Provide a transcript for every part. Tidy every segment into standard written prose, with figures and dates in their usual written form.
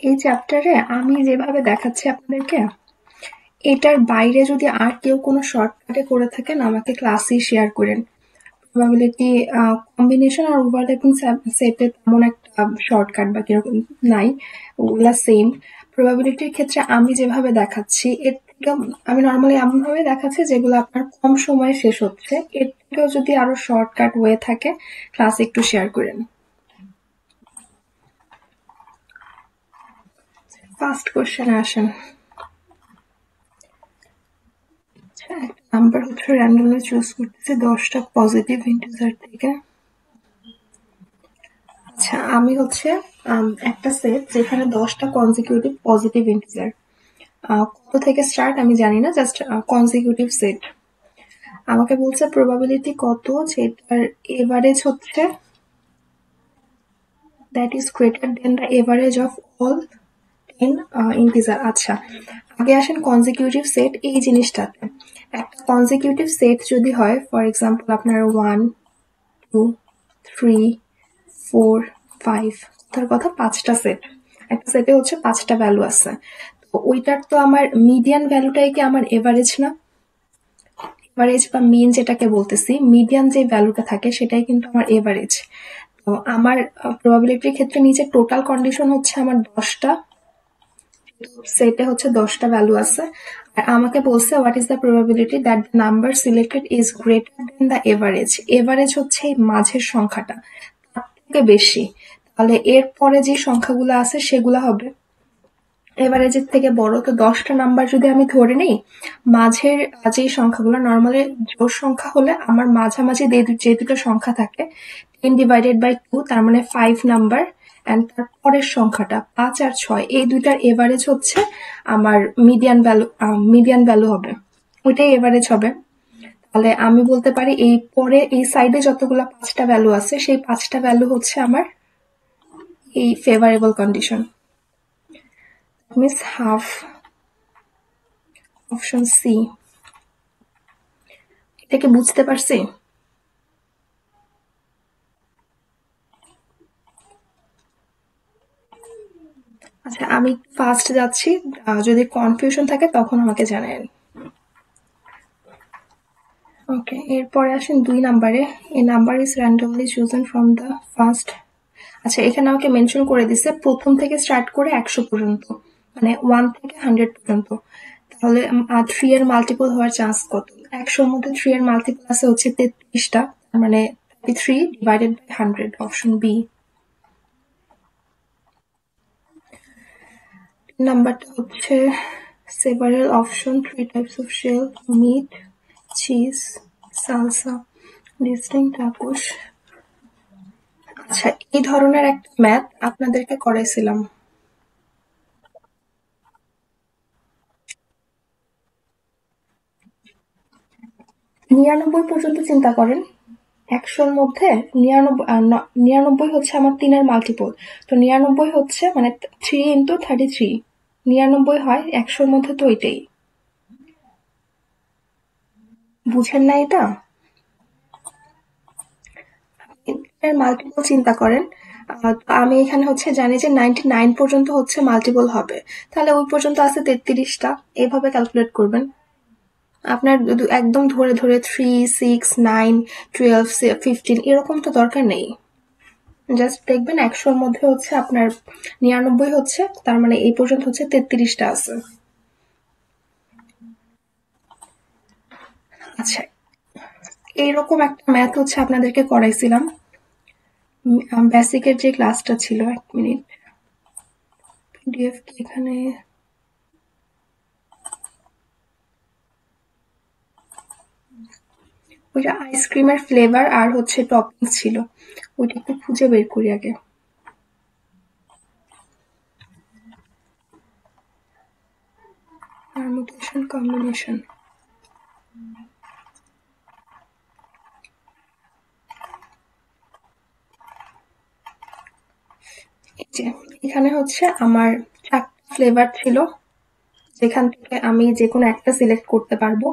এই চ্যাপ্টারে আমি যেভাবে দেখাচ্ছি আপনাদেরকে, এটার বাইরে যদি আর কেউ কোনো শর্টকাটে করে থাকেন আমাকে ক্লাসে শেয়ার করেন। প্রবাবিলিটি কম্বিনেশন আর ওভারল্যাপিং সেটে তেমন একটা শর্টকাট বা কিরকম নাই, ওগুলা সেম। প্রবাবিলিটির ক্ষেত্রে আমি যেভাবে দেখাচ্ছি এর থেকে আমি নর্মালি এমনভাবে দেখাচ্ছি যেগুলো আপনার কম সময়ে শেষ হচ্ছে। এর থেকেও যদি আরো শর্টকাট হয়ে থাকে ক্লাসে একটু শেয়ার করেন। ফার্স্ট কোশ্চেনে আসেন। নাম্বার হচ্ছে র্যান্ডমলি চুজ করতেছি 10টা পজিটিভ ইন্টিজার থেকে। আচ্ছা, আমি হচ্ছে একটা সেট যেখানে 10টা কনজিকিউটিভ পজিটিভ ইন্টিজার, কত থেকে স্টার্ট আমি জানি না, জাস্ট কনজিকিউটিভ সেট। আমাকে বলছে প্রবাবিলিটি কত যেটার এভারেজ হচ্ছে that is greater than the average of all 10 integer. আচ্ছা, আগে আসেন কনজিকিউটিভ সেট এই জিনিসটাতে। একটা কনজিকিউটিভ সেট যদি হয়, ফর এক্সাম্পল আপনার 1 2 3 4 5, তার কথা 5টা সেট, একটা সেটে হচ্ছে 5টা ভ্যালু আছে। তো ওইটার তো আমার মিডিয়ান ভ্যালুটাই কি আমার এভারেজ না? এভারেজ বা মিন যেটাকে বলতেছি, মিডিয়ান যে ভ্যালুটা থাকে সেটাই কিন্তু আমার এভারেজ। তো আমার প্রবাবিলিটির ক্ষেত্রে নিচে টোটাল কন্ডিশন হচ্ছে আমার 10টা সেটে হচ্ছে 10টা ভ্যালু আছে। আর আমাকে বলছে what is the probability that the number selected is greater than the average. Average হচ্ছে এই মাঝের সংখ্যাটা, তার থেকে বেশি। তাহলে এরপরে যে সংখ্যাগুলো আছে সেগুলো হবে এভারেজের থেকে বড়। তো 10টা নাম্বার যদি আমি ধরে নিই, মাঝের যে সংখ্যাগুলো নর্মালি জোড় সংখ্যা হলে আমার মাঝামাঝি যে দুটো সংখ্যা থাকে 10 ডিভাইডেড বাই 2, তার মানে 5 নাম্বার, অ্যান্ড তার পরের সংখ্যাটা 5 আর 6, এই দুইটার এভারেজ হচ্ছে আমার মিডিয়ান ভ্যালু হবে, ওইটাই এভারেজ হবে। তাহলে আমি বলতে পারি এই পরে এই সাইডে যতগুলো 5টা ভ্যালু আছে সেই 5টা ভ্যালু হচ্ছে আমার এই favourable condition. Miss half, option C. এটাকে বুঝতে পারছি? আচ্ছা, আমি ফার্স্ট যাচ্ছি, যদি কনফিউশন থাকে তখন আমাকে জানাবেন। ওকে, এরপরে আসেন 2 নাম্বারে। এই number is randomly chosen from the first. আচ্ছা, এখানে আমাকে মেনশন করে দিছে প্রথম থেকে স্টার্ট করে 100 পর্যন্ত, মানে 1 থেকে 100 পর্যন্ত। তাহলে 3 এর মাল্টিপল হওয়ার চান্স কত? 100-র মধ্যে 3 এর মাল্টিপল আছে হচ্ছে 33টা, মানে 33 ডিভাইডেড বাই 100, অপশন বি। নাম্বারটা হচ্ছে several option, 3 types of shell, meat, cheese, salsa, distinct tacos। আচ্ছা, এই ধরনের একটা ম্যাথ আপনাদেরকে করাইছিলাম। নিরানব্বই পর্যন্ত চিন্তা করেন। 100-র মধ্যে 99 হচ্ছে আমার 3-এর মাল্টিপল। তো 99 হচ্ছে মানে 3 ইন্টু 33, 99 হয় 100-র মধ্যে, তো ওইটাই। বুঝেন না এটা? এর মাল্টিপল চিন্তা করেন। আমি এখানে হচ্ছে জানি যে 99 পর্যন্ত হচ্ছে মাল্টিপল হবে, তাহলে ওই পর্যন্ত আছে 33টা, এভাবে ক্যালকুলেট করবেন। আপনার একদম ধরে ধরে 3, 6, 9, 12, 15 এরকম তো দরকার নেই। জাস্ট দেখবেন 100-র মধ্যে হচ্ছে আপনার 99 হচ্ছে, তার মানে এই পর্যন্ত হচ্ছে 33টা আছে। আচ্ছা, এইরকম একটা ম্যাথ হচ্ছে আপনাদেরকে করাইছিলাম বেসিকের যে ক্লাসটা ছিল। 1 মিনিট, পিডিএফ কি এখানে? ওইটা আইসক্রিমের ফ্লেভার আর হচ্ছে টপিং ছিল, ওইটা একটু খুঁজে বের করি আগে। পারমুটেশন কম্বিনেশন, এই যে এখানে হচ্ছে আমার 4টা ফ্লেভার ছিল, যেখান থেকে আমি যে কোনো একটা সিলেক্ট করতে পারবো।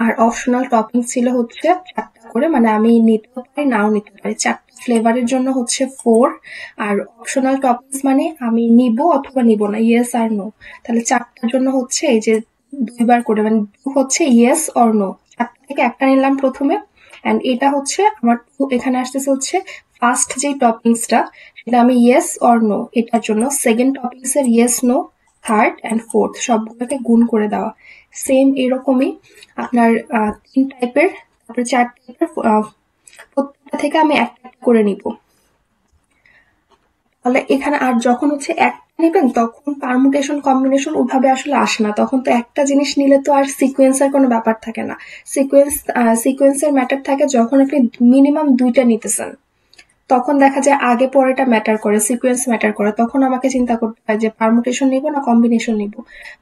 আর অপশনাল টপিং ছিল হচ্ছে 4টা করে, মানে আমি নিতেও পারি নাও নিতে পারি। 4টা ফ্লেভারের জন্য হচ্ছে 4, আর অপশনাল টপিকস মানে আমি নিব অথবা নিব না, ইয়েস আর নো। তাহলে 4টার জন্য হচ্ছে এই যে 2বার করে, মানে হচ্ছে ইয়েস অর নো, 4টা থেকে একটা নিলাম প্রথমে। অ্যান্ড এটা হচ্ছে আমার এখানে আসতেছে হচ্ছে ফার্স্ট যে টপিকসটা, সেটা আমি ইয়েস অর নো এটার জন্য, সেকেন্ড টপিকস এর yes no, third and fourth সবগুলোকে গুণ করে দেওয়া। সেম এরকমই আপনার 3 টাইপের, তারপরে 4 টাইপের, প্রত্যেকটা থেকে আমি একটা একটা করে নিব। তাহলে এখানে আর যখন হচ্ছে একটা নেবেন তখন পারমুটেশন কম্বিনেশন ওভাবে আসলে আসে না, তখন তো একটা জিনিস নিলে তো আর সিকোয়েন্সের কোনো ব্যাপার থাকে না। সিকোয়েন্সের ম্যাটার থাকে যখন আপনি মিনিমাম 2টা নিতেছেন, তখন দেখা যায় আগে পরেটা ম্যাটার করে, সিকোয়েন্স ম্যাটার করে, তখন আমাকে চিন্তা করতে হয় যে পারমুটেশন নিব না কম্বিনেশন নিব।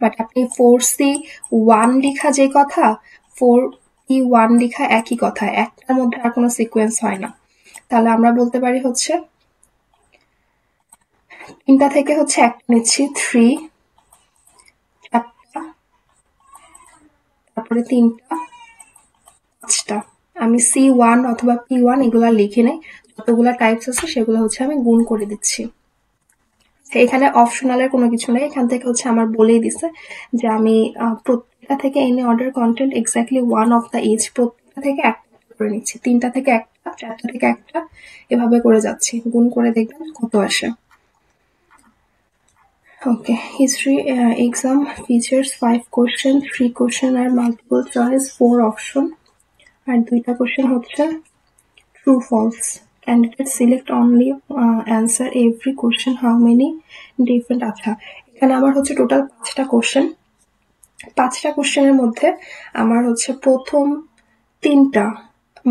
বাট আপনি 4C1 লিখা যে কথা, 4E1 লিখা একই কথা, একটার মধ্যে আর কোনো সিকোয়েন্স হয় না। তাহলে আমরা বলতে পারি হচ্ছে 3টা থেকে হচ্ছে একটা নিচ্ছি, 3, 4টা, তারপরে 3টা, 5টা। আমি C1 অথবা P1 এগুলা লিখে নেই, যতগুলা টাইপস আছে সেগুলো হচ্ছে আমি গুণ করে দিচ্ছি। এখানে অপশনালের কোনো কিছু নেই, এখান থেকে হচ্ছে আমার বলেই দিছে যে আমি প্রত্যেকটা থেকে any order content exactly one of the each, প্রত্যেকটা থেকে একটা করে নিচ্ছি, 3টা থেকে একটা, 4টা থেকে একটা, এভাবে করে যাচ্ছি, গুণ করে দেখবেন কত আসে। Okay, history exam features 5 question, 3 question আর মাল্টিপল চয়েস, 4 অপশন, আর 2টা কোশ্চেন হচ্ছে true false. Candidates select only answer every question. How many different? আচ্ছা, এখানে আমার হচ্ছে টোটাল 5টা কোশ্চেন। 5টা কোশ্চেনের মধ্যে আমার হচ্ছে প্রথম 3টা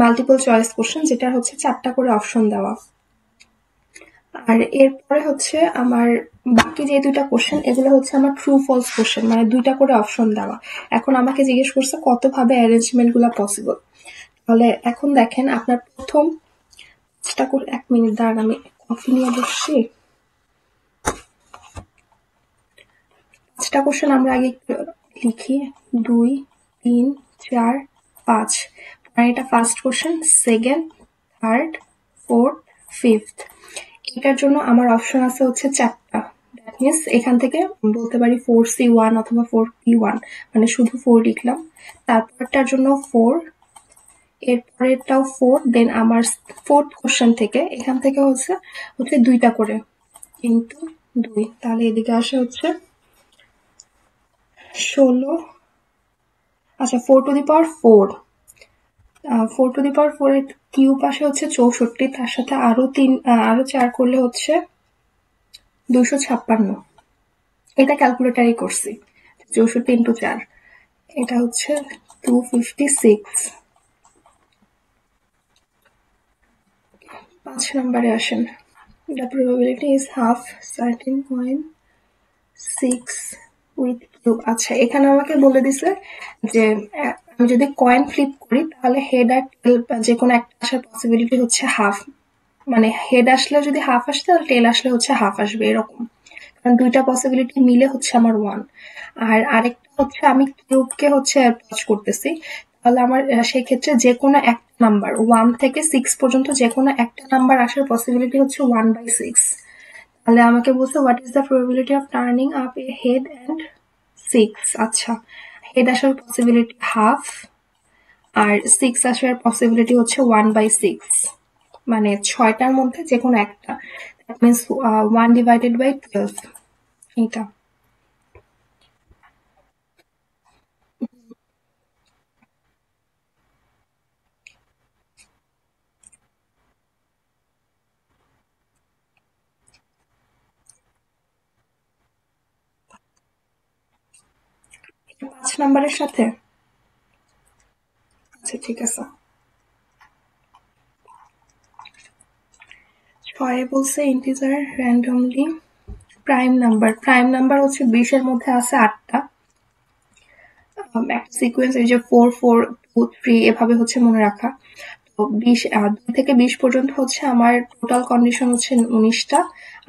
মাল্টিপল চয়েস কোশ্চেন, যেটা হচ্ছে 4টা করে অপশন দেওয়া। আর এরপরে হচ্ছে আমার বাকি যে 2টা কোশ্চেন, এগুলো হচ্ছে আমার ট্রু ফলস কোশ্চেন, মানে 2টা করে অপশন দেওয়া। এখন আমাকে জিজ্ঞেস করছে কতভাবে অ্যারেঞ্জমেন্ট গুলা পসিবল। তাহলে এখন দেখেন আপনার প্রথম 5টা করে, 1 মিনিট দাঁড়ান আমি কফি নিয়ে বসছি। 5টা কোশ্চেন আমরা আগে একটু লিখি, 2, 3, 4, 5। আর এটা first question, second, third, fourth, fifth. এটার জন্য আমার অপশন আছে হচ্ছে 4টা। দ্যাট মিনস এখান থেকে বলতে পারি 4C1 অথবা 4P1, মানে শুধু 4 লিখলাম। তারপরটার জন্য 4, এরপরেরটাও 4, দেন আমার ফোর্থ কোশ্চেন থেকে এখান থেকে হচ্ছে 2টা করে কিন্তু 2, তাহলে এদিকে আসে হচ্ছে 16। আচ্ছা, 4^4, 4^4 এর কিউব আসে হচ্ছে 64, তার সাথে আরো 4 করলে হচ্ছে 256। এটা ক্যালকুলেটারই করছি, 64 ইন্টু 4, এটা হচ্ছে 256। 5 নম্বরে আসেন। The probability is half 13.6 with cube. আচ্ছা, এখানে আমাকে বলে দিছে যে আমি যদি কয়েন ফ্লিপ করি তাহলে হেড আর টেল যে কোনো একটা আসার পসিবিলিটি হচ্ছে হাফ, মানে হেড আসলে যদি হাফ আসে তাহলে টেল আসলে হচ্ছে হাফ আসবে, এরকম। কারণ 2টা পসিবিলিটি মিলে হচ্ছে আমার 1। আর আরেকটা হচ্ছে আমি কিউবকে হচ্ছে অ্যাপ্রোচ করতেছি, তাহলে আমার সেই ক্ষেত্রে যে কোনো একটা নাম্বার 1 থেকে 6 পর্যন্ত যে কোনো একটা নাম্বার আসার পসিবিলিটি হচ্ছে 1/6। তাহলে আমাকে বলছে what is the probability of turning up A head and 6। আচ্ছা, হেড আসার পসিবিলিটি হাফ, আর 6 আসার পসিবিলিটি হচ্ছে 1/6, মানে 6টার মধ্যে যে কোনো একটা। দ্যাট মিনস 1/12, এটা। এটা 5 নাম্বারের সাথে। আচ্ছা, ঠিক আছে। 6 বলছে integer randomly prime number. Prime number হচ্ছে 20-এর মধ্যে আছে 8টা। একটা সিকোয়েন্স এই যে 4, 4, 2, 3 এভাবে হচ্ছে মনে রাখা। তো 2 থেকে 20 পর্যন্ত হচ্ছে আমার টোটাল কন্ডিশন হচ্ছে 19টা,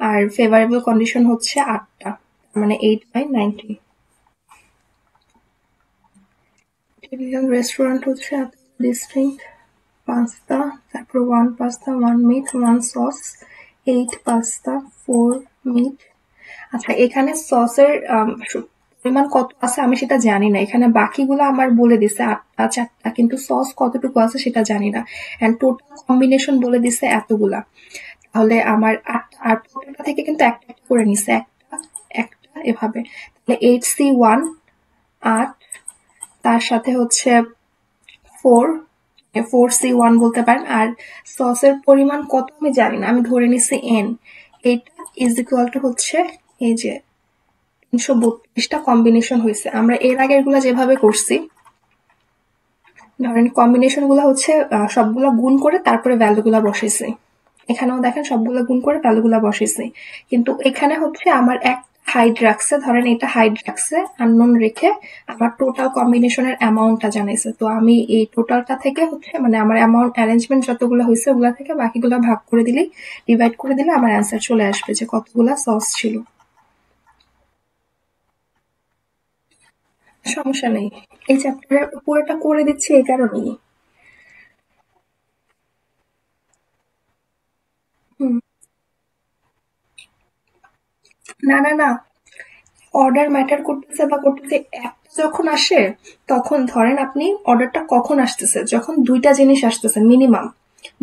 আর ফেভারেবল কন্ডিশন হচ্ছে 8টা, মানে 8/90। টেলিভিশন রেস্টুরেন্ট হচ্ছে ডিস্ট্রিক্ট পাস্তা, তারপর 1 pasta, 1 meat, 1 sauce, 8 pasta, 4 meat. আচ্ছা, এখানে সসের পরিমাণ কত আছে আমি সেটা জানি না। এখানে বাকিগুলো আমার বলে দিছে 8টা 4টা, কিন্তু সস কতটুকু আছে সেটা জানি না। এন্ড টোটাল কম্বিনেশন বলে দিছে এতগুলা। তাহলে আমার 8টা, আর প্রত্যেকটা থেকে কিন্তু একটা একটা করে নিছে, একটা একটা এভাবে। তাহলে 8C1 8, তার সাথে হচ্ছে 4, 4C1 বলতে পারেন। আর সসের পরিমাণ কত আমি জানি না, আমি ধরে নিছি n। এটা ইজ ইকুয়াল টু হচ্ছে এই যে 332টা কম্বিনেশন হয়েছে। আমরা এর আগের গুলা যেভাবে করছি, ধরেন কম্বিনেশন গুলা হচ্ছে সবগুলা গুণ করে তারপরে ভ্যালু গুলা বসাইছি। এখানেও দেখেন সবগুলা গুণ করে ভ্যালু গুলা বসাইছি, কিন্তু এখানে হচ্ছে আমার এক হাইড রাখছে, ধরেন এটা হাইড রাখছে আননোন রেখে আমার টোটাল কম্বিনেশনের অ্যামাউন্টটা জানাইছে। তো আমি এই টোটালটা থেকে হচ্ছে মানে আমার অ্যামাউন্ট অ্যারেঞ্জমেন্ট যতগুলো হয়েছে ওগুলা থেকে বাকিগুলা ভাগ করে দিলেই, ডিভাইড করে দিলে আমার অ্যান্সার চলে আসবে যে কতগুলা সস ছিল। সমস্যা নেই, এই চ্যাপ্টারে পুরোটা করে দিচ্ছি এই কারণেই। হুম। না না না, অর্ডার ম্যাটার করতেছে বা করতেছে, একটা যখন আসে তখন ধরেন আপনি অর্ডারটা কখন আসতেছে, যখন দুইটা জিনিস আসতেছে মিনিমাম,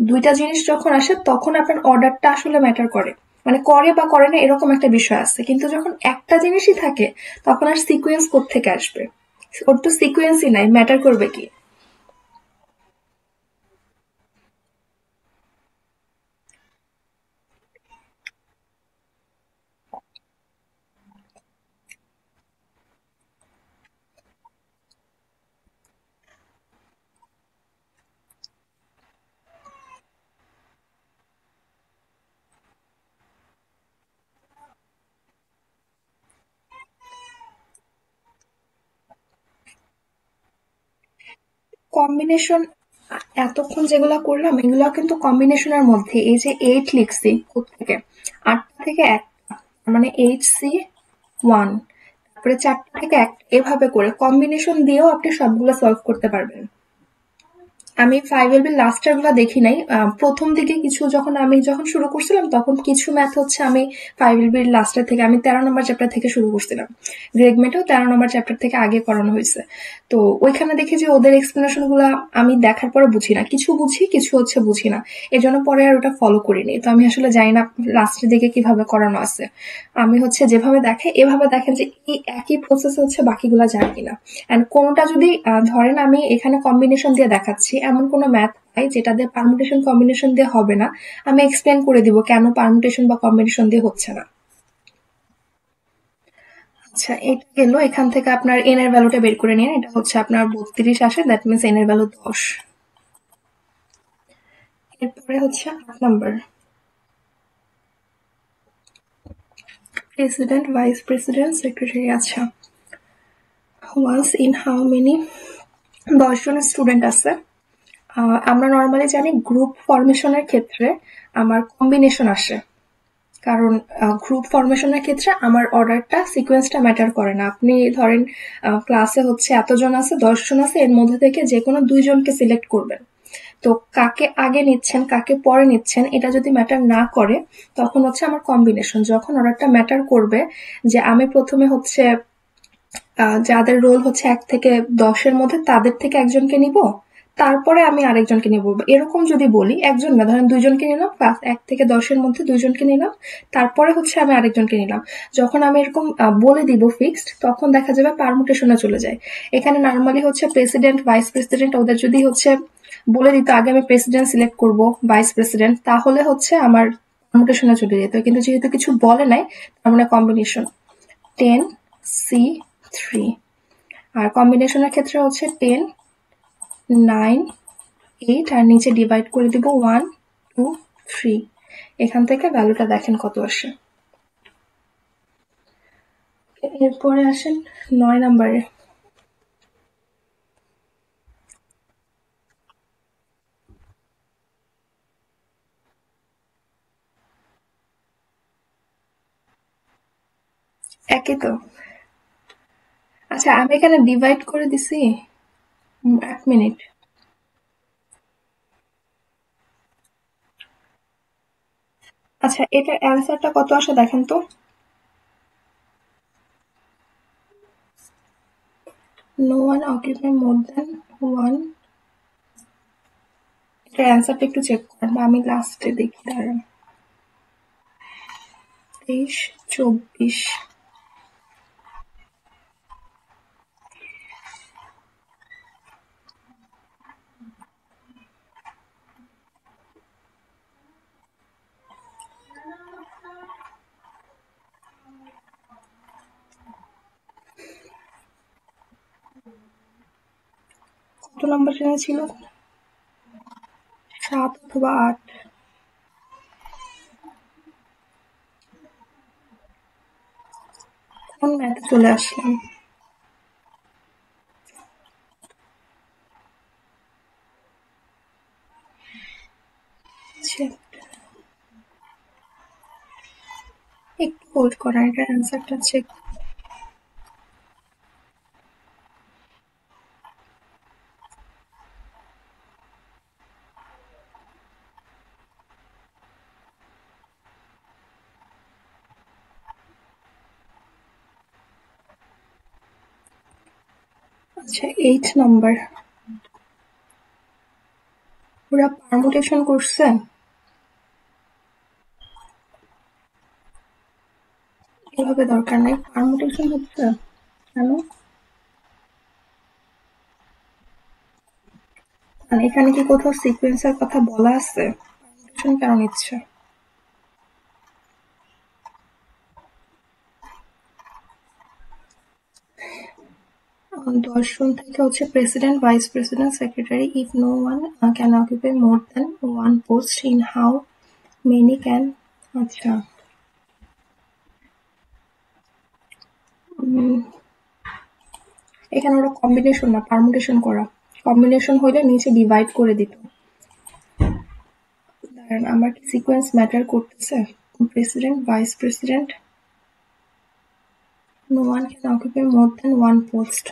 দুইটা জিনিস যখন আসে তখন আপনার অর্ডারটা আসলে ম্যাটার করে। মানে করে বা করে না এরকম একটা বিষয় আছে, কিন্তু যখন একটা জিনিসই থাকে তখন আর সিকোয়েন্স কোত্থেকে আসবে? ওর তো সিকোয়েন্সই নাই, ম্যাটার করবে কি? কম্বিনেশন এতক্ষণ যেগুলা করলাম এগুলা কিন্তু কম্বিনেশনের মধ্যে। এই যে 8 লিখছি কোত্থেকে, 8টা থেকে একটা, মানে 8C1, তারপরে 4টা থেকে একটা, এভাবে করে কম্বিনেশন দিয়েও আপনি সবগুলো সলভ করতে পারবেন। আমি 5LB লাস্টের গুলা দেখি নাই। প্রথম দিকে কিছু যখন শুরু করছিলাম তখন কিছু ম্যাথ হচ্ছে আমি 5LB লাস্টের থেকে, আমি 13 নম্বর চ্যাপ্টার থেকে শুরু করছিলাম। গ্রেগমেটেও 13 নম্বর চ্যাপ্টার থেকে আগে করানো হয়েছে। তো ওইখানে দেখি যে ওদের এক্সপ্লেনেশন গুলা আমি দেখার পরে বুঝি না, কিছু বুঝি কিছু হচ্ছে বুঝি না, এই জন্য পরে আর ওটা ফলো করিনি। তো আমি আসলে জানি না লাস্টের দিকে কিভাবে করানো আছে। আমি হচ্ছে যেভাবে দেখে এভাবে দেখেন যে এই একই প্রসেস হচ্ছে বাকিগুলা যায় কিনা। এন্ড কোনটা যদি ধরেন আমি এখানে কম্বিনেশন দিয়ে দেখাচ্ছি, এমন কোনো ম্যাথ পাই যেটা দিয়ে পারমুটেশন কম্বিনেশন দিয়ে হবে না, আমি এক্সপ্লেন করে দিব কেন পারমুটেশন বা কম্বিনেশন দিয়ে হচ্ছে না। আচ্ছা, এটা গেল। এখান থেকে আপনার এন এর ভ্যালুটা বের করে নিন। এটা হচ্ছে আপনার 32 আসে, দ্যাট মিনস এন এর ভ্যালু 10। এরপরে হচ্ছে 8 number, president, vice president, secretary. আচ্ছা, ওয়ান্স ইন হাউ মেনি, 10 জন স্টুডেন্ট আছে। আমরা নর্মালি জানি গ্রুপ ফরমেশনের ক্ষেত্রে আমার কম্বিনেশন আসে, কারণ গ্রুপ ফরমেশনের ক্ষেত্রে আমার অর্ডারটা সিকোয়েন্সটা ম্যাটার করে না। আপনি ধরেন ক্লাসে হচ্ছে এতজন আছে, 10 জন আছে, এর মধ্যে থেকে যে কোনো 2 জনকে সিলেক্ট করবেন। তো কাকে আগে নিচ্ছেন কাকে পরে নিচ্ছেন এটা যদি ম্যাটার না করে, তখন হচ্ছে আমার কম্বিনেশন। যখন অর্ডারটা ম্যাটার করবে যে আমি প্রথমে হচ্ছে যাদের রোল হচ্ছে 1 থেকে 10-এর মধ্যে তাদের থেকে একজনকে নিব, তারপরে আমি আরেকজনকে নিব, এরকম যদি বলি, একজন না, ধরেন 2 জনকে নিলাম, প্লাস 1 থেকে 10-এর মধ্যে 2 জনকে নিলাম, তারপরে হচ্ছে আমি আরেকজনকে নিলাম। যখন আমি এরকম বলে দিব ফিক্সড, তখন দেখা যাবে পারমুটেশনে চলে যায়। এখানে নর্মালি হচ্ছে প্রেসিডেন্ট, ভাইস প্রেসিডেন্ট, ওদের যদি হচ্ছে বলে দিত আগে আমি প্রেসিডেন্ট সিলেক্ট করব, ভাইস প্রেসিডেন্ট, তাহলে হচ্ছে আমার পারমুটেশনে চলে যেত, কিন্তু যেহেতু কিছু বলে নাই তার মানে কম্বিনেশন। 10C3। আর কম্বিনেশনের ক্ষেত্রে হচ্ছে 10, 9, 8, আর নিচে ডিভাইড করে দিব 1, 2, 3। এখান থেকে ভ্যালুটা দেখেন কত আসে। এরপরে আসেন 9 নম্বরে। একই তো। আচ্ছা, আমি এখানে ডিভাইড করে দিছি। 1 মিনিট। আচ্ছা, এটার অ্যান্সারটা কত আসে দেখেন তো। No one occupy more than one. এটার অ্যান্সারটা একটু চেক করেন, বা আমি লাস্টে দেখি দাঁড়ান। 23, 24। কত নম্বর ট্রেনে ছিল? 7 অথবা 8। কোন ম্যাথে চলে আসলাম? আচ্ছা, একটু হোল্ড করেন, এটার অ্যান্সারটা চেক। আচ্ছা, 8 নাম্বার। ওরা পারমুটেশন করছে। এভাবে দরকার নাই, পারমুটেশন হচ্ছে কেন? মানে এখানে কি কোথাও সিকোয়েন্সের কথা বলা আছে? পারমুটেশন কেন নিচ্ছে? দর্শন থেকে হচ্ছে president, vice president, secretary. If no one can occupy more than one post, in how many can. আচ্ছা, এখানে ওরা কম্বিনেশন না পারমুটেশন করা। কম্বিনেশন হইলে নিচে ডিভাইড করে দিত। দাঁড়ান, আমার কি সিকোয়েন্স ম্যাটার করতেছে? President, vice president, no one can occupy more than one post.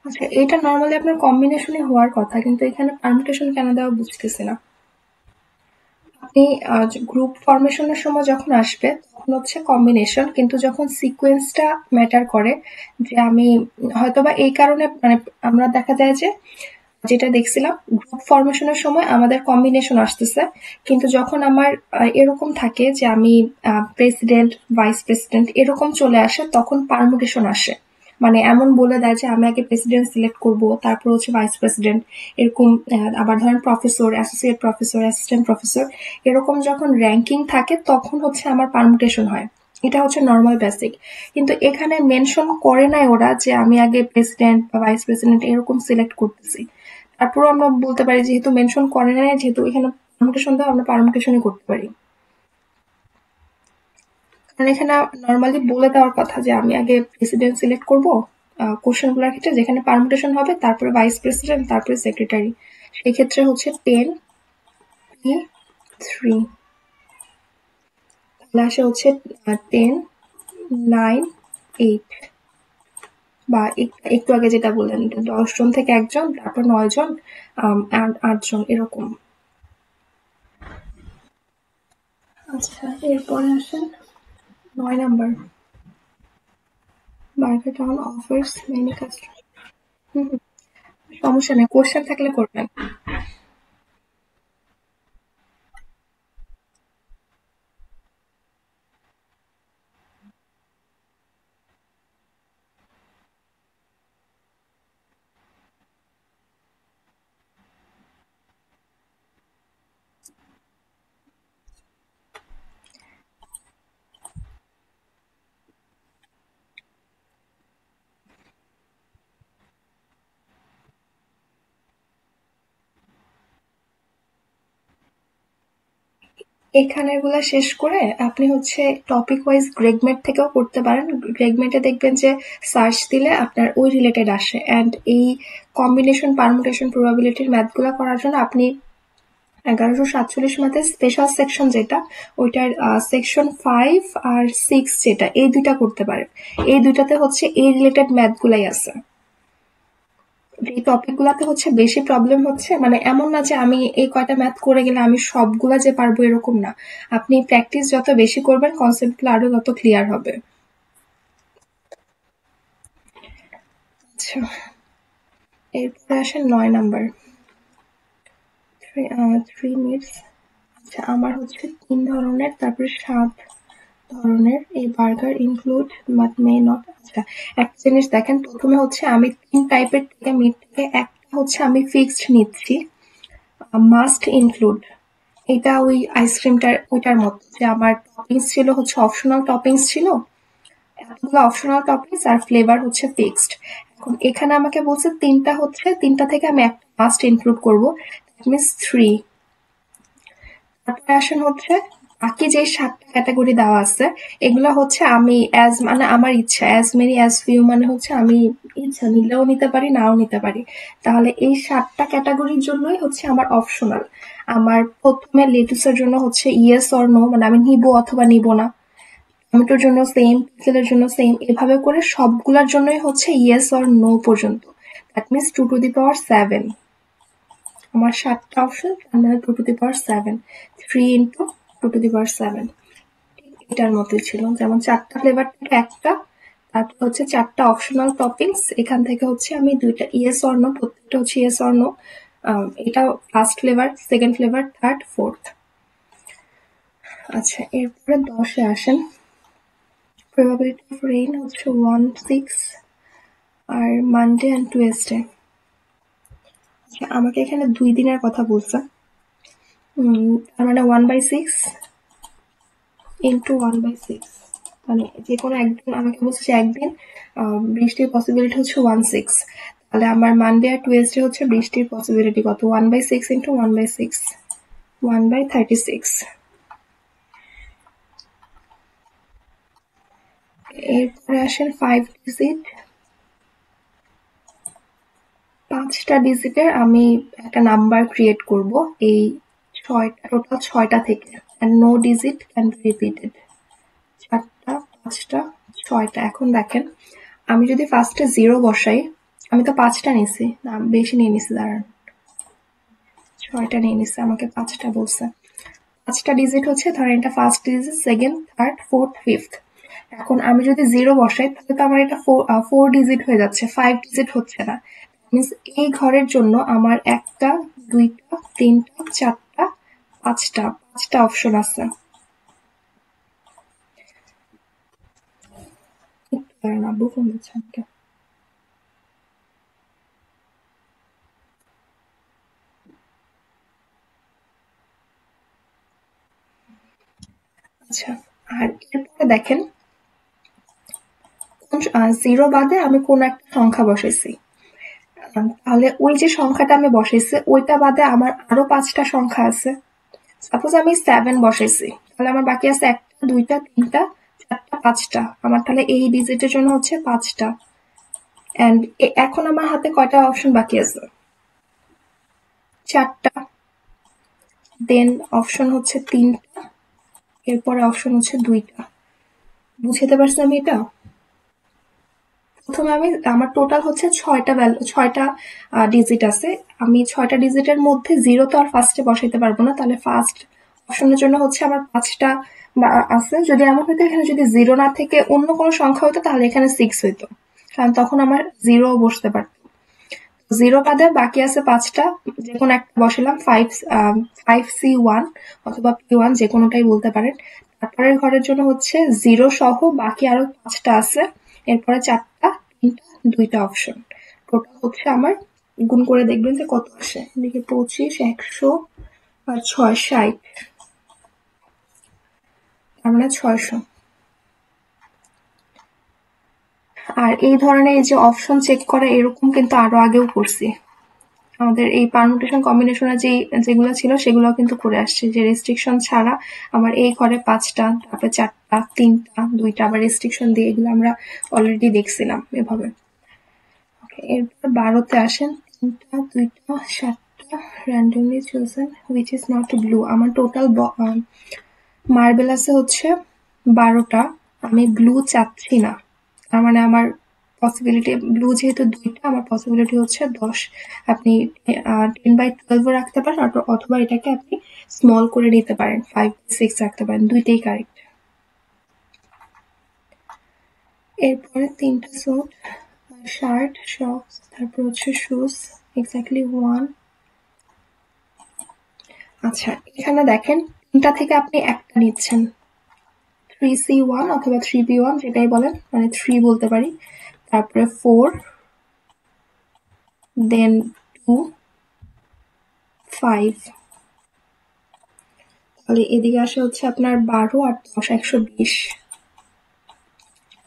আচ্ছা, এটা নর্মালি আপনার কম্বিনেশনে হওয়ার কথা, কিন্তু এখানে পারমুটেশন কেন দেওয়া বুঝতেছি না। আপনি গ্রুপ ফরমেশনের সময় যখন আসবে তখন হচ্ছে কম্বিনেশন, কিন্তু যখন সিকোয়েন্সটা ম্যাটার করে, যে আমি হয়তোবা এই কারণে মানে আমরা দেখা যায় যে যেটা দেখছিলাম গ্রুপ ফরমেশনের সময় আমাদের কম্বিনেশন আসতেছে, কিন্তু যখন আমার এরকম থাকে যে আমি প্রেসিডেন্ট, ভাইস প্রেসিডেন্ট এরকম চলে আসে তখন পারমুটেশন আসে। মানে এমন বলে দেয় যে আমি আগে প্রেসিডেন্ট সিলেক্ট করব, তারপর হচ্ছে ভাইস প্রেসিডেন্ট, এরকম। আবার ধরেন professor, associate professor, assistant professor, এরকম যখন র্যাঙ্কিং থাকে তখন হচ্ছে আমার পারমুটেশন হয়। এটা হচ্ছে নর্মাল বেসিক। কিন্তু এখানে মেনশন করে নাই ওরা যে আমি আগে প্রেসিডেন্ট বা ভাইস প্রেসিডেন্ট এরকম সিলেক্ট করতেছি। তারপরেও আমরা বলতে পারি যেহেতু মেনশন করে নাই, যেহেতু এখানে পারমুটেশন দেওয়া, আমরা পারমুটেশনই করতে পারি। কারণ এখানে নর্মালি বলে দেওয়ার কথা যে আমি আগে প্রেসিডেন্ট সিলেক্ট করব কোশ্চেন গুলোর ক্ষেত্রে, যেখানে পারমুটেশন হবে তারপরে ভাইস প্রেসিডেন্ট, তারপরে সেক্রেটারি। সেই ক্ষেত্রে হচ্ছে 10, 3, তাহলে আসে হচ্ছে 10, 9, 8, বা একটু আগে যেটা বললেন 10 জন থেকে একজন, তারপর 9 জন, 8 জন এরকম। আচ্ছা, এরপরে আসেন 9 number. Burger town offers many customer. সমস্যা নেই, কোশ্চেন থাকলে করবেন। এখানেরগুলা শেষ করে আপনি হচ্ছে টপিক ওয়াইজ গ্রেগমেট থেকেও করতে পারেন। গ্রেগমেটে দেখবেন যে সার্চ দিলে আপনার ওই রিলেটেড আসে, অ্যান্ড এই কম্বিনেশন, পারমুটেশন, প্রবাবিলিটির ম্যাথগুলো করার জন্য আপনি 1147 ম্যাথের স্পেশাল সেকশন যেটা, ওইটার সেকশন 5 আর 6 যেটা, এই দুইটা করতে পারেন। এই দুইটাতে হচ্ছে এই রিলেটেড ম্যাথগুলাই আছে। যে টপিক গুলাতে হচ্ছে বেশি প্রবলেম হচ্ছে, মানে এমন না যে আমি এই কয়টা ম্যাথ করে গেলে আমি সবগুলা যে পারবো এরকম না। আপনি প্র্যাকটিস যত বেশি করবেন কনসেপ্টগুলো আরো তত ক্লিয়ার হবে। আচ্ছা, এরপরে আসেন 9 নাম্বার, 3 মিনিটস। আচ্ছা, আমার হচ্ছে 3 ধরনের, তারপরে 7 ধরনের এই burger include but may not. আচ্ছা, একটা জিনিস দেখেন, প্রথমে হচ্ছে আমি 3 টাইপের থেকে মিট থেকে একটা হচ্ছে আমি ফিক্সড নিচ্ছি, মাস্ট ইনক্লুড। এটা ওই আইসক্রিমটার ওইটার মতো যে আমার টপিংস ছিল হচ্ছে অপশনাল টপিংস ছিল, এতগুলো অপশনাল টপিংস আর ফ্লেভার হচ্ছে ফিক্সড। এখন এখানে আমাকে বলছে তিনটা হচ্ছে, তিনটা থেকে আমি একটা মাস্ট ইনক্লুড করবো, দ্যাট মিনস 3। তারপরে আসেন হচ্ছে বাকি যে 7টা ক্যাটাগরি দেওয়া আছে, এগুলা হচ্ছে আমি অ্যাজ মানে আমার ইচ্ছা, অ্যাজ মেনি অ্যাজ ফিউ মানে হচ্ছে আমি ইচ্ছা নিলেও নিতে পারি নাও নিতে পারি। তাহলে এই 7টা ক্যাটাগরির জন্যই হচ্ছে আমার অপশনাল। আমার প্রথমে লেটুসের জন্য হচ্ছে ইয়েস অর নো, মানে আমি নিব অথবা নিব না। টমেটোর জন্য সেম, পিকেলের জন্য সেম, এভাবে করে সবগুলার জন্যই হচ্ছে ইয়েস অর নো পর্যন্ত। That means 2^7। আমার 7টা অপশন, তার মানে 2^7, 3 ইন্টু 2^7। এটার মতোই ছিল, যেমন 4টা ফ্লেভার থেকে একটা, তারপর হচ্ছে 4টা অপশনাল টপিংস, এখান থেকে হচ্ছে আমি 2টা ইয়েস অর নো, প্রত্যেকটা হচ্ছে ইয়েস অর নো। এটা first flavour, second flavour, third, fourth. আচ্ছা, এরপরে 10-এ আসেন। প্রবাবিলিটি অফ রেইন হচ্ছে 1/6 আর মানডে অ্যান্ড টুয়েসডে। আচ্ছা, আমাকে এখানে 2 দিনের কথা বলছে, তার মানে 1/6 ইন্টু 1/6, মানে যে কোনো একদিন আমাকে বলছে যে একদিন বৃষ্টির পসিবিলিটি হচ্ছে 1/6। তাহলে আমার মানডে আর টুয়েসডে হচ্ছে বৃষ্টির পসিবিলিটি কত, 1/6 ইন্টু 1/6, 1/36। এরপরে আসেন 5 ডিজিট। 5টা ডিজিটের আমি একটা নাম্বার ক্রিয়েট করব এই 6টা, টোটাল 6টা থেকে, and no digit can be repeated। 4টা, 5টা, 6টা। এখন দেখেন, আমি যদি ফার্স্টে 0 বসাই, আমি তো 5টা নিছি না, বেশি নিয়ে নিছি, দাঁড়ান, 6টা নিয়ে নিছি, আমাকে 5টা বলছে। 5টা ডিজিট হচ্ছে, ধরেন এটা first digit, second, third, fourth, fifth. এখন আমি যদি 0 বসাই তাহলে তো আমার এটা 4 ডিজিট হয়ে যাচ্ছে, 5 ডিজিট হচ্ছে না। মিনস এই ঘরের জন্য আমার 1টা, 2টা, 3টা, 4টা, 5টা অপশন আছে। দাঁড়ান, আব্বু ফোন দিচ্ছে আমাকে। আচ্ছা, আর এরপরে দেখেন 0 বাদে আমি কোন একটা সংখ্যা বসাইছি, তাহলে ওই যে সংখ্যাটা আমি বসাইছি ওইটা বাদে আমার আরো 5টা সংখ্যা আছে। সাপোজ আমি 7 বসাইছি, তাহলে আমার বাকি আছে 1টা, 2টা, 3টা, 4টা, 5টা। আমার তাহলে এই ডিজিটের জন্য হচ্ছে 5টা। এন্ড এখন আমার হাতে কয়টা অপশন বাকি আছে, 4টা। দেন অপশন হচ্ছে 3টা, এরপরে অপশন হচ্ছে 2টা। বুঝতে পারছি আমি এটা? প্রথমে আমি, আমার টোটাল হচ্ছে 6টা ডিজিট আছে। আমি 6টা ডিজিটের মধ্যে 0 তো আর ফার্স্টে বসাইতে পারবো না, তাহলে ফার্স্ট অপশনের জন্য হচ্ছে আমার 5টা আছে। যদি এমন হইতো এখানে যদি 0 না থেকে অন্য কোনো সংখ্যা হইতো তাহলে এখানে 6 হইতো, কারণ তখন আমার 0 বসতে পারত। 0 বাদে বাকি আছে 5টা, যে কোনো একটা বসালাম, 5C1 অথবা P1, যে কোনোটাই বলতে পারেন। তারপরের ঘরের জন্য হচ্ছে 0 সহ বাকি আরো 5টা আছে, এরপরে 4টা, 3টা, 2টা অপশন। টোটাল হচ্ছে আমার, গুণ করে দেখবেন যে কত আসে, এদিকে 25, 100 আর 6, 60, তার মানে 600। আর এই ধরনের এই যে অপশন চেক করা, এরকম কিন্তু আরো আগেও করছি। আমাদের এই পারমুটেশন কম্বিনেশনে যেগুলো ছিল সেগুলো কিন্তু করে আসছে, যে রেস্ট্রিকশন ছাড়া আমার এই ঘরে 5টা, তারপরে 4টা, 3টা, 2টা, আবার রেস্ট্রিকশন দিয়ে, এগুলো আমরা অলরেডি দেখছিলাম এভাবে। এরপর 12তে আসেন, 3টা, 2টা, 7টা, randomly chosen which is not blue. আমার টোটাল মার্বেল আছে হচ্ছে 12টা, আমি ব্লু চাচ্ছি না, তার মানে আমার পসিবিলিটি ব্লু যেহেতু 2টা, আমার পসিবিলিটি হচ্ছে 10। আপনি 10/12 রাখতে পারেন, অথবা এটাকে আপনি স্মল করে নিতে পারেন, 5/6 রাখতে পারেন, দুইটাই কারেক্ট। এরপরে 3টা স্যুট, শার্ট, শর্টস, তারপর হচ্ছে শুজ, এক্স্যাক্টলি 1। আচ্ছা, এখানে দেখেন 3টা থেকে আপনি একটা নিচ্ছেন, 3C1 অথবা 3B1 যেটাই বলেন, মানে 3 বলতে পারি, তারপরে 4, দেন 2, 5। তাহলে এদিকে আসে হচ্ছে আপনার 12 আর 10, 120।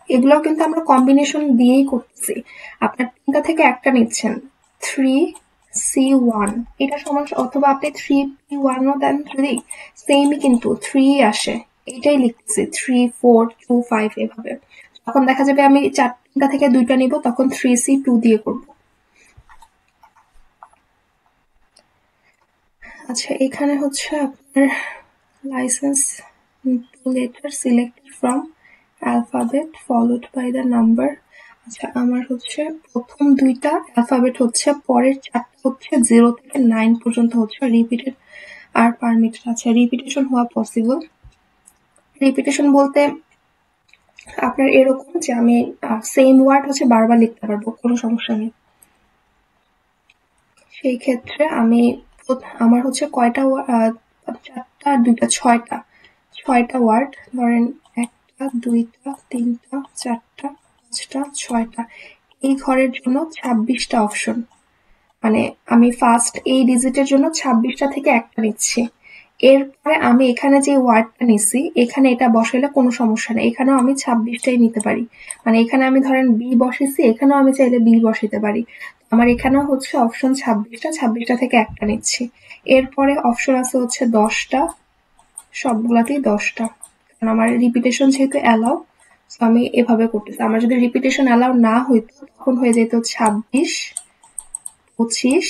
এগুলো কিন্তু আমরা কম্বিনেশন দিয়েই করতেছি। আপনার 3টা থেকে একটা নিচ্ছেন, 3C1, এটা সমান, অথবা আপনি 3P1ও দেন, যদি সেমই কিন্তু 3 আসে, এটাই লিখতেছি 3, 4, 2, 5 এভাবে। তখন দেখা যাবে আমি 3টা থেকে 2টা নিব, তখন 3C2 দিয়ে করব। আচ্ছা, এখানে হচ্ছে আপনার licence 2 letter selected from alphabet followed by the number। আচ্ছা, আমার হচ্ছে প্রথম 2টা অ্যালফাবেট হচ্ছে, পরের 4টা হচ্ছে 0 থেকে 9 পর্যন্ত হচ্ছে রিপিটেড আর পারমিটেড। আচ্ছা, রিপিটেশন হওয়া পসিবল। রিপিটেশন বলতে আপনার এরকম যে আমি সেম ওয়ার্ড হচ্ছে বারবার লিখতে পারবো, কোনো সমস্যা নেই। সেই ক্ষেত্রে আমি আমার হচ্ছে কয়টা 4টা আর 2টা 6টা ওয়ার্ড, ধরেন 1টা 2টা 3টা 4টা 5টা 6টা, এই ঘরের জন্য 26টা অপশন। মানে আমি ফার্স্ট এই ডিজিটের জন্য 26টা থেকে একটা নিচ্ছি। এরপরে আমি এখানে যে ওয়ার্ডটা নিছি, এখানে এটা বসাইলে কোনো সমস্যা নেই, এখানেও আমি 26টাই নিতে পারি। মানে এখানে আমি ধরেন বি বসেছি, এখানেও আমি চাইলে বি বসাইতে পারি। আমার এখানেও হচ্ছে অপশন 26টা থেকে একটা নিচ্ছি। এরপরে অপশন আছে হচ্ছে 10টা, সবগুলাতেই 10টা, কারণ আমার রিপিটেশন যেহেতু অ্যালাউ, আমি এভাবে করতেছি। আমার যদি রিপিটেশন অ্যালাউ না হইতো, তখন হয়ে যেত 26, 25,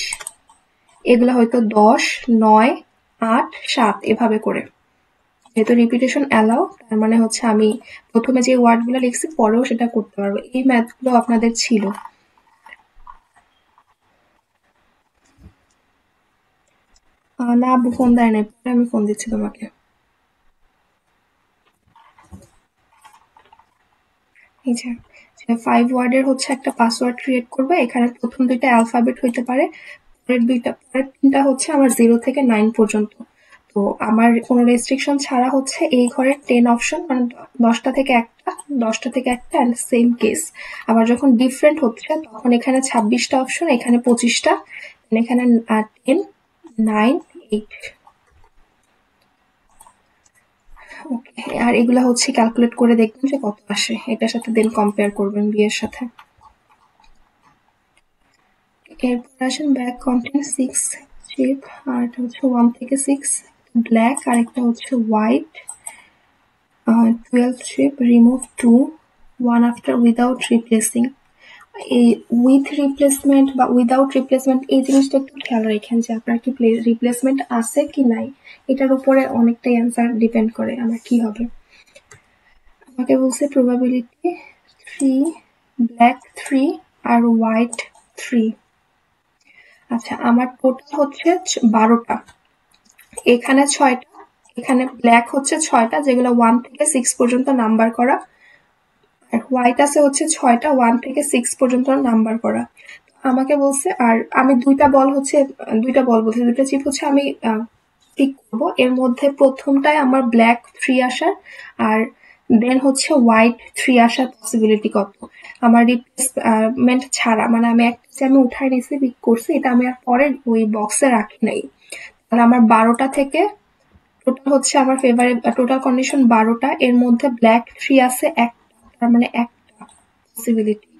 এগুলো হয়তো 10, 9, 8, 7 এভাবে করে। যেহেতু রিপিটেশন অ্যালাউ, তার মানে হচ্ছে আমি প্রথমে যে ওয়ার্ডগুলো লিখছি পরেও সেটা করতে পারবো। এই ম্যাথগুলো আপনাদের ছিল। না, আব্বু ফোন দেয় নাই, পরে আমি ফোন দিচ্ছি তোমাকে। এই যে 5 ওয়ার্ডের হচ্ছে একটা পাসওয়ার্ড ক্রিয়েট করবে। এখানে প্রথম 2টা অ্যালফাবেট হইতে পারে, পরের 3টা হচ্ছে আমার 0 থেকে 9 পর্যন্ত। তো আমার কোনো রেস্ট্রিকশন ছাড়া হচ্ছে এই ঘরের 10 অপশন, মানে 10টা থেকে একটা, 10টা থেকে একটা, অ্যান্ড সেম কেস। আবার যখন ডিফারেন্ট হচ্ছে, তখন এখানে 26টা অপশন, এখানে 25টা, এখানে 10, 9, 8। ওকে, আর এগুলা হচ্ছে ক্যালকুলেট করে দেখবেন যে কত আসে, এটার সাথে দেন কম্পেয়ার করবেন বিয়ের সাথে। এরপর আসেন ব্যাক কন্টেন্ট 6 চিপ, আর এটা হচ্ছে 1 থেকে 6 ব্ল্যাক, আর একটা হচ্ছে white, 12 chip, remove 2, 1 after without replacing. এই উইথ রিপ্লেসমেন্ট বা উইদাউট রিপ্লেসমেন্ট, এই জিনিসটা একটু খেয়াল রাখেন যে আপনার কি রিপ্লেসমেন্ট আছে কি নাই, এটার উপরে অনেকটাই অ্যান্সার ডিপেন্ড করে আমার কি হবে। আমাকে বলছে প্রবাবিলিটি 3, ব্ল্যাক 3 আর হোয়াইট 3। আচ্ছা, আমার টোটাল হচ্ছে 12টা, এখানে 6টা, এখানে ব্ল্যাক হচ্ছে 6টা, যেগুলো 1 থেকে 6 পর্যন্ত নাম্বার করা, আর হোয়াইট আছে হচ্ছে 6টা, 1 থেকে 6 পর্যন্ত নাম্বার করা। আমাকে বলছে, আর আমি 2টা বল বলছি, 2টা চিপ হচ্ছে আমি পিক করবো। এর মধ্যে প্রথমটায় আমার ব্ল্যাক 3 আসার, আর দেন হচ্ছে হোয়াইট 3 আসার পসিবিলিটি কত, আমার রিপ্লেসমেন্ট ছাড়া। মানে আমি একটা যে আমি উঠাই নিছি, পিক করছি, এটা আমি আর পরে ওই বক্সে রাখি নাই। তাহলে আমার 12টা থেকে টোটাল হচ্ছে আমার ফেভারে, টোটাল কন্ডিশন 12টা, এর মধ্যে ব্ল্যাক 3 আছে একটা, তার মানে একটা পসিবিলিটি।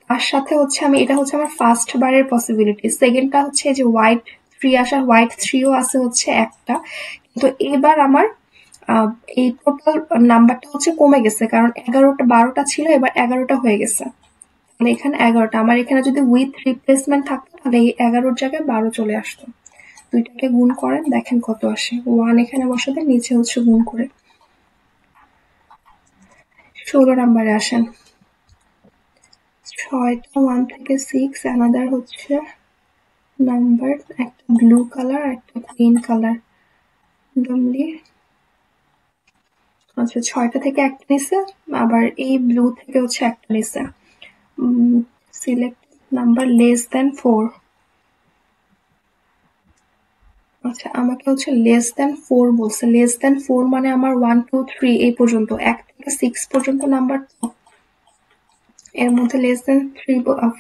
তার সাথে হচ্ছে আমি, এটা হচ্ছে আমার ফার্স্ট বারের পসিবিলিটি, সেকেন্ডটা হচ্ছে যে হোয়াইট 3 আসার, হোয়াইট 3ও আছে হচ্ছে একটা। কিন্তু এবার আমার এই টোটাল নাম্বারটা হচ্ছে কমে গেছে, কারণ 11টা 12টা ছিল, এবার 11টা হয়ে গেছে। তাহলে এখানে 11টা, আমার এখানে যদি উইথ রিপ্লেসমেন্ট থাকতো, তাহলে এই 11-র জায়গায় 12 চলে আসতো। দুইটাকে গুণ করেন, দেখেন কত আসে। 1 এখানে বসাবেন, নিচে হচ্ছে গুণ করে। 16 নাম্বারে আসেন। 6টা 1 থেকে 6, অ্যানাদার হচ্ছে নাম্বার, একটা ব্লু কালার একটা গ্রিন কালার randomly। আচ্ছা 6টা থেকে একটা নিছে, আবার এই ব্লু থেকে হচ্ছে একটা নিছে। Select number less than 4। আচ্ছা আমাকে হচ্ছে লেস দেন 4 বলছে। লেস দেন 4 মানে আমার 1 2 3 এই পর্যন্ত, 1 থেকে 6 পর্যন্ত নাম্বার, এর মধ্যে লেস দেন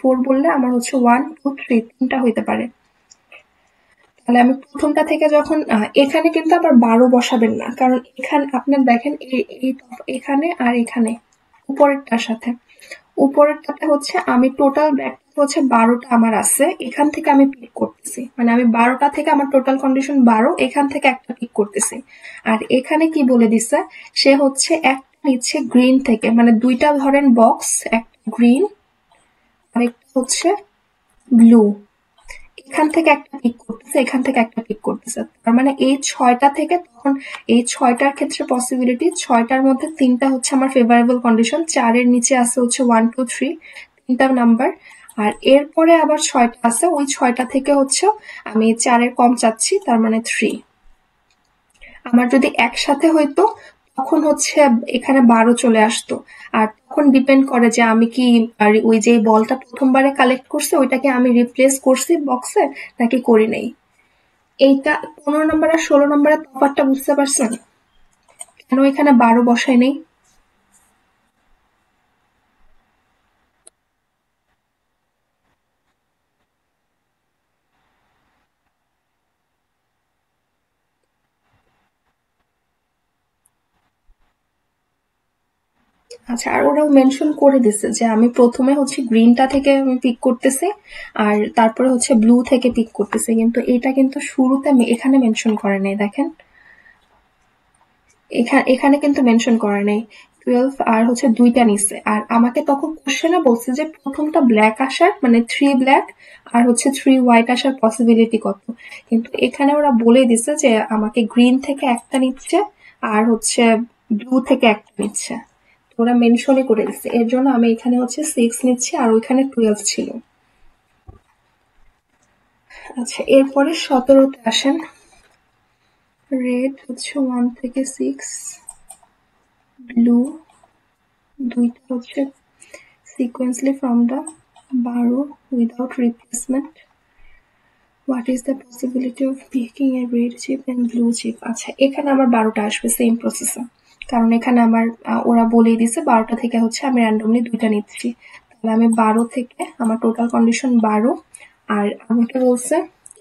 4 বললে আমার হচ্ছে 1 2 3 তিনটা হইতে পারে। তাহলে আমি প্রথমটা থেকে যখন এখানে কিন্তু আবার 12 বসাবেন না, কারণ এখানে আপনার দেখেন এখানে আর এখানে উপরেরটার সাথে উপরেরটাতে হচ্ছে আমি টোটাল ব্র্যাকেট হচ্ছে 12টা আমার আছে, এখান থেকে আমি পিক করতেছি, মানে আমি 12টা থেকে আমার টোটাল কন্ডিশন 12, এখান থেকে একটা পিক করতেছি। আর এখানে কি বলে দিছে, সে হচ্ছে একটা নিচ্ছে গ্রিন থেকে, মানে দুইটা ধরেন বক্স, একটা গ্রিন আর একটা হচ্ছে ব্লু, এখান থেকে একটা পিক করতেছে, এখান থেকে একটা পিক করতেছে। তার মানে এই 6টা থেকে তখন এই 6টার ক্ষেত্রে পসিবিলিটি 6টার মধ্যে 3টা হচ্ছে আমার ফেভারেবল কন্ডিশন, 4-এর নিচে আছে হচ্ছে 1 2 3 তিনটা নাম্বার, আর এরপরে আবার 6টা আছে, ওই 6টা থেকে হচ্ছে আমি 4-এর কম চাচ্ছি, তার মানে 3। আমার যদি একসাথে হইতো তখন হচ্ছে এখানে 12 চলে আসতো। আর তখন ডিপেন্ড করে যে আমি কি আর ওই যে বলটা প্রথমবারে কালেক্ট করছে ওইটাকে আমি রিপ্লেস করছি বক্সে নাকি করি নাই। এইটা 15 নম্বর আর 16 নম্বরের তফাৎটা বুঝতে পারছেন, কেন এখানে 12 বসাই নেই? আচ্ছা আর ওরাও মেনশন করে দিছে যে আমি প্রথমে হচ্ছে গ্রিনটা থেকে আমি পিক করতেছি আর তারপরে হচ্ছে ব্লু থেকে পিক করতেছি, কিন্তু এটা কিন্তু শুরুতে এখানে মেনশন করে নাই, দেখেন এখানে কিন্তু মেনশন করে নাই। 12 আর হচ্ছে দুইটা নিচ্ছে, আর আমাকে তখন কোশ্চেনে বলছে যে প্রথমটা ব্ল্যাক আসার মানে 3 ব্ল্যাক আর হচ্ছে 3 হোয়াইট আসার পসিবিলিটি কত, কিন্তু এখানে ওরা বলে দিছে যে আমাকে গ্রিন থেকে একটা নিচ্ছে আর হচ্ছে ব্লু থেকে একটা নিচ্ছে, ওরা মেনশনই করে দিচ্ছে, এর জন্য আমি এখানে হচ্ছে 6 নিচ্ছি আর ওইখানে 12 ছিল। আচ্ছা এরপরে 17তে আসেন। রেড হচ্ছে 1 থেকে 6, ব্লু দুইটা হচ্ছে sequentially from the 12 without replacement. What is the possibility of picking a red chip and blue chip? আচ্ছা এখানে আমার 12টা আসবে সেম প্রসেসে, কারণ এখানে আমার ওরা বলেই দিছে 12টা থেকে হচ্ছে আমি র্যান্ডমলি দুইটা নিচ্ছি, তাহলে আমি 12 থেকে আমার টোটাল কন্ডিশন 12, আর আমাকে বলছে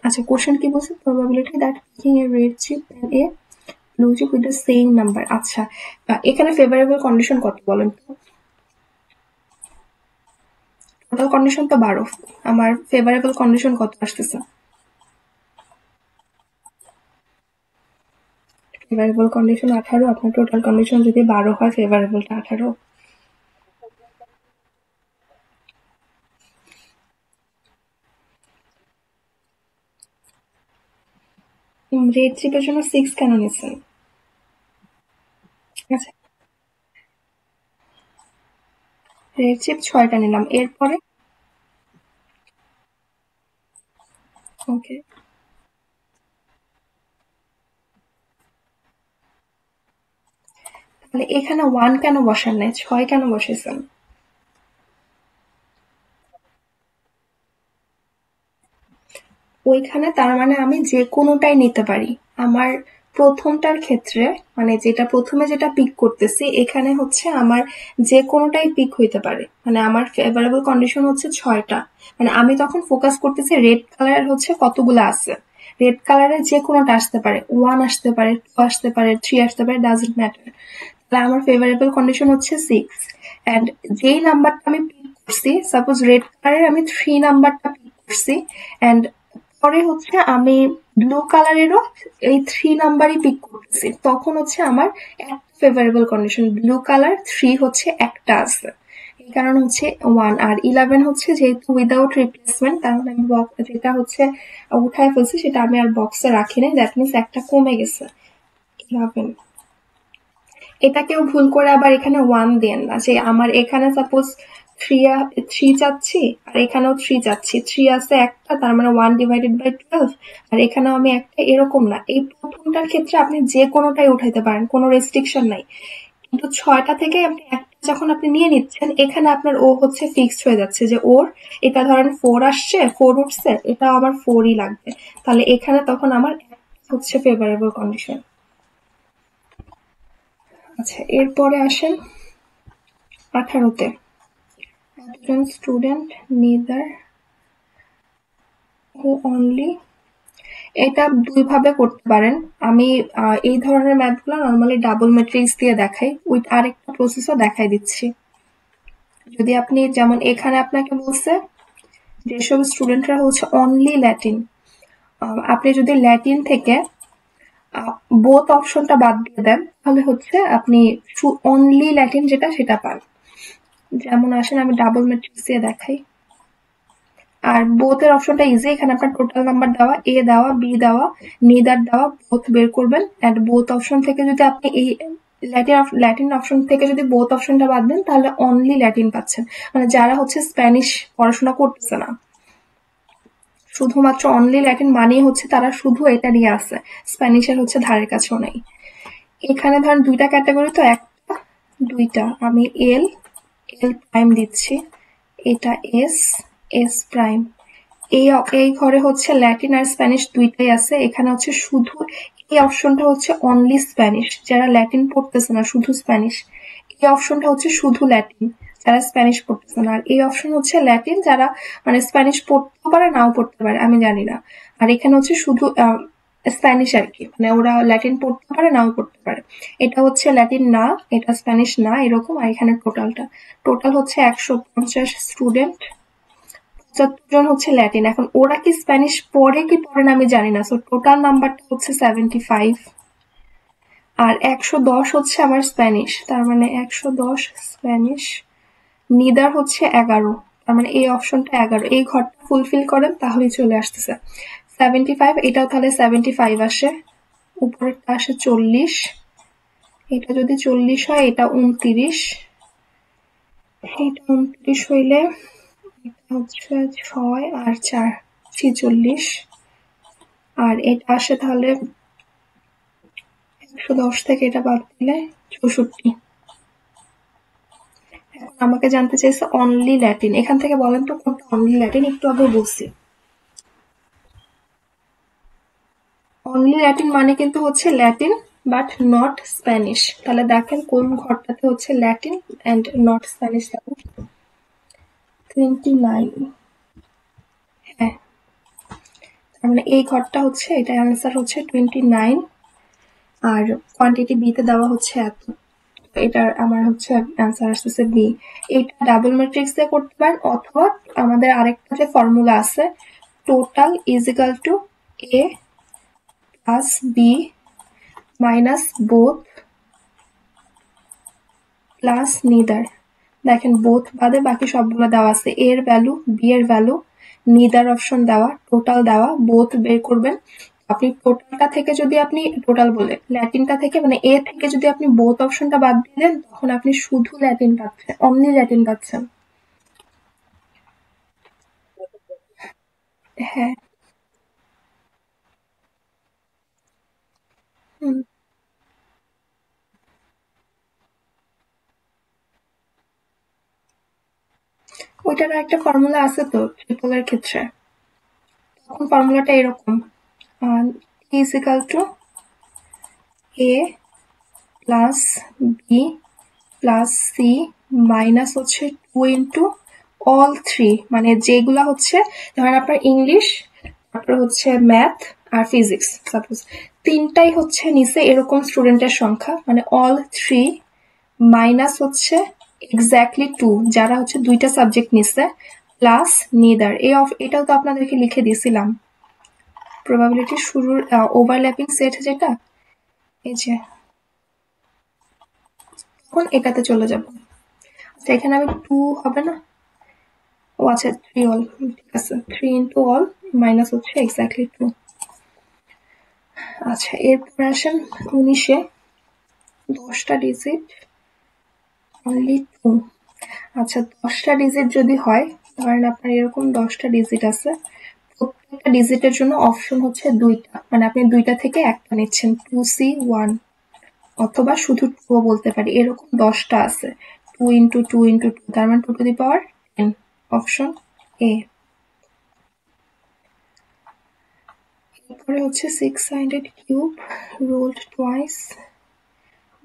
আচ্ছা কোশ্চেন কি বলছে, probability that picking a red chip and a blue chip with the same number. আচ্ছা এখানে ফেভারেবল কন্ডিশন কত বলেন তো? টোটাল কন্ডিশন তো 12, আমার ফেভারেবল কন্ডিশন কত আসতেছে? ফেভারেবল কন্ডিশন 18, আপনার টোটাল কন্ডিশন যদি 12 হয় ফেভারেবলটা 18। রেড চিপের জন্য 6 কেন নিচ্ছেন? আচ্ছা রেড চিপ 6টা নিলাম, এরপরে ওকে, তাহলে এখানে 1 কেন বসান নাই, 6 কেন বসেছেন? ওইখানে তার মানে আমি যে কোনোটাই নিতে পারি। আমার প্রথমটার ক্ষেত্রে মানে যেটা প্রথমে যেটা পিক করতেছি এখানে হচ্ছে আমার যে কোনোটাই পিক হইতে পারে, মানে আমার ফেভারেবল কন্ডিশন হচ্ছে 6টা, মানে আমি তখন ফোকাস করতেছি রেড কালার হচ্ছে কতগুলো আছে, রেড কালারের যে কোনোটা আসতে পারে, 1 আসতে পারে 2 আসতে পারে 3 আসতে পারে, ডাজন্ট ম্যাটার। তাহলে আমার ফেভারেবল কন্ডিশন হচ্ছে 6, অ্যান্ড যেই নাম্বারটা আমি পিক করছি, সাপোজ রেড কালারের আমি 3 নাম্বারটা পিক করছি, অ্যান্ড পরে হচ্ছে আমি ব্লু কালারেরও এই 3 নাম্বারই পিক করতেছি, তখন হচ্ছে আমার একটা ফেভারেবল কন্ডিশন, ব্লু কালার 3 হচ্ছে একটা আছে, এই কারণে হচ্ছে 1, আর 11 হচ্ছে যেহেতু উইদাউট রিপ্লেসমেন্ট, তাহলে আমি যেটা হচ্ছে উঠায় ফেলছি সেটা আমি আর বক্সে রাখি নাই, দ্যাট মিনস একটা কমে গেছে 11। এটা কেউ ভুল করে আবার এখানে 1 দেন না, যে আমার এখানে সাপোজ থ্রি চাচ্ছি আর এখানেও থ্রি চাচ্ছি, থ্রি আছে একটা, তার মানে 1/12, আর এখানেও আমি একটা, এরকম না। এই প্রথমটার ক্ষেত্রে আপনি যে কোনোটাই উঠাইতে পারেন, কোনো রেস্ট্রিকশন নাই। কিন্তু 6টা থেকে আপনি একটা যখন আপনি নিয়ে নিচ্ছেন, এখানে আপনার ও হচ্ছে ফিক্সড হয়ে যাচ্ছে যে ওর এটা ধরেন 4 আসছে, 4 উঠছে, এটা আমার 4ই লাগবে। তাহলে এখানে তখন আমার হচ্ছে ফেভারেবল কন্ডিশন। আচ্ছা, এরপরে আসেন 18তে। একজন স্টুডেন্ট নিদার হু অনলি, এটা দুই ভাবে করতে পারেন। আমি এই ধরনের ম্যাথগুলো নর্মালি ডাবল ম্যাট্রিক্স দিয়ে দেখাই, উইথ আরেকটা প্রসেসও দেখাই দিচ্ছি। যদি আপনি যেমন এখানে আপনাকে বলছে যেসব স্টুডেন্টরা হচ্ছে অনলি ল্যাটিন, আপনি যদি ল্যাটিন থেকে বোথ অপশনটা বাদ দিয়ে দেন, তাহলে হচ্ছে আপনি অনলি ল্যাটিন যেটা সেটা পান। যেমন আসেন আমি ডাবল ম্যাট্রিক্স দিয়ে দেখাই। আর বোথের অপশনটা ইজি, এখানে আপনার টোটাল নাম্বার দেওয়া, এ দেওয়া, বি দেওয়া, নিদার দেওয়া, বোথ বের করবেন। এন্ড বোথ অপশন থেকে যদি আপনি এই ল্যাটিন অপশন থেকে যদি বোথ অপশনটা বাদ দেন, তাহলে অনলি ল্যাটিন পাচ্ছেন। মানে যারা হচ্ছে স্প্যানিশ পড়াশোনা করতেছে না, শুধুমাত্র অনলি ল্যাটিন মানেই হচ্ছে তারা শুধু এটা নিয়ে আছে, স্প্যানিশের হচ্ছে ধারের কাছেও নাই। এখানে ধরেন দুইটা ক্যাটাগরি, তো একটা দুইটা আমি এল প্রাইম দিচ্ছি, এটা এস প্রাইম। এই ঘরে হচ্ছে ল্যাটিন আর স্প্যানিশ দুইটাই আছে। এখানে হচ্ছে শুধু এই অপশনটা হচ্ছে অনলি স্প্যানিশ, যারা ল্যাটিন পড়তেছে না, শুধু স্প্যানিশ। এই অপশনটা হচ্ছে শুধু ল্যাটিন, যারা স্প্যানিশ পড়তেছে না। আর এই অপশন হচ্ছে ল্যাটিন, যারা মানে স্প্যানিশ পড়তে পারে নাও পড়তে পারে, আমি জানি না। আর এখানে হচ্ছে শুধু স্প্যানিশ আর কি, মানে ওরা ল্যাটিন পড়তে পারে নাও পড়তে পারে। এটা হচ্ছে ল্যাটিন না, এটা স্প্যানিশ না, এরকম। আর এখানে টোটাল হচ্ছে 150 স্টুডেন্ট, 75 জন হচ্ছে ল্যাটিন। এখন ওরা কি স্প্যানিশ পড়ে কি পড়ে না আমি জানি না, সো টোটাল নাম্বারটা হচ্ছে 75। আর 110 হচ্ছে আমার স্প্যানিশ, তার মানে 110 স্প্যানিশ। নিদার হচ্ছে 11, তার মানে এই অপশনটা 11, এই ঘরটা ফুলফিল করেন তাহলেই চলে আসতেছে 75। এটাও তাহলে 75 আসে, উপরেরটা আসে 40, এটা যদি 40 হয়, এটা 29, এটা 29 হইলে এটা হচ্ছে 6 আর 4 46, আর এটা আসে তাহলে 110 থেকে এটা বাদ দিলে 64। এখন আমাকে জানতে চাইছে অনলি ল্যাটিন, এখান থেকে বলেন তো কোনটা অনলি ল্যাটিন। একটু আগে বলছি অনলি ল্যাটিন মানে কিন্তু হচ্ছে ল্যাটিন বাট নট স্প্যানিশ। তাহলে দেখেন কোন ঘরটাতে হচ্ছে ল্যাটিন এন্ড নট স্প্যানিশ। 29, হ্যাঁ, তার মানে এই ঘরটা হচ্ছে, এটা অ্যান্সার হচ্ছে 29। আর কোয়ান্টিটি বি তে দেওয়া হচ্ছে এত, এটার আমার হচ্ছে অ্যান্সার আসতেছে বি। এটা ডাবল ম্যাট্রিক্স দিয়ে করতে পারেন, অথবা আমাদের আরেকটা যে ফর্মুলা আছে, total is equal to A plus B minus both plus neither. দেখেন বোথ বাদে বাকি সবগুলো দেওয়া আছে, এ এর ভ্যালু, বি এর ভ্যালু, নিদার অপশন দেওয়া, টোটাল দেওয়া, বোথ বের করবেন। আপনি টোটালটা থেকে যদি আপনি টোটাল বলে ল্যাটিনটা থেকে মানে এ থেকে যদি আপনি বোথ অপশনটা বাদ দিলেন, তখন আপনি শুধু ল্যাটিন পাচ্ছেন, অনলি ল্যাটিন পাচ্ছেন। হ্যাঁ, হুম। ওইটার একটা ফর্মুলা আছে তো ট্রিপলের ক্ষেত্রে, তখন ফর্মুলাটা এরকম, is equal to A plus B plus C minus হচ্ছে 2 ইন্টু অল থ্রি, মানে যেগুলা হচ্ছে ধরেন আপনার ইংলিশ, তারপর হচ্ছে ম্যাথ আর ফিজিক্স, সাপোজ তিনটাই হচ্ছে নিচে এরকম স্টুডেন্টের সংখ্যা, মানে অল থ্রি মাইনাস হচ্ছে এক্স্যাক্টলি 2 যারা হচ্ছে দুইটা সাবজেক্ট নিচ্ছে, প্লাস নিদার। এটাও তো আপনাদেরকে লিখে দিয়েছিলাম, প্রবাবিলিটি শুরুর ওভারল্যাপিং সেট যেটা, এই যে এখন এটাতে চলে যাব। আচ্ছা, এখানে আমি 2 হবে না, ও আচ্ছা 3 অল, ঠিক আছে, 3 ইন্টু অল মাইনাস হচ্ছে এক্স্যাক্টলি 2। আচ্ছা, এরপর আসেন 19-এ, 10টা ডিজিট অনলি 2। আচ্ছা 10টা ডিজিট যদি হয়, ধরেন আপনার এরকম 10টা ডিজিট আছে, প্রত্যেকটা ডিজিটের জন্য অপশন হচ্ছে 2টা, মানে আপনি 2টা থেকে একটা নিচ্ছেন, 2C1, অথবা শুধু 2 বলতে পারি, এরকম 10টা আছে, 2 ইন্টু 2 ইন্টু 2, তার মানে 2 to the power 10, option A. এরপরে হচ্ছে 6-sided কিউব রোলড টুয়াইস,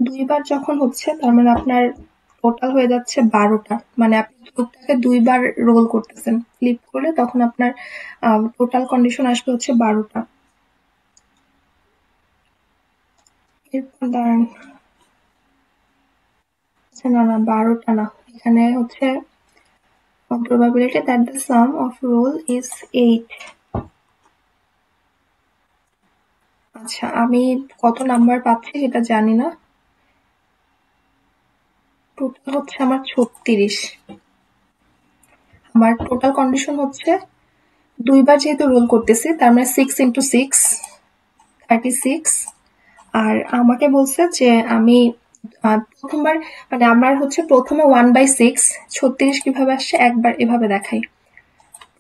দুইবার যখন হচ্ছে তার মানে আপনার টোটাল হয়ে যাচ্ছে 12টা, মানে আপনি কিউবটাকে দুইবার রোল করতেছেন, ফ্লিপ করলে তখন আপনার টোটাল কন্ডিশন আসবে হচ্ছে 12টা। এরপর দাঁড়ান, আচ্ছা না না 12টা না, এখানে হচ্ছে probability that the sum of roll is 8। আচ্ছা আমি কত নাম্বার পাচ্ছি সেটা জানি না, টোটাল হচ্ছে আমার 36। আমার টোটাল কন্ডিশন হচ্ছে দুইবার যেহেতু রোল করতেছি, তার মানে 6 × 6 36। আর আমাকে বলছে যে আমি প্রথমবার, মানে আমার হচ্ছে প্রথমে 1/6, 36 কিভাবে আসছে একবার এভাবে দেখাই,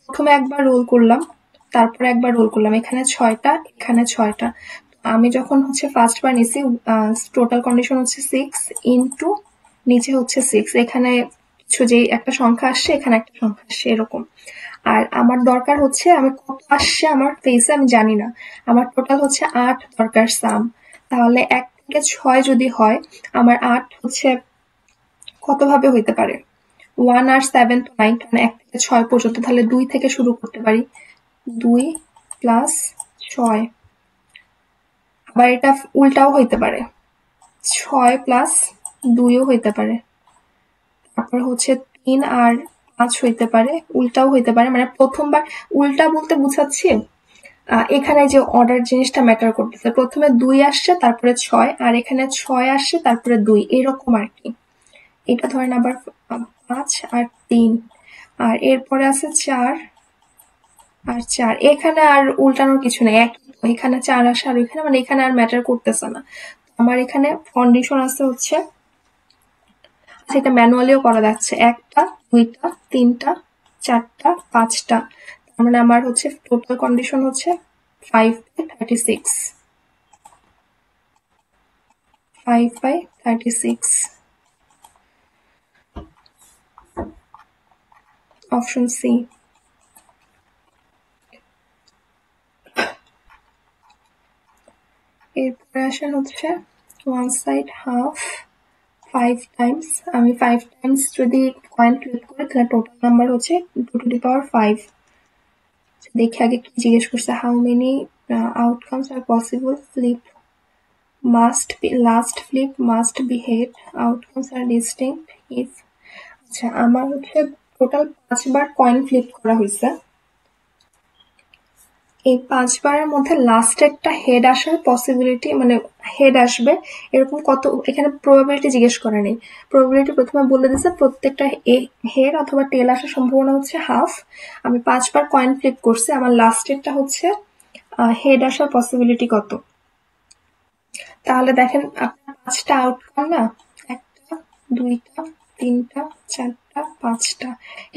প্রথমে একবার রোল করলাম, তারপরে একবার রোল করলাম, এখানে 6টা, এখানে 6টা। আমি যখন হচ্ছে ফার্স্ট বার নিছি, টোটাল কন্ডিশন হচ্ছে 6 ইন্টু নিচে হচ্ছে 6, এখানে কিছু যে একটা সংখ্যা আসছে, এখানে একটা সংখ্যা আসছে, এরকম। আর আমার দরকার হচ্ছে, আমি কত আসছে আমার ফেসে আমি জানি না, আমার টোটাল হচ্ছে 8 দরকার সাম। তাহলে 1 থেকে 6 যদি হয়, আমার 8 হচ্ছে কত ভাবে হইতে পারে, 1 আর 7 তো নাই, কারণ 1 থেকে 6 পর্যন্ত, তাহলে 2 থেকে শুরু করতে পারি, 2 প্লাস 6। আবার এটা উল্টাও হইতে পারে, 6 প্লাস 2ও হইতে পারে। তারপর হচ্ছে 3 আর 5 হইতে পারে, উল্টাও হইতে পারে, মানে প্রথমবার উল্টা বলতে বুঝাচ্ছি, এখানে যে অর্ডার জিনিসটা ম্যাটার করতেছে, প্রথমে 2 আসছে তারপরে 6, আর এখানে 6 আসছে তারপরে 2, এরকম আর কি। এটা ধরেন আবার 5 আর 3, আর এরপরে আছে 4 আর 4, এখানে আর উল্টানোর কিছু নেই, এখানে 4 আসে আর ওইখানে, মানে এখানে আর ম্যাটার করতেছে না। আমার এখানে কন্ডিশন আছে হচ্ছে, সেটা ম্যানুয়ালিও করা যাচ্ছে, 1টা 2টা 3টা 4টা 5টা, তার মানে আমার হচ্ছে টোটাল কন্ডিশন হচ্ছে 5/36, 5/36, অপশন সি। এরপরে আসেন হচ্ছে ওয়ান সাইড হাফ 5 টাইমস, আমি 5 টাইমস যদি কয়েন ফ্লিপ করি, তাহলে টোটাল নাম্বার হচ্ছে 2 টু দি পাওয়ার 5। দেখি আগে কি জিজ্ঞেস করছে, how many outcomes are possible, flip must be, last flip must be head, outcomes are distinct if. আচ্ছা আমার হচ্ছে টোটাল 5বার কয়েন ফ্লিপ করা হয়েছে, এই 5বারের মধ্যে লাস্ট একটা হেড আসার পসিবিলিটি, মানে হেড আসবে এরকম কত, এখানে প্রবাবিলিটি জিজ্ঞেস করে নেই, প্রবাবিলিটি প্রথমে বলে দিচ্ছে প্রত্যেকটা হেড অথবা টেল আসার সম্ভাবনা হচ্ছে হাফ। আমি 5বার কয়েন ফ্লিপ করছি, আমার লাস্টেরটা হচ্ছে হেড আসার পসিবিলিটি কত। তাহলে দেখেন আপনার 5টা আউটকাম না, 1টা 2টা 3টা 4টা 5টা,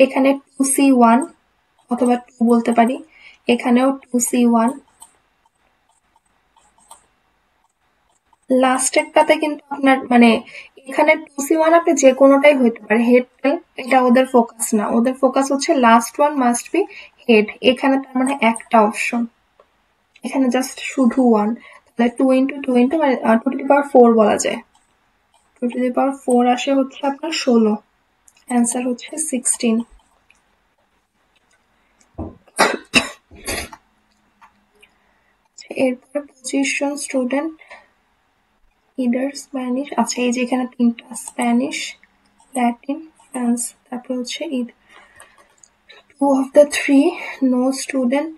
এখানে 2C1 অথবা 2 বলতে পারি, এখানেও 2C1, লাস্টেরটাতে কিন্তু আপনার মানে এখানে 2C1 আপনি যে কোনোটাই হইতে পারে, হেড টেল এটা ওদের ফোকাস না, ওদের ফোকাস হচ্ছে last one must be head, এখানে তার মানে একটা অপশন, এখানে জাস্ট শুধু 1, তাহলে 2 ইন্টু 2 ইন্টু মানে 2 টু দি পাওয়ার 4 বলা যায়, 2 টু দি পাওয়ার 4 আসে হচ্ছে আপনার 16, অ্যান্সার হচ্ছে 16। এরপরে 25 জন স্টুডেন্ট ইদার স্প্যানিশ, আচ্ছা এই যে এখানে 3টা, স্প্যানিশ ল্যাটিন ফ্রান্স, তারপর হচ্ছে Eid, 2 of the 3 no student,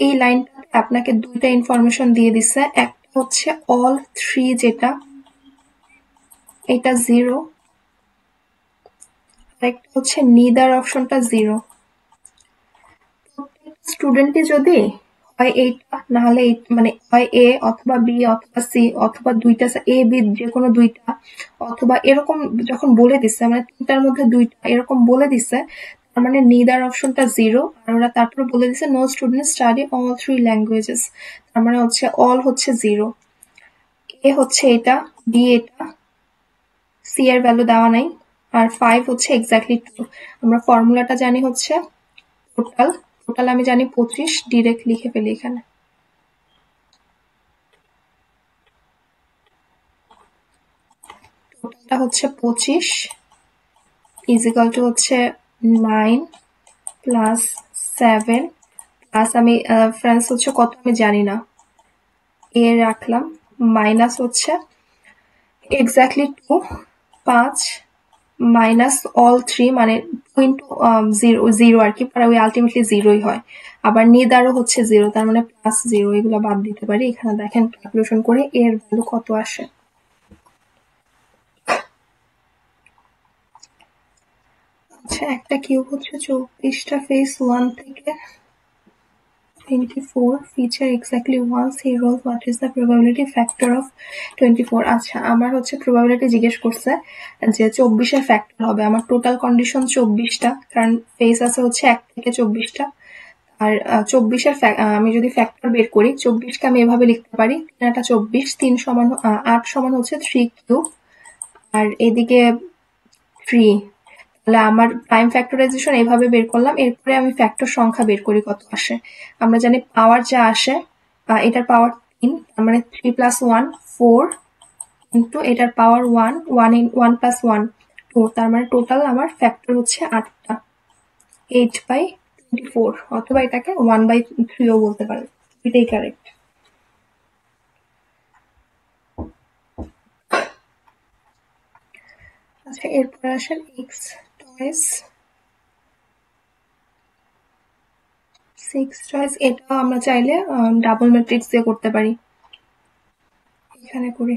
এই লাইনটাতে আপনাকে 2টা ইনফরমেশন দিয়ে দিচ্ছে, একটা হচ্ছে অল 3 যেটা এটা 0, আরেকটা হচ্ছে নিদার অপশনটা 0। প্রত্যেকটা স্টুডেন্টই যদি হয় এইটা না হলে মানে হয় এ অথবা বি অথবা সি অথবা দুইটা এ বি যে কোনো দুইটা অথবা এরকম যখন বলে দিচ্ছে মানে তিনটার মধ্যে দুইটা এরকম বলে দিচ্ছে, তার মানে নিদার অপশনটা 0। আর ওরা তারপর বলে দিচ্ছে no student study all 3 languages, তার মানে হচ্ছে অল হচ্ছে 0। এ হচ্ছে এটা, বি এটা, সি এর ভ্যালু দেওয়া নাই, আর 5 হচ্ছে এক্স্যাক্টলি 2। আমরা ফর্মুলাটা জানি হচ্ছে টোটাল, টোটাল আমি জানি 25, ডিরেক্ট লিখে ফেলি এখানে। টোটালটা হচ্ছে 25 ইজিক্যাল টু হচ্ছে 9 প্লাস 7 প্লাস আমি ফ্রেন্ডস হচ্ছে কত আমি জানি না, এ রাখলাম, মাইনাস হচ্ছে এক্স্যাক্টলি 2, 5 মাইনাস অল 3 মানে 2 ইন্টু 0 আর কি, পরে ওই আলটিমেটলি 0ই হয়। আবার নিদারও হচ্ছে 0, তার মানে প্লাস 0, এগুলো বাদ দিতে পারি। এখানে দেখেন ক্যালকুলেশন করে এর ভ্যালু কত আসে। আচ্ছা, একটা কিউব হচ্ছে 24টা ফেস 1 থেকে 24 feature exactly once he rolls, what is the probability factor of 24? আচ্ছা, আমার হচ্ছে probability জিজ্ঞেস করছে যে 24 এর ফ্যাক্টর হবে। আমার টোটাল কন্ডিশন 24টা, কারণ ফেস আছে হচ্ছে 1 থেকে 24টা। আর 24 এর আমি যদি ফ্যাক্টর বের করি, 24কে আমি এভাবে লিখতে পারি 3 × 24, 3 সমান 8 সমান হচ্ছে 3 কিউব, আর এদিকে 3। তাহলে আমার প্রাইম ফ্যাক্টরাইজেশন এইভাবে বের করলাম। এরপরে আমি ফ্যাক্টর সংখ্যা বের করি কত আসে। আমরা জানি পাওয়ার যা আসে, এটার পাওয়ার 3, তার মানে 3 + 1 4 ইন্টু এটার পাওয়ার 1 1 + 1 2, তার মানে টোটাল আমার ফ্যাক্টর হচ্ছে 8টা, 8/24, অথবা এটাকে 1/3ও বলতে পারেন, এটাই কারেক্ট। আচ্ছা, এরপর আসেন এক্স টয়েস 6 চয়েস। এটাও আমরা চাইলে ডাবল ম্যাট্রিক্স দিয়ে করতে পারি, এখানে করি।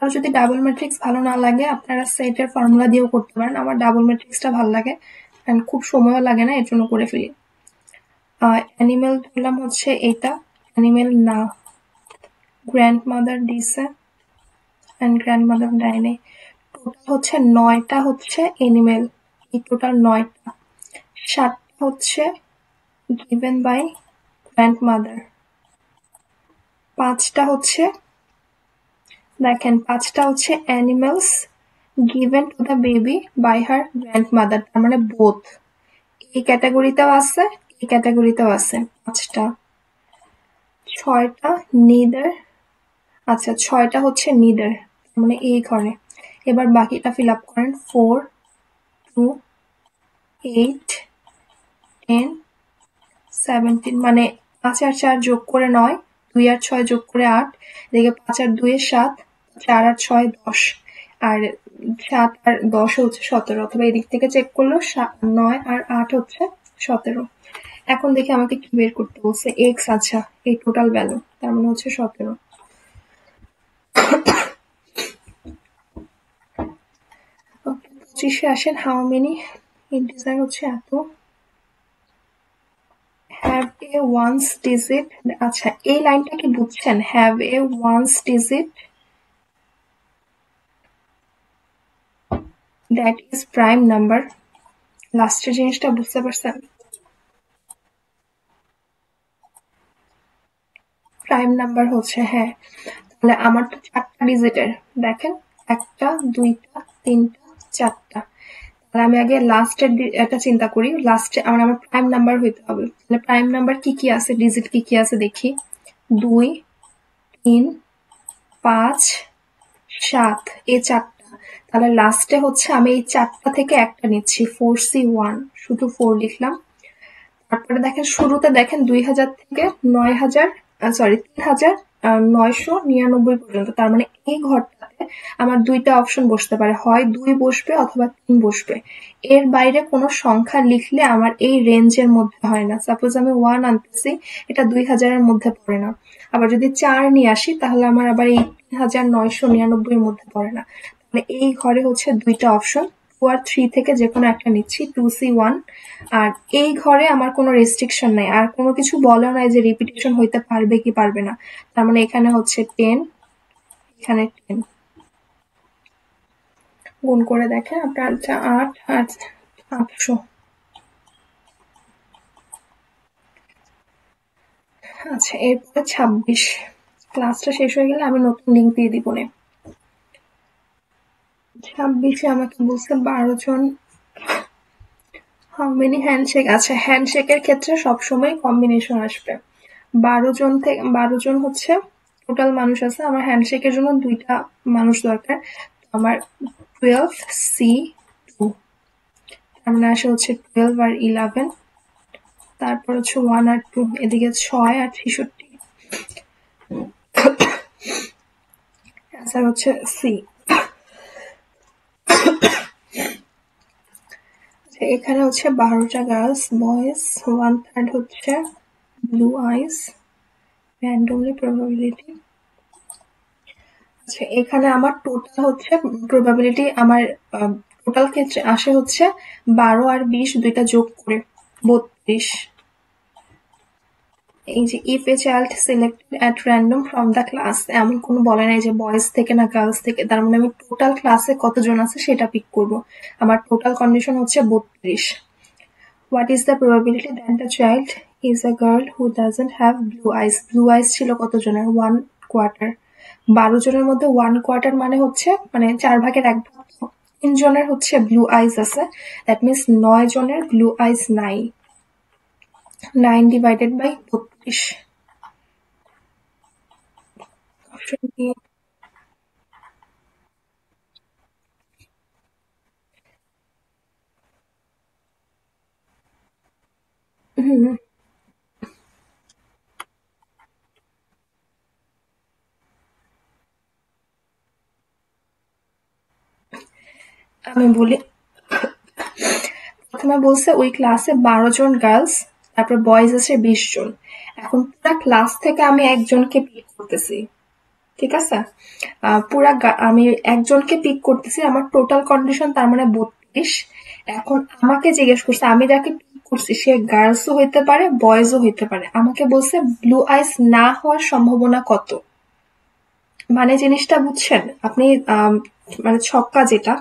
আর যদি ডাবল ম্যাট্রিক্স ভালো না লাগে আপনারা সেটের ফর্মুলা দিয়েও করতে পারেন। আমার ডাবল ম্যাট্রিক্সটা ভালো লাগে কারণ খুব সময়ও লাগে না, এর জন্য করে ফেলি। অ্যানিমেল ধরলাম হচ্ছে এটা, অ্যানিমেল না, গ্র্যান্ডমাদার দিছে অ্যান্ড গ্র্যান্ডমাদার দেয় নেই। টোটাল হচ্ছে 9টা হচ্ছে অ্যানিমেল, এই টোটাল 9টা। 7টা হচ্ছে গিভেন বাই গ্র্যান্ডমাদার, 5টা হচ্ছে দেখেন 5টা হচ্ছে animals given to the baby by her grandmother, তার মানে বোথ। এই ক্যাটাগরিতেও আছে, এই ক্যাটাগরিতেও আছে 5টা। 6টা নিদার, আচ্ছা 6টা হচ্ছে নিদার, মানে এই ঘরে। এবার বাকিটা ফিল আপ করেন, 4 2 8 10 17, মানে 5 আর 4 যোগ করে 9, 2 আর 6 যোগ করে 8, এদিকে 5 আর 2 7, 4 আর 6 10, আর 7 আর 10 হচ্ছে 17, অথবা এদিক থেকে চেক করলেও 9 আর 8 হচ্ছে 17। এখন দেখি আমাকে কি বের করতে বলছে, এক্স। আচ্ছা, এই টোটাল ভ্যালু, তার মানে হচ্ছে 17। 25-এ আসেন, হাউ মেনি ইন্টিজার হচ্ছে এত, have a ones digit। আচ্ছা, এই লাইনটা কি বুঝছেন? have a ones digit that is prime number, লাস্টের জিনিসটা বুঝতে পারছেন? প্রাইম নাম্বার হচ্ছে, হ্যাঁ। তাহলে আমার তো 4টা ডিজিটের, দেখেন 1টা 2টা 3টা 4টা। তাহলে আমি আগে লাস্টের এটা চিন্তা করি, লাস্টে আমার প্রাইম নাম্বার হইতে হবে। তাহলে প্রাইম নাম্বার কি কি আছে, ডিজিট কি কি আছে দেখি, 2 3 5 7, এই 4টা। তাহলে লাস্টে হচ্ছে আমি এই 4টা থেকে একটা নিচ্ছি, 4C1, শুধু 4 লিখলাম। তারপরে দেখেন শুরুতে দেখেন 2000 থেকে 9000, সরি 3999 পর্যন্ত, তার মানে এই ঘরটাতে আমার 2টা অপশন বসতে পারে, হয় 2 বসবে অথবা 3 বসবে। এর বাইরে কোনো সংখ্যা লিখলে আমার এই রেঞ্জের মধ্যে হয় না। সাপোজ আমি 1 আনতেছি, এটা 2000-এর মধ্যে পড়ে না। আবার যদি 4 নিয়ে আসি তাহলে আমার আবার এই 3999 এর মধ্যে পড়ে না। মানে এই ঘরে হচ্ছে দুইটা অপশন, 2 আর 3 থেকে যে কোনো একটা নিচ্ছি, 2C1। আর এই ঘরে আমার কোনো রেস্ট্রিকশন নাই, আর কোনো কিছু বলেও নাই যে রিপিটেশন হইতে পারবে কি পারবে না। তার মানে এখানে হচ্ছে 10, এখানে 10। গুণ করে দেখেন আপনার 8 আর 800। আচ্ছা, এরপরে 26। ক্লাসটা শেষ হয়ে গেলে আমি নতুন লিঙ্ক দিয়ে দিব নে। 26-এ আমাকে বলছে 12 জন। How many handshake? আচ্ছা, হ্যান্ডশেকের ক্ষেত্রে সবসময় কম্বিনেশন আসবে। 12 জন হচ্ছে টোটাল মানুষ আছে, আমার হ্যান্ডশেকের জন্য 2টা মানুষ দরকার। আমার 12C2, তার মানে আসে হচ্ছে 12 আর 11, তারপর হচ্ছে 1 আর 2, এদিকে 6 আর 66। অ্যান্সার হচ্ছে সি। এখানে হচ্ছে 12টা গার্লস, বয়েজ 1/3 হচ্ছে ব্লু আইস, র্যান্ডমলি প্রবাবিলিটি। আচ্ছা, এখানে আমার টোটাল হচ্ছে প্রবাবিলিটি, আমার টোটাল ক্ষেত্রে আসে হচ্ছে 12 আর 20 দুইটা যোগ করে 32। এই যে if a child selected at random from the class, এমন কোনো বলে নাই যে বয়েজ থেকে না গার্লস থেকে, তার মানে আমি টোটাল ক্লাসে কতজন আছে সেটা পিক করব। আমার টোটাল কন্ডিশন হচ্ছে 32। What is the probability that the child is a girl who doesn't have blue eyes? Blue eyes ছিল কতজনের? 1/4। 12 জনের মধ্যে 1/4 মানে হচ্ছে মানে 4/1 ভাগ। 3 জনের হচ্ছে ব্লু আইস আছে, দ্যাট মিনস 9 জনের ব্লু আইস নাই। 9 ডিভাইডেড বাই 32। Option B. আমি বলি, প্রথমে বলছে ওই ক্লাসে 12 জন গার্লস, তারপর বয়েজ আছে 20 জন। এখন পুরা ক্লাস থেকে আমি একজনকে পিক করতেছি, ঠিক আছে? আমি একজনকে পিক করতেছি, আমার টোটাল কন্ডিশন তার মানে 32। এখন আমাকে জিজ্ঞেস করছে আমি যাকে পিক করছি সে গার্লসও হইতে পারে বয়েজও হইতে পারে, আমাকে বলছে ব্লু আইস না হওয়ার সম্ভাবনা কত। মানে জিনিসটা বুঝছেন আপনি? মানে ছক্কা যেটা,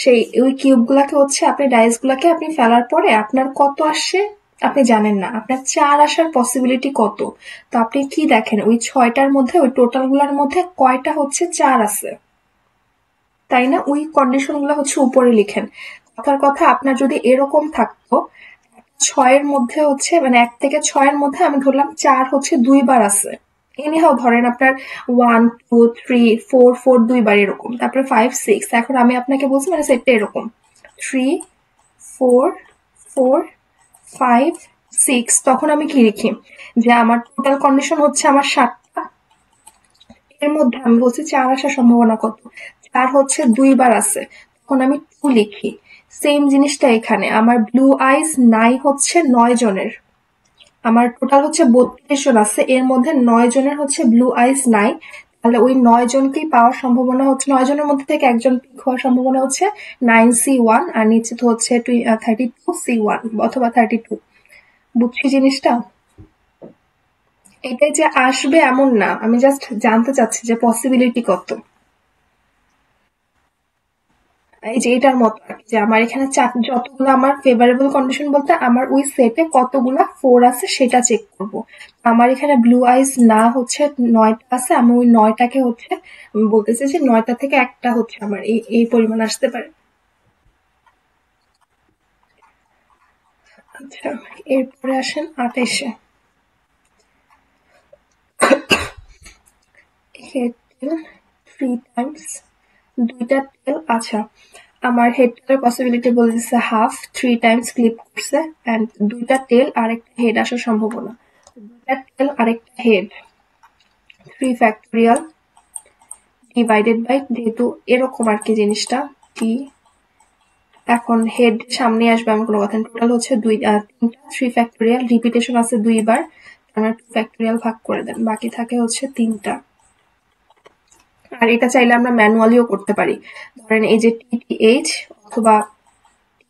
সেই ওই কিউব গুলাকে হচ্ছে আপনি ডাইস গুলাকে আপনি ফেলার পরে আপনার কত আসছে আপনি জানেন না, আপনার 4 আসার পসিবিলিটি কত। তো আপনি কি দেখেন ওই 6টার মধ্যে ওই টোটাল গুলার মধ্যে কয়টা হচ্ছে 4 আছে, তাই না? ওই কন্ডিশন গুলা হচ্ছে উপরে লিখেন। কথার কথা, আপনার যদি এরকম থাকতো 6-এর মধ্যে হচ্ছে মানে 1 থেকে 6-এর মধ্যে আমি ধরলাম 4 হচ্ছে 2বার আছে, এনিহাও ধরেন আপনার 1 2 3 4 4 2বার এরকম, তারপরে 5 6। এখন আমি আপনাকে বলছি মানে সেটটা এরকম 3 4 4 5 6, তখন আমি কি লিখি যে আমার টোটাল কন্ডিশন হচ্ছে আমার 7টা, এর মধ্যে আমি বলছি 4 আসার সম্ভাবনা কত? 4 হচ্ছে 2বার আছে, তখন আমি 2 লিখি। সেম জিনিসটা এখানে, আমার ব্লু আইস নাই হচ্ছে 9 জনের, আমার টোটাল হচ্ছে 32 জন আছে, এর মধ্যে 9 জনের হচ্ছে ব্লু আইস নাই, তাহলে ওই 9 জনকেই পাওয়ার সম্ভাবনা হচ্ছে, 9 জনের মধ্যে থেকে একজন পিক হওয়ার সম্ভাবনা হচ্ছে 9C1, আর নিচে তো হচ্ছে 32C1 অথবা 32। বুঝছি জিনিসটা? এটাই যে আসবে এমন না, আমি জাস্ট জানতে চাচ্ছি যে পসিবিলিটি কত। এই যে এটার মতো আর কি, যে আমার এখানে যতগুলো আমার ফেভারেবল কন্ডিশন বলতে আমার ওই সেটে কতগুলা 4 আছে সেটা চেক করব। আমার এখানে ব্লু আইস না হচ্ছে 9টা আছে, আমি ওই 9টাকে হচ্ছে বলতেছি যে 9টা থেকে একটা হচ্ছে আমার এই এই পরিমাণ আসতে পারে। আচ্ছা, এরপরে আসেন 28-এ। হেড টেল 3 টাইমস, দুইটা টেল। আচ্ছা, আমার হেড টেলের পসিবিলিটি বলে দিচ্ছে হাফ, 3 টাইমস ক্লিপ করছে, এন্ড দুইটা টেল আর একটা হেড আসার সম্ভাবনা। দুইটা টেল আর একটা হেড, 3 ফ্যাক্টোরিয়াল ডিভাইডেড বাই, যেহেতু এরকম আর কি জিনিসটা টি, এখন হেড সামনে আসবে এমন কোনো কথা, টোটাল হচ্ছে 3টা, 3 ফ্যাক্টোরিয়াল, রিপিটেশন আছে 2বার, আমরা 2 ফ্যাক্টোরিয়াল ভাগ করে দেন, বাকি থাকে হচ্ছে 3টা। আর এটা চাইলে আমরা ম্যানুয়ালিও করতে পারি। ধরেন ধরেন এই যে TTH অথবা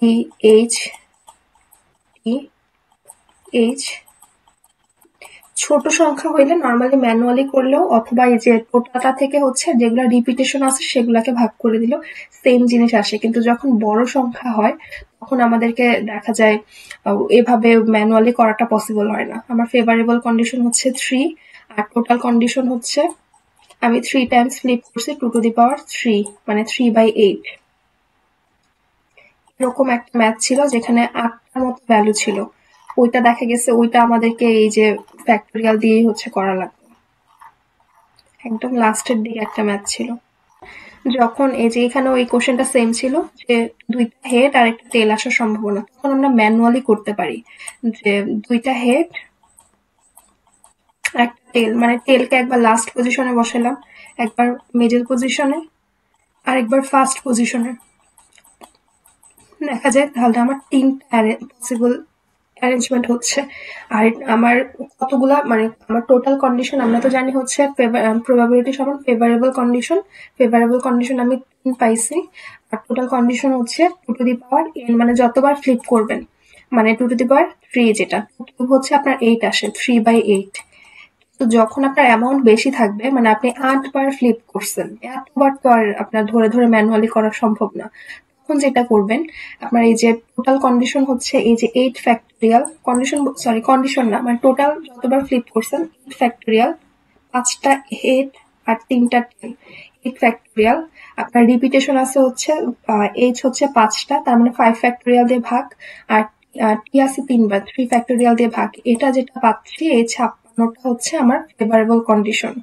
TH TH ছোট সংখ্যা হইলে নর্মালি ম্যানুয়ালি করলেও অথবা এই যে টোটালটা থেকে হচ্ছে যেগুলা রিপিটেশন আছে সেগুলাকে ভাগ করে দিলেও সেম জিনিস আসে, কিন্তু যখন বড় সংখ্যা হয় তখন আমাদেরকে দেখা যায় এভাবে ম্যানুয়ালি করাটা পসিবল হয় না। আমার ফেভারেবল কন্ডিশন হচ্ছে 3 আর টোটাল কন্ডিশন হচ্ছে আমি 3 টাইমস ফ্লিপ করছি 2^3 মানে 3/8। এরকম একটা ম্যাথ ছিল যেখানে 8টার মতো ভ্যালু ছিল, ওইটা দেখা গেছে ওইটা আমাদেরকে এই যে ফ্যাক্টোরিয়াল দিয়েই হচ্ছে করা লাগবে। একদম লাস্টের দিকে একটা ম্যাথ ছিল যখন এই যে এখানে ওই কোশ্চেনটা সেম ছিল যে দুইটা হেড আর একটা টেল আসার সম্ভাবনা, তখন আমরা ম্যানুয়ালি করতে পারি যে দুইটা হেড একটা টেল, মানে টেলকে একবার লাস্ট পজিশনে বসালাম, একবার মিডল পজিশনে আর একবার ফার্স্ট পজিশনে, দেখা যায় তাহলে আমার 3টা পসিবল অ্যারেঞ্জমেন্ট হচ্ছে। আর আমার কতগুলা মানে আমার টোটাল কন্ডিশন আমরা তো জানি হচ্ছে প্রবাবিলিটি সমান ফেভারেবল কন্ডিশন, ফেভারেবল কন্ডিশন আমি 3 পাইছি আর টোটাল কন্ডিশন হচ্ছে 2^n, মানে যতবার ফ্লিপ করবেন মানে 2^3 যেটা হচ্ছে আপনার 8 আসে 3/8। তো যখন আপনার অ্যামাউন্ট বেশি থাকবে মানে আপনি 8বার ফ্লিপ করছেন, এতবার তো আর আপনার ধরে ধরে ম্যানুয়ালি করা সম্ভব না, তখন যেটা করবেন আপনার এই যে টোটাল কন্ডিশন হচ্ছে এই যে 8 ফ্যাক্টোরিয়াল কন্ডিশন না, মানে টোটাল যতবার ফ্লিপ করছেন 8 ফ্যাক্টোরিয়াল, 5টা হেড আর 3টা টেল, 8 ফ্যাক্টোরিয়াল। আপনার রিপিটেশন আছে হচ্ছে এইচ হচ্ছে 5টা, তার মানে 5 ফ্যাক্টোরিয়াল দিয়ে ভাগ, আর টি আছে 3বার 3 ফ্যাক্টোরিয়াল দিয়ে ভাগ। এটা যেটা পাচ্ছি এই 56টা হচ্ছে আমার ফেভারেবল কন্ডিশন,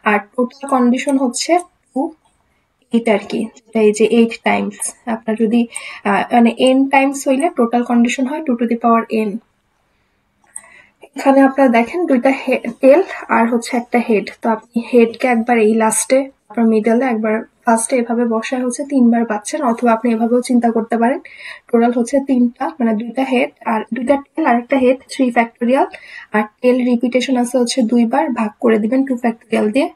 আর টোটাল কন্ডিশন হচ্ছে 2 8 আর কি, এই যে 8 টাইমস আপনার যদি মানে n টাইমস হইলে টোটাল কন্ডিশন হয় 2^n। এখানে আপনারা দেখেন দুইটা টেল আর হচ্ছে একটা হেড, তো আপনি হেডকে একবার এই লাস্টে আপনার মিডলে একবার ফার্স্টে এভাবে বসায় হচ্ছে 3বার পাচ্ছেন, অথবা আপনি এভাবেও চিন্তা করতে পারেন টোটাল হচ্ছে 3টা মানে দুইটা হেড আর দুইটা টেল আর একটা হেড 3 ফ্যাক্টোরিয়াল, আর টেল রিপিটেশন আছে হচ্ছে 2বার, ভাগ করে দিবেন 2 ফ্যাক্টোরিয়াল দিয়ে,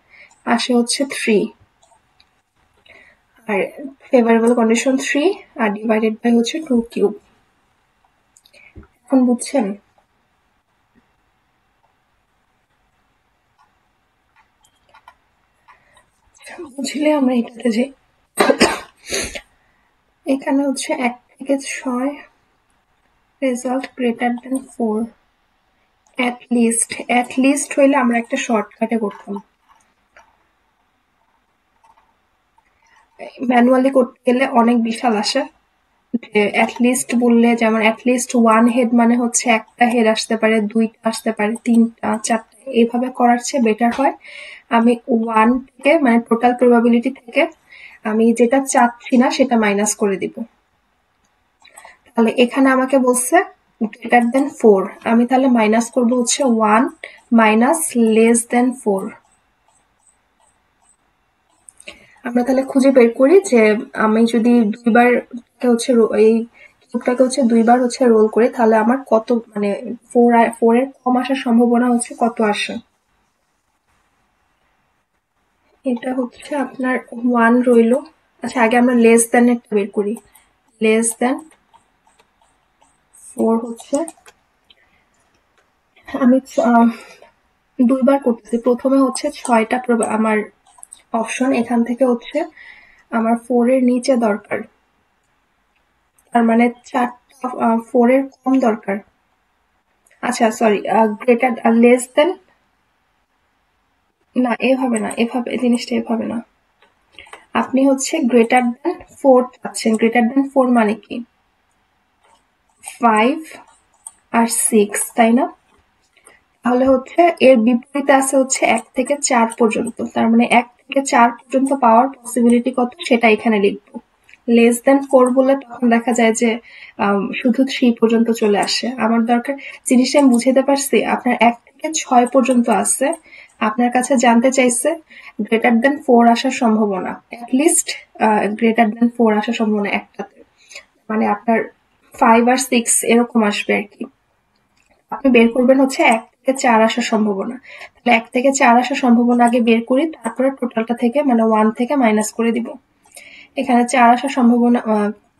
আসে হচ্ছে 3। আর ফেভারেবল কন্ডিশন 3 আর ডিভাইডেড বাই হচ্ছে 2^3। এখন বুঝছেন? বুঝলে আমরা এটাতে যে এখানে হচ্ছে 1 থেকে 6 রেজাল্ট গ্রেটার দেন 4, অ্যাটলিস্ট হইলে আমরা একটা শর্টকাটে করতাম, ম্যানুয়ালি করতে গেলে অনেক বিশাল আসে। যে অ্যাটলিস্ট বললে যেমন অ্যাটলিস্ট 1 হেড মানে হচ্ছে একটা হেড আসতে পারে, 2টা আসতে পারে, 3টা 4টা, এইভাবে করার চেয়ে বেটার হয় আমি 1 থেকে মানে টোটাল প্রবাবিলিটি থেকে আমি যেটা চাচ্ছি না সেটা মাইনাস করে দিব। তাহলে এখানে আমাকে বলছে গ্রেটার দেন 4, আমি তাহলে মাইনাস করব হচ্ছে 1 মাইনাস লেস দেন 4। আমরা তাহলে খুঁজে বের করি যে আমি যদি দুইবার হচ্ছে এই কিউবটাকে হচ্ছে 2বার হচ্ছে রোল করি তাহলে আমার কত মানে 4 এর কম আসার সম্ভাবনা হচ্ছে কত আসে। এটা হচ্ছে আপনার 1 রইলো। আচ্ছা আগে আমরা লেস দেন এরটা বের করি, লেস দেন 4 হচ্ছে আমি 2বার করতেছি, প্রথমে হচ্ছে 6টা আমার অপশন, এখান থেকে হচ্ছে আমার 4 এর নিচে দরকার, তার মানে 4টা 4 এর কম দরকার। আচ্ছা সরি, গ্রেটার লেস দেন না, এভাবে না, এভাবে জিনিসটা এভাবে না, আপনি হচ্ছে গ্রেটার দেন 4 চাচ্ছেন। গ্রেটার দেন 4 মানে কি 5 আর 6, তাই না? তাহলে হচ্ছে এর বিপরীতে আছে হচ্ছে 1 থেকে 4 পর্যন্ত, তার মানে 1 থেকে 4 পর্যন্ত পাওয়ার পসিবিলিটি কত সেটা এখানে লিখবো। লেস দেন 4 বলে তখন দেখা যায় যে শুধু 3 পর্যন্ত চলে আসে। আমার দরকার জিনিসটা আমি বুঝাতে পারছি, আপনার 1 থেকে 6 পর্যন্ত আছে, আপনার কাছে জানতে চাইছে গ্রেটার দেন 4 আসার সম্ভাবনা, অ্যাটলিস্ট গ্রেটার দেন 4 আসার সম্ভাবনা একটাতে, মানে আপনার 5 আর 6 এরকম আসবে আর কি। আপনি বের করবেন হচ্ছে 1 থেকে 4 আসার সম্ভাবনা, তাহলে 1 থেকে 4 আসার সম্ভাবনা আগে বের করি, তারপরে টোটালটা থেকে মানে 1 থেকে মাইনাস করে দিব। এখানে 4 আসার সম্ভাবনা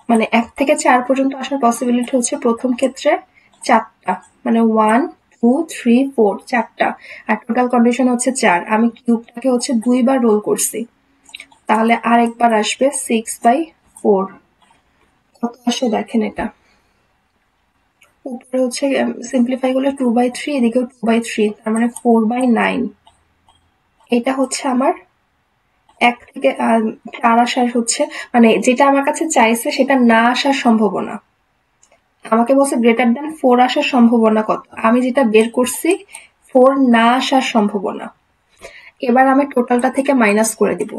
মানে 1 থেকে 4 পর্যন্ত আসার পসিবিলিটি হচ্ছে প্রথম ক্ষেত্রে 4টা, মানে 1 2 3 4 4টা, আর টোটাল কন্ডিশন হচ্ছে 4। আমি কিউবটাকে হচ্ছে 2 বার রোল করছি, তাহলে আরেকবার আসবে 6/4। কত আসে দেখেন, এটা উপরে হচ্ছে সিম্পলিফাই করলে 2/3, এদিকেও 2/3, তার মানে 4/9। এটা হচ্ছে আমার 1 থেকে 4 আসার হচ্ছে, মানে যেটা আমার কাছে চাইছে সেটা না আসার সম্ভাবনা। আমাকে বলছে গ্রেটার দ্যান 4 আসার সম্ভাবনা কত, আমি যেটা বের করছি 4 না আসার সম্ভাবনা। এবার আমি টোটালটা থেকে মাইনাস করে দিব।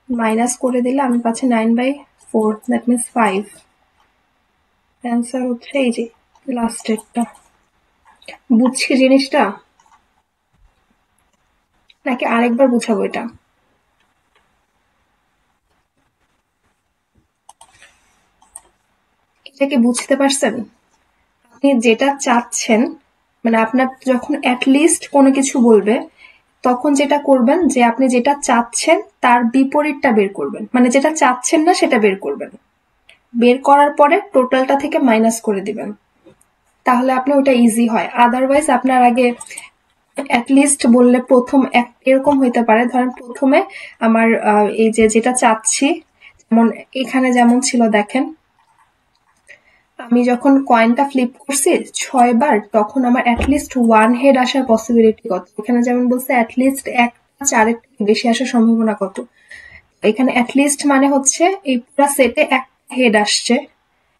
মাইনাস করে দিলে আমি পাচ্ছি 9/4, দ্যাট মিনস 5। অ্যান্সার হচ্ছে এই যে লাস্টেরটা। বুঝছি জিনিসটা, নাকি আরেকবার বুঝাবো এটা? এটা কি বুঝতে পারছেন? আপনি যেটা চাচ্ছেন, মানে আপনার যখন অ্যাটলিস্ট কোনো কিছু বলবে, তখন যেটা করবেন যে আপনি যেটা চাচ্ছেন তার বিপরীতটা বের করবেন, মানে যেটা চাচ্ছেন না সেটা বের করবেন। বের করার পরে টোটালটা থেকে মাইনাস করে দিবেন, তাহলে আপনি ওটা ইজি হয়। আদারওয়াইজ আপনার আগে অ্যাটলিস্ট বললে প্রথম এরকম হইতে পারে, ধরেন প্রথমে আমার এই যে যেটা চাচ্ছি, যেমন এখানে যেমন ছিল দেখেন, আমি যখন কয়েনটা ফ্লিপ করছি 6 বার, তখন আমার অ্যাটলিস্ট 1 হেড আসার পসিবিলিটি কত। এখানে যেমন বলছে অ্যাটলিস্ট একটা 4-এর থেকে বেশি আসার সম্ভাবনা কত। এখানে অ্যাটলিস্ট মানে হচ্ছে এই পুরো সেটে একটা হেড আসছে।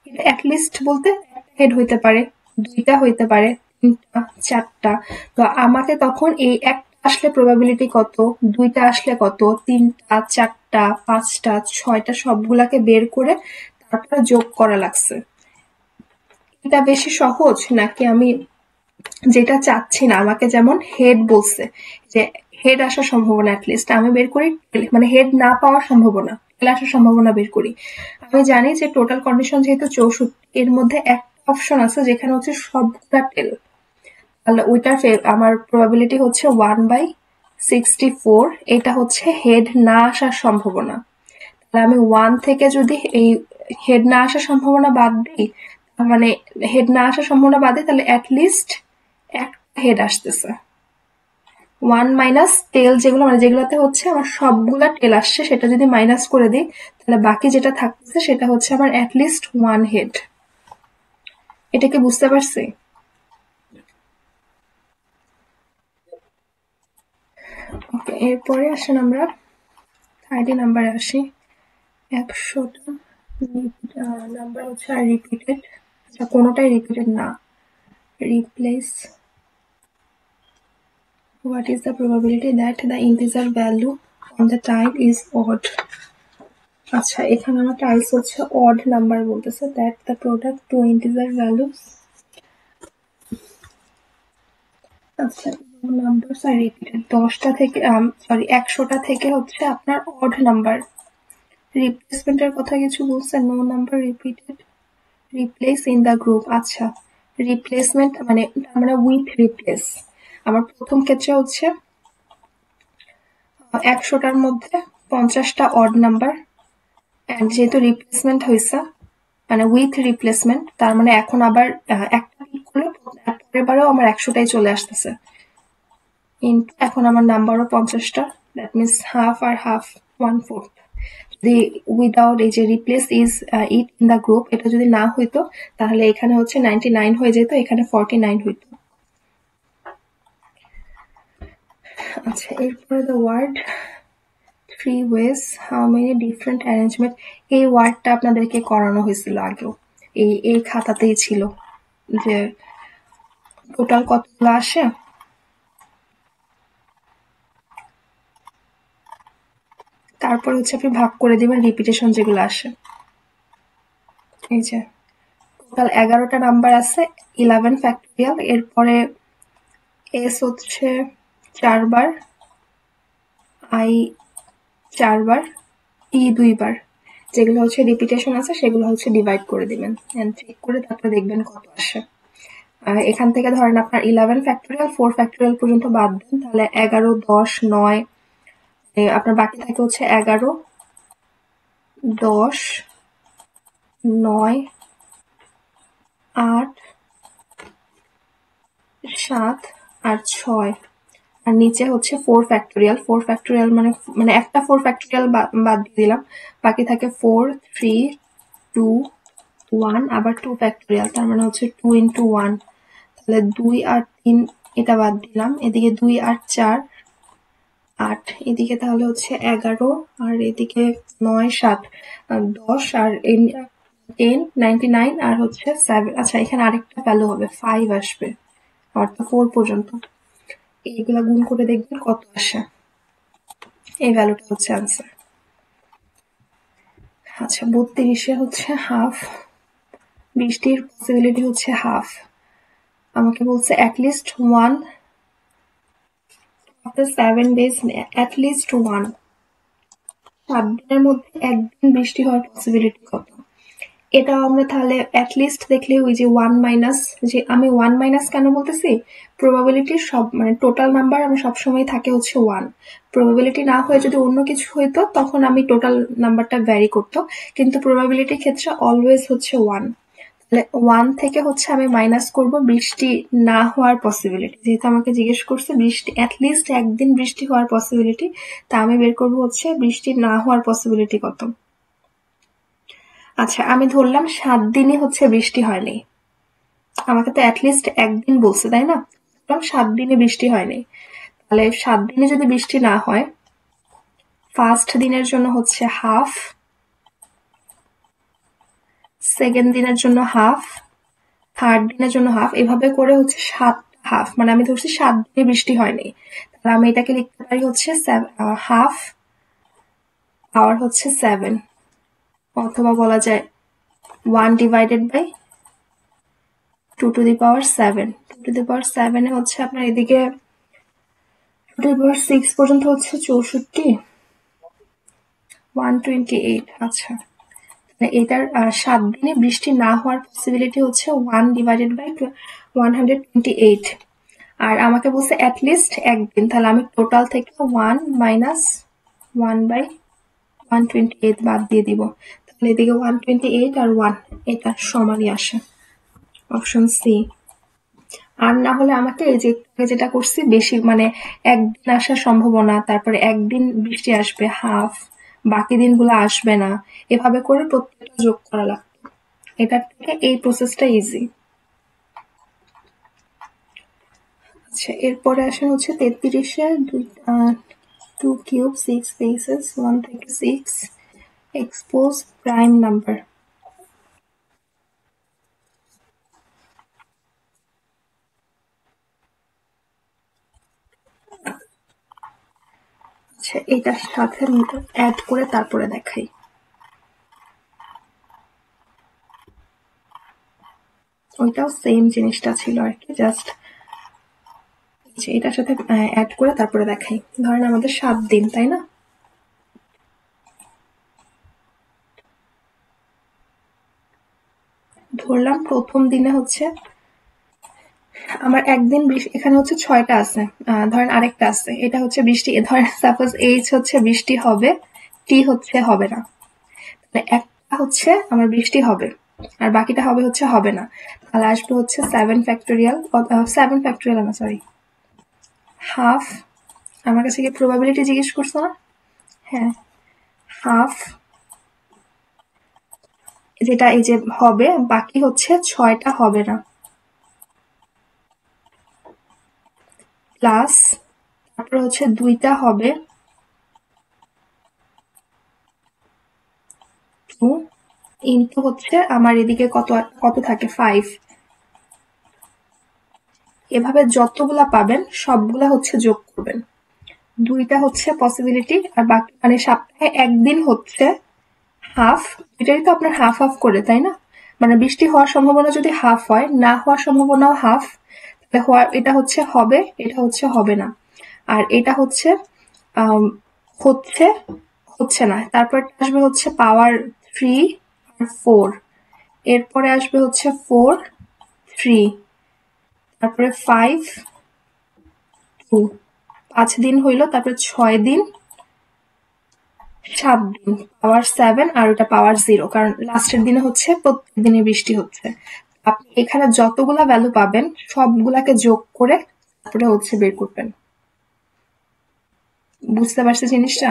এটা অ্যাটলিস্ট বলতে একটা হেড হইতে পারে, 2টা হইতে পারে, 3টা, 4টা। তো আমাকে তখন এই একটা আসলে প্রবাবিলিটি কত, 2টা আসলে কত, 3টা, 4টা, 5টা, 6টা সবগুলাকে বের করে তারপরে যোগ করা লাগছে। এটা বেশি সহজ নাকি আমি যেটা চাচ্ছি না, আমাকে যেমন হেড বলছে যে হেড আসার সম্ভাবনা অ্যাটলিস্ট আমি বের করি, মানে হেড না পাওয়ার সম্ভাবনা, টেল আসার সম্ভাবনা বের করি। আমি জানি যে টোটাল কন্ডিশন যেহেতু 64, এর মধ্যে একটা অপশন আছে যেখানে হচ্ছে সবগুলা টেল, তাহলে ওইটার আমার প্রবাবিলিটি হচ্ছে 1/64। এটা হচ্ছে হেড না আসার সম্ভাবনা। তাহলে আমি 1 থেকে যদি এই হেড না আসার সম্ভাবনা বাদ দিই, মানে হেড না আসার সম্ভাবনা বাদে, তাহলে অ্যাটলিস্ট একটা হেড আসতেছে। 1 মাইনাস টেল যেগুলো, মানে যেগুলোতে হচ্ছে আমার সবগুলা টেল আসছে, সেটা যদি মাইনাস করে দিই, তাহলে বাকি যেটা থাকতেছে সেটা হচ্ছে আমার অ্যাটলিস্ট 1 হেড। এটা কি বুঝতে পারছি? ওকে, এরপরে আসেন আমরা 30 নাম্বারে আসি। 100টা নাম্বার হচ্ছে আর রিপিটেড, আচ্ছা কোনোটাই রিপিটেড না। Replace what is the probability that the integer value on the type is odd। আচ্ছা এখানে আমার টাইলস হচ্ছে অড নাম্বার বলতেছে, that the product two integer values. আচ্ছা নাম্বারস আর রিপিটেড, 10টা থেকে সরি 100টা থেকে হচ্ছে আপনার অড নাম্বার। রিপ্লেসমেন্টের কথা কিছু বলছেন, no number repeated, replace in the group. আচ্ছা রিপ্লেসমেন্ট মানে তার মানে উইথ রিপ্লেস। আমার প্রথম ক্ষেত্রে হচ্ছে 100টার মধ্যে 50টা অড নাম্বার, যেহেতু রিপ্লেসমেন্ট হয়েছে মানে উইথ রিপ্লেসমেন্ট, তার মানে এখন আবার একটা ক্লিক করলে পরের বারেও আমার 100টাই চলে আসতেছে। কিন্তু এখন আমার নাম্বারও 50টা, দ্যাট মিনস হাফ আর হাফ, 1/4। যদি উইদাউট এই যে replace is it in the group এটা যদি না হইতো, তাহলে এখানে হচ্ছে 99 হয়ে যেত, এখানে 49 হইতো। আচ্ছা এরপরে the word 3 ways how many different arrangement, এই ওয়ার্ডটা আপনাদেরকে করানো হয়েছিল আগেও, এই খাতাতেই ছিল যে টোটাল কতগুলো আসে, তারপর হচ্ছে আপনি ভাগ করে দিবেন রিপিটেশন যেগুলো আসে। এই যে টোটাল 11টা নাম্বার আছে, 11 ফ্যাক্টোরিয়াল, এরপরে এস হচ্ছে 4 বার, আই 4 বার, ই 2 বার, যেগুলো হচ্ছে রিপিটেশন আছে সেগুলো হচ্ছে ডিভাইড করে দিবেন, চেক করে তারপরে দেখবেন কত আসে। এখান থেকে ধরেন আপনার 11 ফ্যাক্টোরিয়াল 4 ফ্যাক্টোরিয়াল পর্যন্ত বাদ দেন, তাহলে 11, 10, 9, আপনার বাকি থাকে হচ্ছে 11, 10, 9, 8, 7 আর 6 আর নিচে হচ্ছে 4 ফ্যাক্টোরিয়াল। 4 ফ্যাক্টোরিয়াল মানে একটা 4 ফ্যাক্টোরিয়াল বাদ দিয়ে দিলাম, বাকি থাকে 4, 3, 2, 1 আবার 2 ফ্যাক্টোরিয়াল, তার মানে হচ্ছে 2 into 1। তাহলে 2 আর 3 এটা বাদ দিলাম, এদিকে 2 আর 4 8, এদিকে তাহলে হচ্ছে 11 আর এদিকে 9, 7 আর 10 আর 10, 99 আর হচ্ছে 7। আচ্ছা, এখানে আরেকটা ভ্যালু হবে 5 আসবে, অর্থাৎ 4 পর্যন্ত। এইগুলা গুণ করে দেখবেন কত আসে। এই ভ্যালুটা হচ্ছে আনসার। আচ্ছা, 32 হচ্ছে হাফ, 20টির পসিবিলিটি হচ্ছে হাফ। আমাকে বলছে at least one after 7 days, at least one, 7 দিনের মধ্যে একদিন বৃষ্টি হওয়ার পসিবিলিটি কত? এটাও আমরা তাহলে অ্যাটলিস্ট দেখলে ওই যে 1 মাইনাস, যে আমি 1 মাইনাস কেন বলতেছি, প্রবাবিলিটির সব মানে টোটাল নাম্বার আমি সবসময় থাকে হচ্ছে 1, প্রবাবিলিটি না হয়ে যদি অন্য কিছু হইতো তখন আমি টোটাল নাম্বারটা ভ্যারি করতো, কিন্তু প্রবাবিলিটির ক্ষেত্রে অলওয়েজ হচ্ছে 1। তাহলে 1 থেকে হচ্ছে আমি মাইনাস করব বৃষ্টি না হওয়ার পসিবিলিটি, যেহেতু আমাকে জিজ্ঞেস করছে বৃষ্টি অ্যাটলিস্ট একদিন বৃষ্টি হওয়ার পসিবিলিটি, তা আমি বের করব হচ্ছে বৃষ্টি না হওয়ার পসিবিলিটি কত। আচ্ছা, আমি ধরলাম 7 দিনই হচ্ছে বৃষ্টি হয়নি, আমাকে তো অ্যাটলিস্ট একদিন বলছে তাই না, 7 দিনে বৃষ্টি হয়নি। তাহলে 7 দিনে যদি বৃষ্টি না হয়, ফার্স্ট দিনের জন্য হচ্ছে হাফ, সেকেন্ড দিনের জন্য হাফ, থার্ড দিনের জন্য হাফ, এভাবে করে হচ্ছে 7 হাফ, মানে আমি ধরছি 7 দিনে বৃষ্টি হয়নি। তাহলে আমি এটাকে লিখতে পারি হচ্ছে হাফ পাওয়ার হচ্ছে 7, অথবা বলা যায় 1 divided by 2 to the power 7। 2 to the power 7 এ হচ্ছে আপনার এদিকে 2 to the power 6 পর্যন্ত হচ্ছে 64, 128। আচ্ছা, এটার 7 দিনে বৃষ্টি না হওয়ার পসিবিলিটি হচ্ছে 1 ডিভাইডেড বাই 128। আর আমাকে বলছে অ্যাটলিস্ট একদিন, তাহলে আমি টোটাল থেকে 1 মাইনাস 1 বাই 128 বাদ দিয়ে দিব, তাহলে এদিকে 128 আর 1 এটা সমানই আসে, অপশন সি। আর না হলে আমাকে এই যে যেটা করছি বেশি মানে একদিন আসার সম্ভাবনা, তারপরে একদিন বৃষ্টি আসবে হাফ, বাকি দিনগুলো আসবে না, এভাবে করে প্রত্যেকটা যোগ করা লাগবে। এটার থেকে এই প্রসেসটা ইজি। আচ্ছা, এরপরে আসে হচ্ছে 33-এ 2 কিউব 6 বেসেস 1 থেকে 6 এক্সপোজ প্রাইম নাম্বার। আচ্ছা, এটার সাথে অ্যাড করে তারপরে দেখাই। ওইটাও সেম জিনিসটা ছিল আর কি, জাস্ট এটার সাথে অ্যাড করে তারপরে দেখাই। ধরেন আমাদের 7 দিন, তাই না? ধরলাম প্রথম দিনে হচ্ছে আমার একদিন এখানে হচ্ছে 6টা আছে, ধরেন আরেকটা আছে, এটা হচ্ছে বৃষ্টি, ধরেন সাপোজ এইচ হচ্ছে বৃষ্টি হবে, টি হচ্ছে হবে না, তাহলে একটা হচ্ছে আমার বৃষ্টি হবে আর বাকিটা হবে না। তাহলে আসবে হচ্ছে 7 ফ্যাক্টোরিয়াল, 7 ফ্যাক্টোরিয়াল না সরি, হাফ। আমার কাছে কি প্রবাবিলিটি জিজ্ঞেস করছো না? হ্যাঁ, হাফ যেটা এই যে হবে, বাকি হচ্ছে 6টা হবে না, প্লাস তারপরে হচ্ছে 2টা হবে, 2 ইন্টু হচ্ছে আমার এদিকে কত কত থাকে 5। এভাবে যতগুলা পাবেন সবগুলা হচ্ছে যোগ করবেন। 2টা হচ্ছে পসিবিলিটি আর বাকি মানে সপ্তাহে একদিন হচ্ছে হাফ, এটাই তো আপনার হাফ হাফ করে, তাই না? মানে বৃষ্টি হওয়ার সম্ভাবনা যদি হাফ হয়, না হওয়ার সম্ভাবনাও হাফ, তাহলে এটা হচ্ছে হবে, এটা হচ্ছে হবে না, আর এটা হচ্ছে হচ্ছে হচ্ছে না। তারপর আসবে হচ্ছে পাওয়ার 3 আর 4, এরপরে আসবে হচ্ছে 4, 3, তারপরে 5, 2, 5 দিন হইল, তারপরে 6 দিন 7 দিন, পাওয়ার 7 আর ওটা পাওয়ার 0, কারণ লাস্টের দিনে হচ্ছে প্রত্যেক দিনে বৃষ্টি হচ্ছে। আপনি এখানে যতগুলা ভ্যালু পাবেন সবগুলাকে যোগ করে তারপরে হচ্ছে বের করবেন। বুঝতে পারছে জিনিসটা?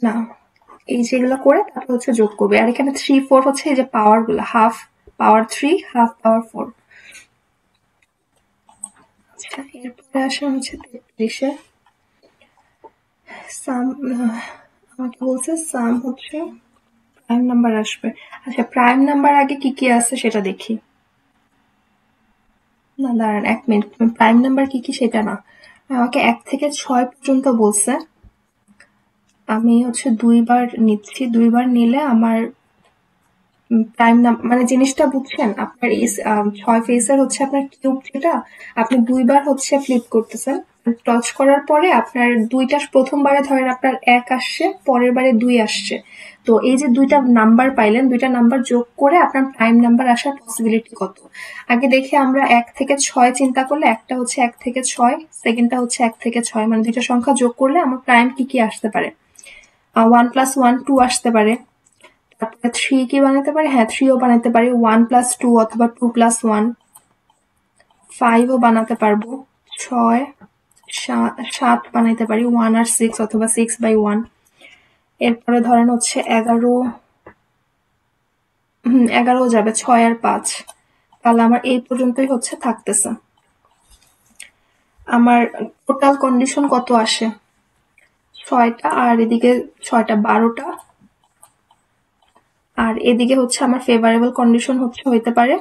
না, এই যেগুলো করে তারপর হচ্ছে যোগ করবে। আর এখানে 3 4 হচ্ছে এই যে পাওয়ার গুলা, হাফ পাওয়ার 3, হাফ পাওয়ার 4। আচ্ছা, এরপরে আসা হচ্ছে 33-এ সাম। আমাকে বলছে সাম হচ্ছে প্রাইম নাম্বার আসবে। আচ্ছা, প্রাইম নাম্বার আগে কি কি আছে সেটা দেখি। না দাঁড়ান 1 মিনিট, প্রাইম নাম্বার কি কি সেটা না, আমাকে 1 থেকে 6 পর্যন্ত বলছে। আমি হচ্ছে 2 বার নিচ্ছি, 2 বার নিলে আমার প্রাইম মানে জিনিসটা বুঝছেন? আপনার এই 6 ফেসের হচ্ছে আপনার কিউব, যেটা আপনি 2 বার হচ্ছে ফ্লিপ করতেছেন। টচ করার পরে আপনার দুইটা, প্রথমবারে ধরেন আপনার 1 আসছে, পরের বারে 2 আসছে। তো এই যে দুইটা নাম্বার পাইলেন, দুইটা নাম্বার যোগ করে আপনার প্রাইম নাম্বার আসার পসিবিলিটি কত? আগে দেখি আমরা 1 থেকে 6 চিন্তা করলে, একটা হচ্ছে 1 থেকে 6, সেকেন্ডটা হচ্ছে 1 থেকে 6, মানে দুইটা সংখ্যা যোগ করলে আমার প্রাইম কি কি আসতে পারে? 1 + 1 2 আসতে পারে। তারপরে 3 কি বানাতে পারি? হ্যাঁ, 3 ও বানাতে পারি। 1 + 2 অথবা 2 + 1। 5 ও বানাতে পারবো। 6, 7 বানাইতে পারি। 1 আর 6 অথবা 6/1। এরপরে ধরেন হচ্ছে 11। 11 যাবে, 6 আর 5। তাহলে আমার এই পর্যন্তই হচ্ছে থাকতেছে। আমার টোটাল কন্ডিশন কত আসে? 6টা, আর এদিকে 6টা 12টা, আর এদিকে হচ্ছে আমার ফেভারেবল কন্ডিশন হচ্ছে হইতে পারে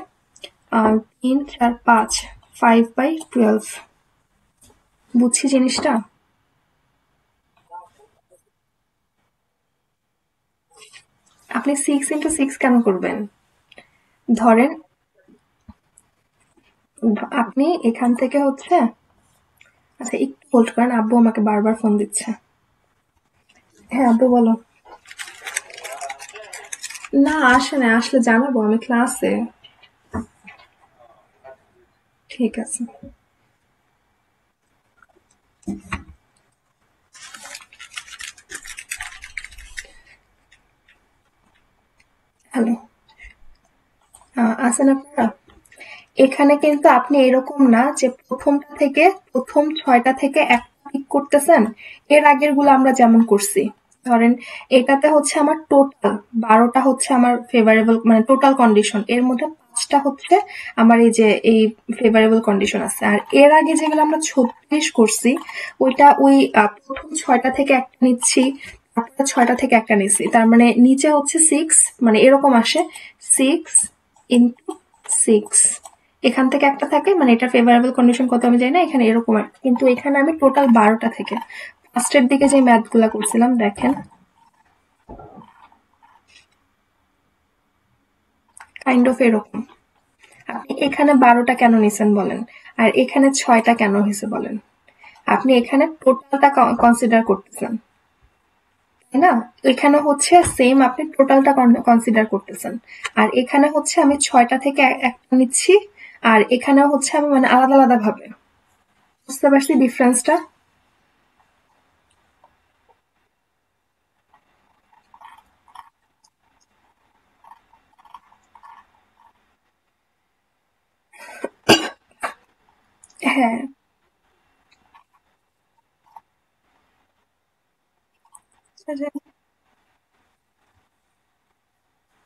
3 4 5, 5/12। বুঝছি জিনিসটা? আপনি 6 × 6 কেন করবেন? ধরেন আপনি এখান থেকে হচ্ছে, আচ্ছা একটু হোল্ড করেন, আব্বু আমাকে বারবার ফোন দিচ্ছে। হ্যাঁ আব্বু বলো। না আসে না, আসলে জানাবো, আমি ক্লাসে। ঠিক আছে। হ্যালো, আছেন আপনারা? এখানে কিন্তু আপনি এরকম না যে প্রথম 6টা থেকে একটা পিক করতেছেন। এর আগের গুলো আমরা যেমন করছি, ধরেন এটাতে হচ্ছে আমার টোটাল 12টা হচ্ছে আমার ফেভারেবল, মানে টোটাল কন্ডিশন, এর মধ্যে 5টা হচ্ছে আমার এই যে এই ফেভারেবল কন্ডিশন আছে। আর এর আগে যেগুলো আমরা 36 করছি, ওইটা ওই প্রথম 6টা থেকে একটা নিচ্ছি, তারপরে 6টা থেকে একটা নিচ্ছি, তার মানে নিচে হচ্ছে 6, মানে এরকম আসে 6 × 6। এখান থেকে একটা থাকে, মানে এটা ফেভারেবল কন্ডিশন কত আমি জানি না, এখানে এরকম একটা। কিন্তু এখানে আমি টোটাল 12টা থেকে ফার্স্টের দিকে যে ম্যাথ গুলা করছিলাম দেখেন, কাইন্ড অফ এরকম। আপনি এখানে 12টা কেন নিছেন বলেন, আর এখানে 6টা কেন হয়েছে বলেন? আপনি এখানে টোটালটা কনসিডার করতেছেন, তাই না? এখানে হচ্ছে সেম, আপনি টোটালটা কনসিডার করতেছেন। আর এখানে হচ্ছে আমি 6টা থেকে একটা নিচ্ছি, আর এখানেও হচ্ছে আমি মানে আলাদা আলাদা ভাবে। বুঝতে পারছি ডিফারেন্সটা? হ্যাঁ।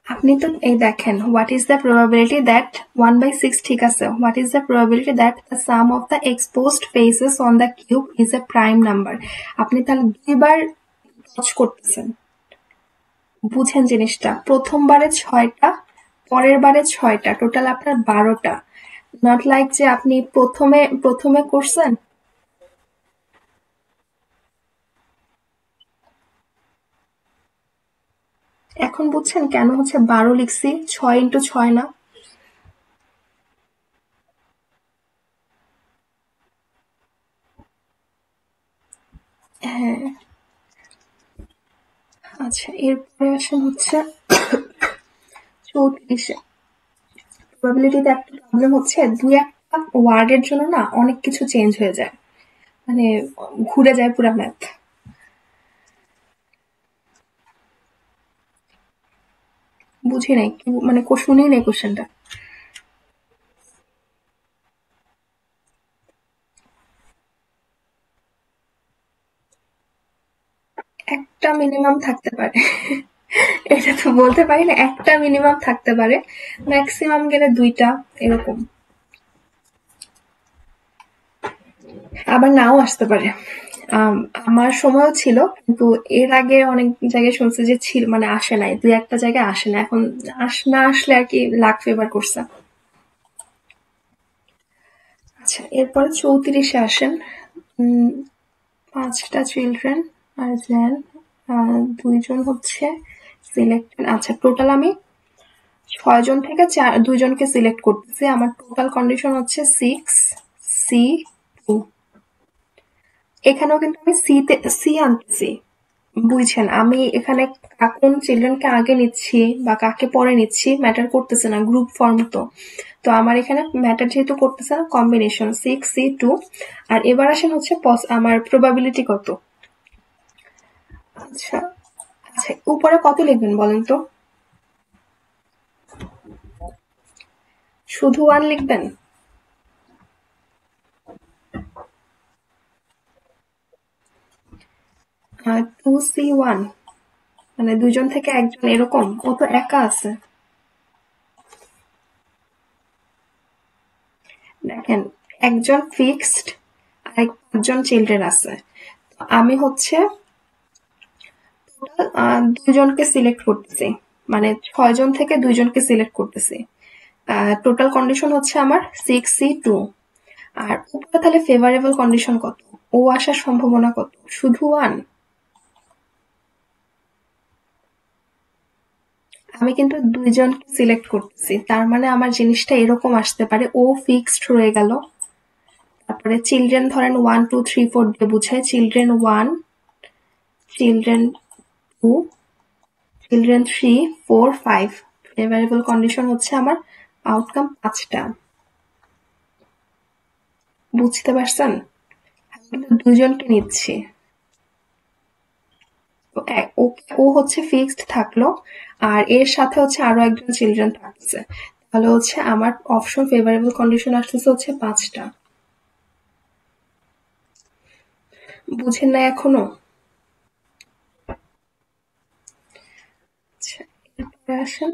আপনি তো এই দেখেন, what is the probability that 1/6, ঠিক আছে, what is the probability that the some of the exposed faces on the cube is a prime number. আপনি তাহলে 2বার টচ করতেছেন। বুঝেন জিনিসটা? প্রথমবারে 6টা, পরের বারে 6টা, টোটাল আপনার 12টা। নট লাইক যে আপনি প্রথমে প্রথমে করছেন। এখন বুঝছেন কেন হচ্ছে 12 লিখছি, 6 × 6 না? হ্যাঁ। আচ্ছা, এরপরে আসেন হচ্ছে 34-এ। প্রবাবিলিটিতে একটা প্রবলেম হচ্ছে, দুই একটা ওয়ার্ডের জন্য না অনেক কিছু চেঞ্জ হয়ে যায়। মানে ঘুরে যায় পুরা ম্যাথ। বুঝি নাই মানে শুনি নাই কোশ্চেনটা। একটা মিনিমাম থাকতে পারে। এটা তো বলতে পারি না, একটা মিনিমাম থাকতে পারে, ম্যাক্সিমাম গেলে দুইটা এরকম, আবার নাও আসতে পারে। আমার সময়ও ছিল, কিন্তু এর আগে অনেক জায়গায় শুনছি যে ছিল, মানে আসে নাই, দুই একটা জায়গায় আসে না। এখন না আসলে আর কি লাক ফেভার করছে। আচ্ছা, এরপরে 34-এ আসেন। উম, 5টা চিলড্রেন আর দেন 2জন হচ্ছে সিলেক্টেড। আচ্ছা, টোটাল আমি 6জন থেকে 2জনকে সিলেক্ট করতেছি। আমার টোটাল কন্ডিশন হচ্ছে 6C2। এখানেও কিন্তু আমি সি আনতেছি। বুঝছেন, আমি এখানে কোন চিলড্রেনকে আগে নিচ্ছি বা কাকে পরে নিচ্ছি ম্যাটার করতেছে না, গ্রুপ ফর্ম তো। তো আমার এখানে ম্যাটার যেহেতু করতেছে না, কম্বিনেশন 6C2। আর এবার আসেন হচ্ছে আমার প্রবাবিলিটি কত। আচ্ছা, আচ্ছা, উপরে কত লিখবেন বলেন তো? শুধু 1 লিখবেন? 2C1, মানে 2জন থেকে একজন এরকম? ও তো একা আছে। দেখেন, একজন ফিক্সড আর 5জন চিলড্রেন আছে। আমি হচ্ছে 2জনকে সিলেক্ট করতেছি, মানে 6জন থেকে 2জনকে সিলেক্ট করতেছি। টোটাল কন্ডিশন হচ্ছে আমার 6C2। আর উপরে তাহলে ফেভারেবল কন্ডিশন কত? ও আসার সম্ভাবনা কত? শুধু 1? আমি কিন্তু 2জনকে সিলেক্ট করতেছি, তার মানে আমার জিনিসটা এরকম আসতে পারে, ও ফিক্সড রয়ে গেল। তারপরে চিলড্রেন ধরেন 1 2 3 4 দিয়ে বুঝায়, children 1, children 2, children 3 4 5। Favourable condition হচ্ছে আমার আউটকাম 5টা। বুঝতে পারছেন? আমি কিন্তু 2জনকে নিচ্ছি। তো ও হচ্ছে ফিক্সড থাকলো, আর এর সাথে হচ্ছে আরো একজন চিলড্রেন থাকছে। তাহলে হচ্ছে আমার অপশন ফেভারেবল কন্ডিশন আসতেছে হচ্ছে 5টা। বুঝেন না এখনো? আচ্ছা, এরপরে আসেন।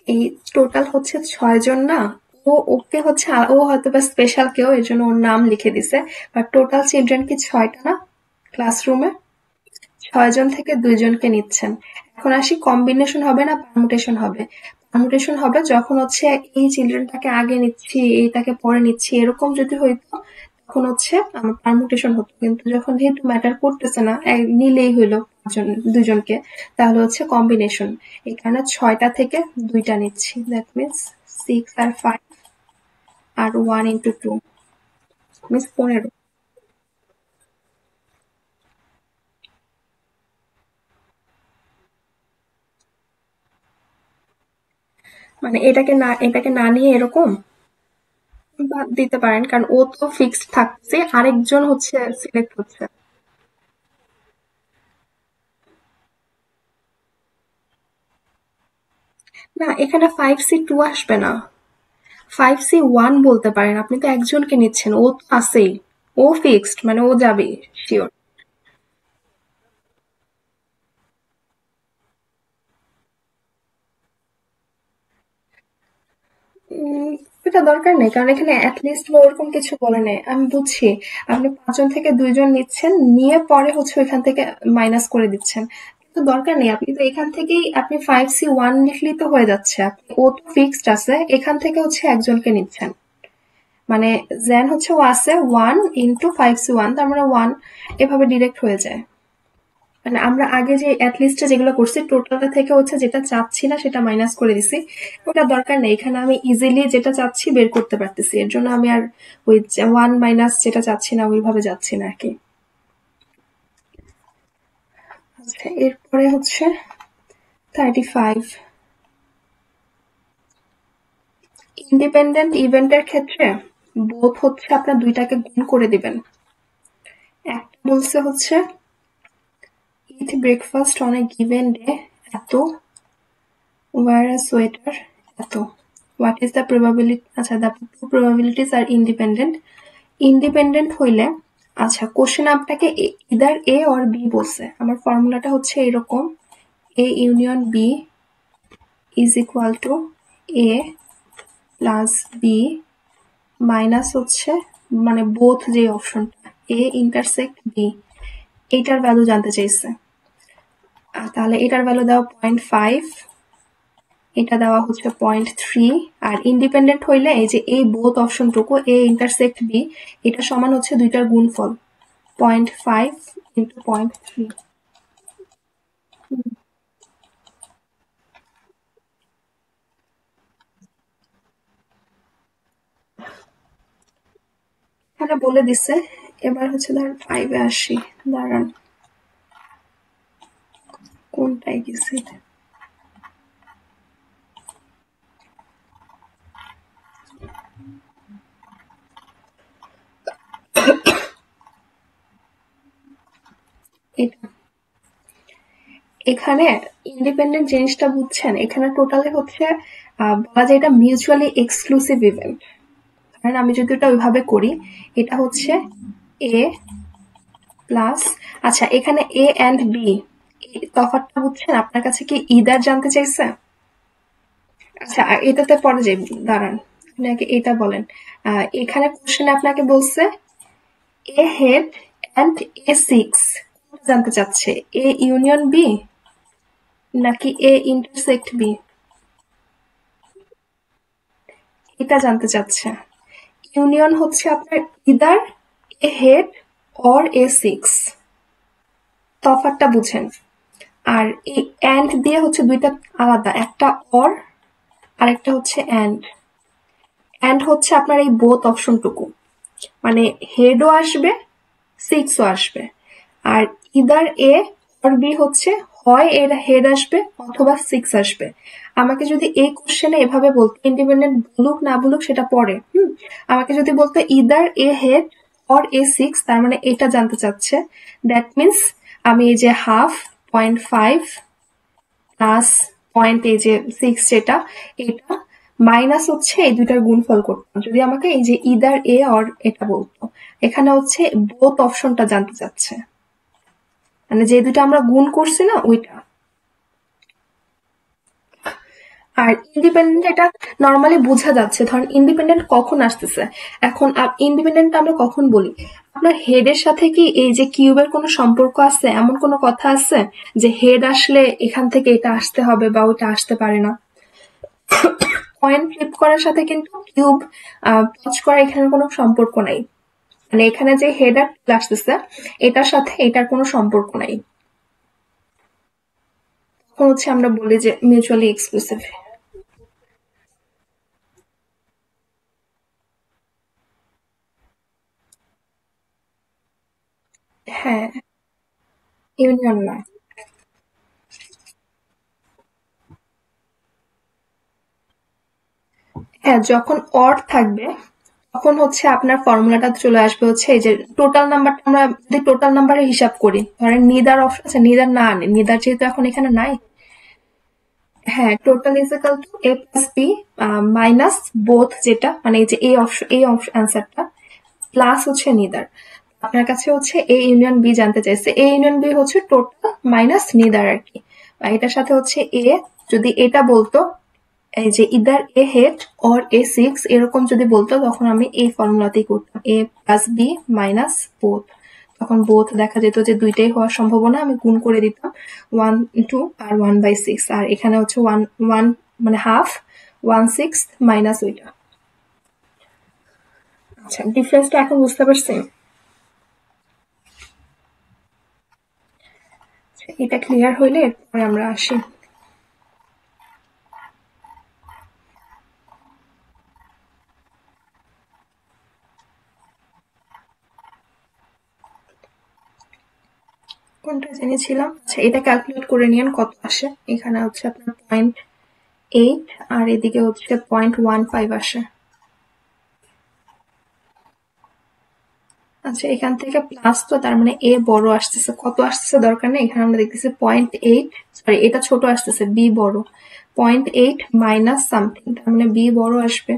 এই টোটাল হচ্ছে 6জন না? ওকে হচ্ছে ও হয়তো বা স্পেশাল কেউ, এর জন্য ওর নাম লিখে দিছে। বাট টোটাল চিলড্রেন কি 6টা না ক্লাসরুমে? 6জন থেকে 2জনকে নিচ্ছেন। এখন আসি, কম্বিনেশন হবে না পারমুটেশন হবে? পারমুটেশন হবে যখন হচ্ছে এই চিলড্রেনটাকে আগে নিচ্ছি, এইটাকে পরে নিচ্ছি, এরকম যদি হইতো তখন হচ্ছে আমার পারমুটেশন হতো। কিন্তু যখন যেহেতু ম্যাটার করতেছে না, নিলেই হইলো 2জনকে, তাহলে হচ্ছে কম্বিনেশন। এই কারণে 6টা থেকে 2টা নিচ্ছি। দ্যাট মিনস 6 আর 5 আর 1 × 2 মিনস 15। মানে এটাকে না নিয়ে এরকম বাদ দিতে পারেন, কারণ ও তো ফিক্সড থাকছে, আরেকজন হচ্ছে সিলেক্ট হচ্ছে। না, এখানে 5C2 আসবে না, 5C1 বলতে পারেন। আপনি তো একজনকে নিচ্ছেন, ও তো আছেই, ও ফিক্সড, মানে ও যাবে শিওর। উম, এটা দরকার নেই, কারণ এখানে অ্যাটলিস্ট বা ওরকম কিছু বলে নেই। আমি বুঝছি আপনি 5জন থেকে 2জন নিচ্ছেন, নিয়ে পরে হচ্ছে ওইখান থেকে মাইনাস করে দিচ্ছেন, কিন্তু দরকার নেই। আপনি তো এখান থেকেই আপনি 5C1 লিখলেই তো হয়ে যাচ্ছে। ও তো ফিক্সড আছে, এখান থেকে হচ্ছে একজনকে নিচ্ছেন। মানে জেন হচ্ছে ও আছে 1 × 5C1, তার মানে 1, এভাবে ডিরেক্ট হয়ে যায়। মানে আমরা আগে যে অ্যাটলিস্টে যেগুলো করছি, টোটালটা থেকে হচ্ছে যেটা চাচ্ছি না সেটা মাইনাস করে দিছি। ওটা দরকার নেই, এখানে আমি ইজিলি যেটা চাচ্ছি বের করতে পারতেছি। এর জন্য আমি আর ওই 1 মাইনাস যেটা চাচ্ছি না ওইভাবে যাচ্ছি না আর কি। আচ্ছা, এরপরে হচ্ছে 35। ইন্ডিপেন্ডেন্ট ইভেন্টের ক্ষেত্রে বোথ হচ্ছে আপনার দুইটাকে গুণ করে দিবেন। একটা বলছে হচ্ছে eat breakfast on a given day এত, ওয়ার আ সোয়েটার এত। What is the probability? আচ্ছা, the two probabilities are independent. Independent হইলে, আচ্ছা কোশ্চেন আপনাকে ইদার এ অর বি বলছে। আমার ফর্মুলাটা হচ্ছে এরকম, A union B is equal to A plus B minus হচ্ছে মানে বোথ যে অপশনটা এ ইন্টারসেক্ট বি, এইটার ভ্যালু জানতে চাইছে। তাহলে এটার ভ্যালু দেওয়া 0.5, এটা দেওয়া হচ্ছে 0.3। আর ইন্ডিপেন্ডেন্ট হইলে এই যে এই বোথ অপশনটুকু এ ইন্টারসেক্ট বি, এটা সমান হচ্ছে দুইটার গুণফল 0.5 ইন্টু 0.3। এখানে বলে দিছে। এবার হচ্ছে ধরেন 5-এ আসি, দাঁড়ান কোনটাই গেছি। এটা এখানে ইন্ডিপেন্ডেন্ট জিনিসটা বুঝছেন, এখানে টোটালি হচ্ছে বলা যায় এটা মিউচুয়ালি এক্সক্লুসিভ ইভেন্ট। কারণ আমি যদি এটা ওইভাবে করি, এটা হচ্ছে এ প্লাস, আচ্ছা এখানে এ অ্যান্ড বি তফাৎটা বুঝছেন? আপনার কাছে কি ইদার জানতে চাইছে? আচ্ছা এটাতে পরে যাই, দাঁড়ান আপনাকে এটা বলেন। এখানে কোশ্চেন আপনাকে বলছে এ হেড অ্যান্ড এ সিক্স জানতে চাচ্ছে, এ ইউনিয়ন বি নাকি এ ইন্টারসেক্ট বি, এটা জানতে চাচ্ছে। ইউনিয়ন হচ্ছে আপনার either A head or a six, তফাৎটা বুঝেন। আর এই অ্যান্ড দিয়ে হচ্ছে দুইটা আলাদা, একটা অর আর একটা হচ্ছে অ্যান্ড। অ্যান্ড হচ্ছে আপনার এই বোথ অপশনটুকু, মানে হেডও আসবে সিক্সও আসবে। আর ইদার এ অর বি হচ্ছে হয় এর হেড আসবে অথবা সিক্স আসবে। আমাকে যদি এই কোশ্চেনে এভাবে বলতো, ইন্ডিপেন্ডেন্ট বলুক না বলুক সেটা পরে, আমাকে যদি বলতো either A head or a six, তার মানে এটা জানতে চাচ্ছে। দ্যাট মিনস আমি এই যে 0.5 প্লাস পয়েন্ট এই যে সিক্স যেটা, এটা মাইনাস হচ্ছে এই দুইটার গুণফল করতাম যদি আমাকে এই যে ইদার এ অর এটা বলতো। এখানে হচ্ছে বোথ অপশনটা জানতে চাচ্ছে, মানে যে দুইটা আমরা গুণ করছি না ওইটা। আর ইন্ডিপেন্ডেন্ট এটা নর্মালি বোঝা যাচ্ছে, ধরেন ইন্ডিপেন্ডেন্ট কখন আসতেছে। এখন ইন্ডিপেন্ডেন্ট আমরা কখন বলি, আপনার হেডের সাথে কি এই যে কিউবের কোনো সম্পর্ক আছে? এমন কোনো কথা আছে যে হেড আসলে এখান থেকে এটা আসতে হবে বা ওইটা আসতে পারে না? কয়েন ফ্লিপ করার সাথে কিন্তু কিউব টচ করা এখানে কোনো সম্পর্ক নাই। মানে এখানে যে হেড আর টেল আসতেছে এটার সাথে এটার কোনো সম্পর্ক নাই। তখন হচ্ছে আমরা বলি যে মিউচুয়ালি এক্সক্লুসিভ। হ্যাঁ, ইউনিয়ন না। হ্যাঁ, যখন অর থাকবে তখন হচ্ছে আপনার ফর্মুলাটা চলে আসবে হচ্ছে এই যে টোটাল নাম্বারটা, আমরা যদি টোটাল নাম্বারের হিসাব করি, ধরেন নিদার অপশন আছে, নিদার না আনে, নিদার যেহেতু এখন এখানে নাই। হ্যাঁ, total is equal to A plus B minus both, যেটা মানে এই যে এই অ্যান্সারটা প্লাস হচ্ছে নিদার। আপনার কাছে হচ্ছে এ ইউনিয়ন বি জানতে চাইছে, এ ইউনিয়ন বি হচ্ছে টোটাল মাইনাস নিদার আর কি। আর এটার সাথে হচ্ছে এ, যদি এটা বলতো এই যে either A head or a six এরকম যদি বলতো, তখন আমি এই ফর্মুলাতেই করতাম এ প্লাস বি মাইনাস বোথ। তখন বোথ দেখা যেত যে দুইটাই হওয়ার সম্ভাবনা, আমি গুণ করে দিতাম 1/2 আর 1/6। আর এখানে হচ্ছে 1 মানে হাফ 1/6 মাইনাস ওইটা। আচ্ছা, ডিফারেন্সটা এখন বুঝতে পারছি। এটা ক্লিয়ার হইলে এরপরে আমরা আসি। কোনটা জেনেছিলাম? আচ্ছা, এটা ক্যালকুলেট করে নিয়েন কত আসে। এখানে হচ্ছে আপনার 0.8 0.8 আর এদিকে হচ্ছে 0.15 আসে। আচ্ছা, এখান থেকে প্লাস, তো তার মানে এ বড় আসতেছে, কত আসতেছে দরকার নেই, এখানে আমরা দেখতেছি 0.8, সরি এটা ছোট আসতেছে, বি বড়, 0.8 মাইনাস সামথিং, তার মানে বি বড় আসবে।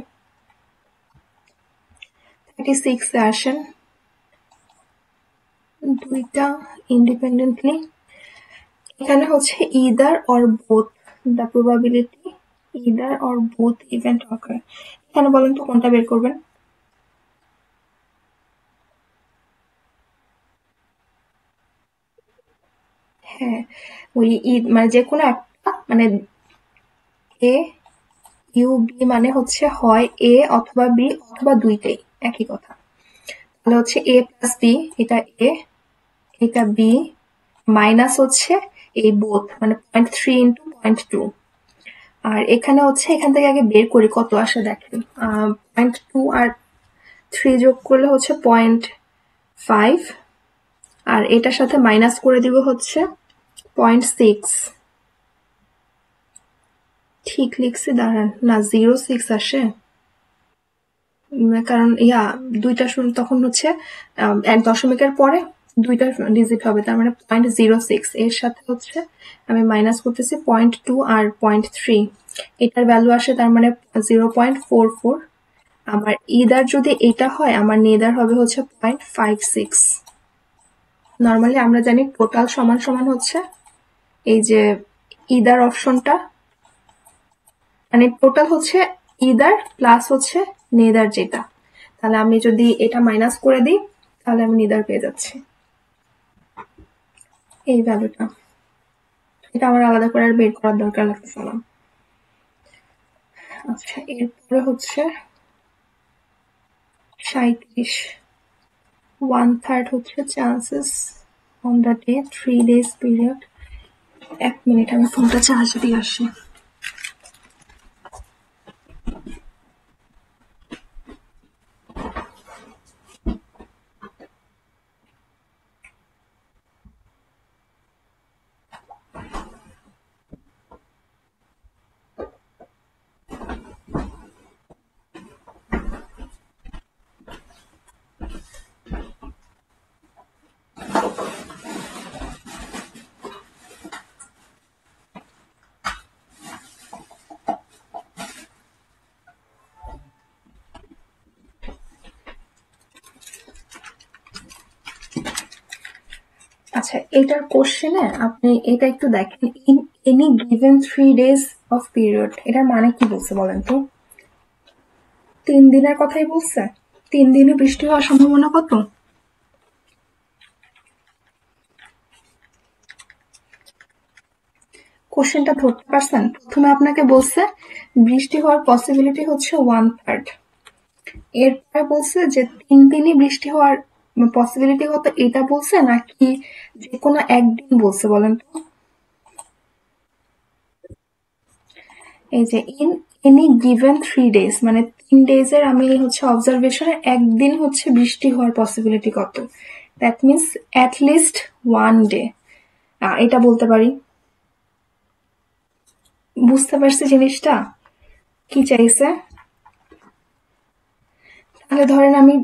36 এ আসেন, দুইটা ইন্ডিপেন্ডেন্টলি, এখানে হচ্ছে either or both the probability either or both event occur. এখানে বলেন তো কোনটা বের করবেন? হ্যাঁ, ওই মানে যে কোনো একটা, মানে এ ইউ বি মানে হচ্ছে হয় এ অথবা বি অথবা দুইটাই, একই কথা। তাহলে হচ্ছে এ প্লাস বি, এটা এ, এটা বি, মাইনাস হচ্ছে এই বোথ মানে 0.3 ইন্টু 0.2। আর এখানে হচ্ছে এখান থেকে আগে বের করি কত আসে দেখেন। 0.2 আর 3 যোগ করলে হচ্ছে 0.5, আর এটার সাথে মাইনাস করে দিব হচ্ছে 0.6। ঠিক লিখছি, দাঁড়ান, না 0.6 আসে, কারণ দুইটা শূন্য তখন হচ্ছে এক দশমিকের পরে দুইটা ডিজিট হবে, তার মানে 0.06, এর সাথে হচ্ছে আমি মাইনাস করতেছি 0.2 আর 0.3, এটার ভ্যালু আসে তার মানে 0.44। আমার ইদার যদি এটা হয়, আমার নেদার হবে হচ্ছে 0.56। নর্মালি আমরা জানি টোটাল সমান সমান হচ্ছে এই যে ইদার অপশনটা, মানে টোটাল হচ্ছে ইদার প্লাস হচ্ছে নেদার যেটা, তাহলে আমি যদি এটা মাইনাস করে দিই তাহলে আমি নিদার পেয়ে যাচ্ছি, এই ভ্যালুটা। এটা আমার আলাদা করে আর বের করার দরকার লাগতেছে না। আচ্ছা, এরপরে হচ্ছে 37, 1/3 হচ্ছে chances on the day 3 days period. 1 minute, আমি ফোনটা চার্জে দিয়ে আসি। আচ্ছা, এটার কোশ্চেনে আপনি এটা একটু দেখেন, in any given 3 days of period, এটার মানে কি বলছে বলেন তো? 3 দিনের কথাই বলছে। 3 দিনে বৃষ্টি হওয়ার সম্ভাবনা কত? কোশ্চেনটা ধরতে পারছেন? প্রথমে আপনাকে বলছে বৃষ্টি হওয়ার পসিবিলিটি হচ্ছে 1/3, এরপরে বলছে যে 3 দিনই বৃষ্টি হওয়ার পসিবিলিটি কত, এটা বলছে নাকি যে কোনো একদিন বলছে বলেন তো? এই যে ইন এনি গিভেন 3 days, মানে 3 days এর আমি হচ্ছে অবজারভেশনে একদিন হচ্ছে বৃষ্টি হওয়ার পসিবিলিটি কত, that means at least 1 day, এটা বলতে পারি। বুঝতে পারছি জিনিসটা কি চাইছে? তাহলে ধরেন আমি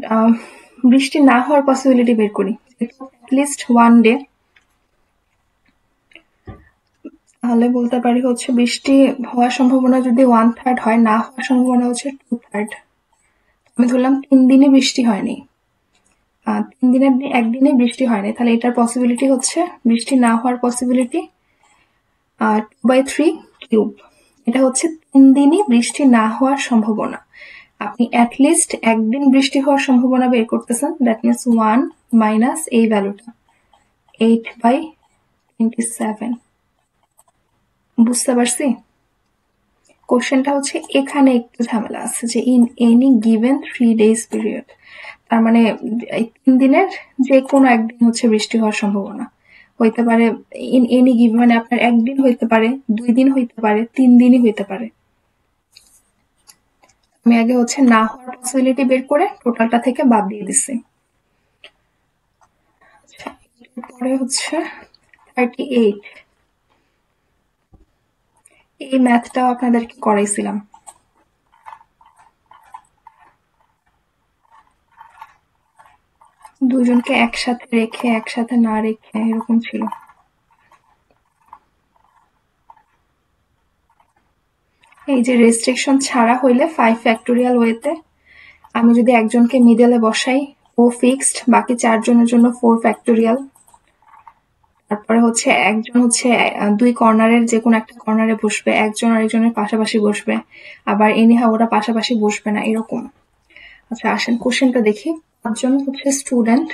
বৃষ্টি না হওয়ার পসিবিলিটি বের করি, লিস্ট 1 day, তাহলে বলতে পারি হচ্ছে বৃষ্টি হওয়ার সম্ভাবনা যদি 1/3 হয়, না হওয়ার সম্ভাবনা হচ্ছে 2/3। আমি ধরলাম 3 দিনে বৃষ্টি হয়নি, 3 দিনে একদিনে বৃষ্টি হয়নি, তাহলে এটার পসিবিলিটি হচ্ছে বৃষ্টি না হওয়ার পসিবিলিটি 2/3 কিউব। এটা হচ্ছে 3 দিনই বৃষ্টি না হওয়ার সম্ভাবনা। আপনি অ্যাটলিস্ট একদিন বৃষ্টি হওয়ার সম্ভাবনা বের করতেছেন, দ্যাট মিনস 1 মাইনাস এই ভ্যালুটা 8/27। বুঝতে পারছি? কোশ্চেনটা হচ্ছে এখানে একটু ঝামেলা আছে, যে in any given 3 days period, তার মানে এই 3 দিনের যে কোনো একদিন হচ্ছে বৃষ্টি হওয়ার সম্ভাবনা হইতে পারে। ইন এনি গিভেন মানে আপনার একদিন হইতে পারে, 2 দিন হইতে পারে, 3 দিনই হইতে পারে। আমি আগে হচ্ছে না হওয়ার পসিবিলিটি বের করে টোটালটা থেকে বাদ দিয়ে দিছি। আচ্ছা, এরপরে হচ্ছে 38, এই ম্যাথটাও আপনাদেরকে করাইছিলাম। দুজনকে একসাথে রেখে একসাথে না রেখে এরকম ছিল। এই যে রেস্ট্রিকশন ছাড়া হইলে 5 ফ্যাক্টোরিয়াল ওয়েতে আমি যদি একজনকে মিডলে বসাই ও ফিক্সড, বাকি 4 জনের জন্য 4 ফ্যাক্টোরিয়াল। তারপরে হচ্ছে একজন হচ্ছে দুই কর্নারের যে কোনো একটা কর্নারে বসবে, একজন আরেকজনের পাশাপাশি বসবে, আবার এনিহা ওরা পাশাপাশি বসবে না, এরকম। আচ্ছা আসেন কোশ্চেনটা দেখি। 5 জন হচ্ছে স্টুডেন্ট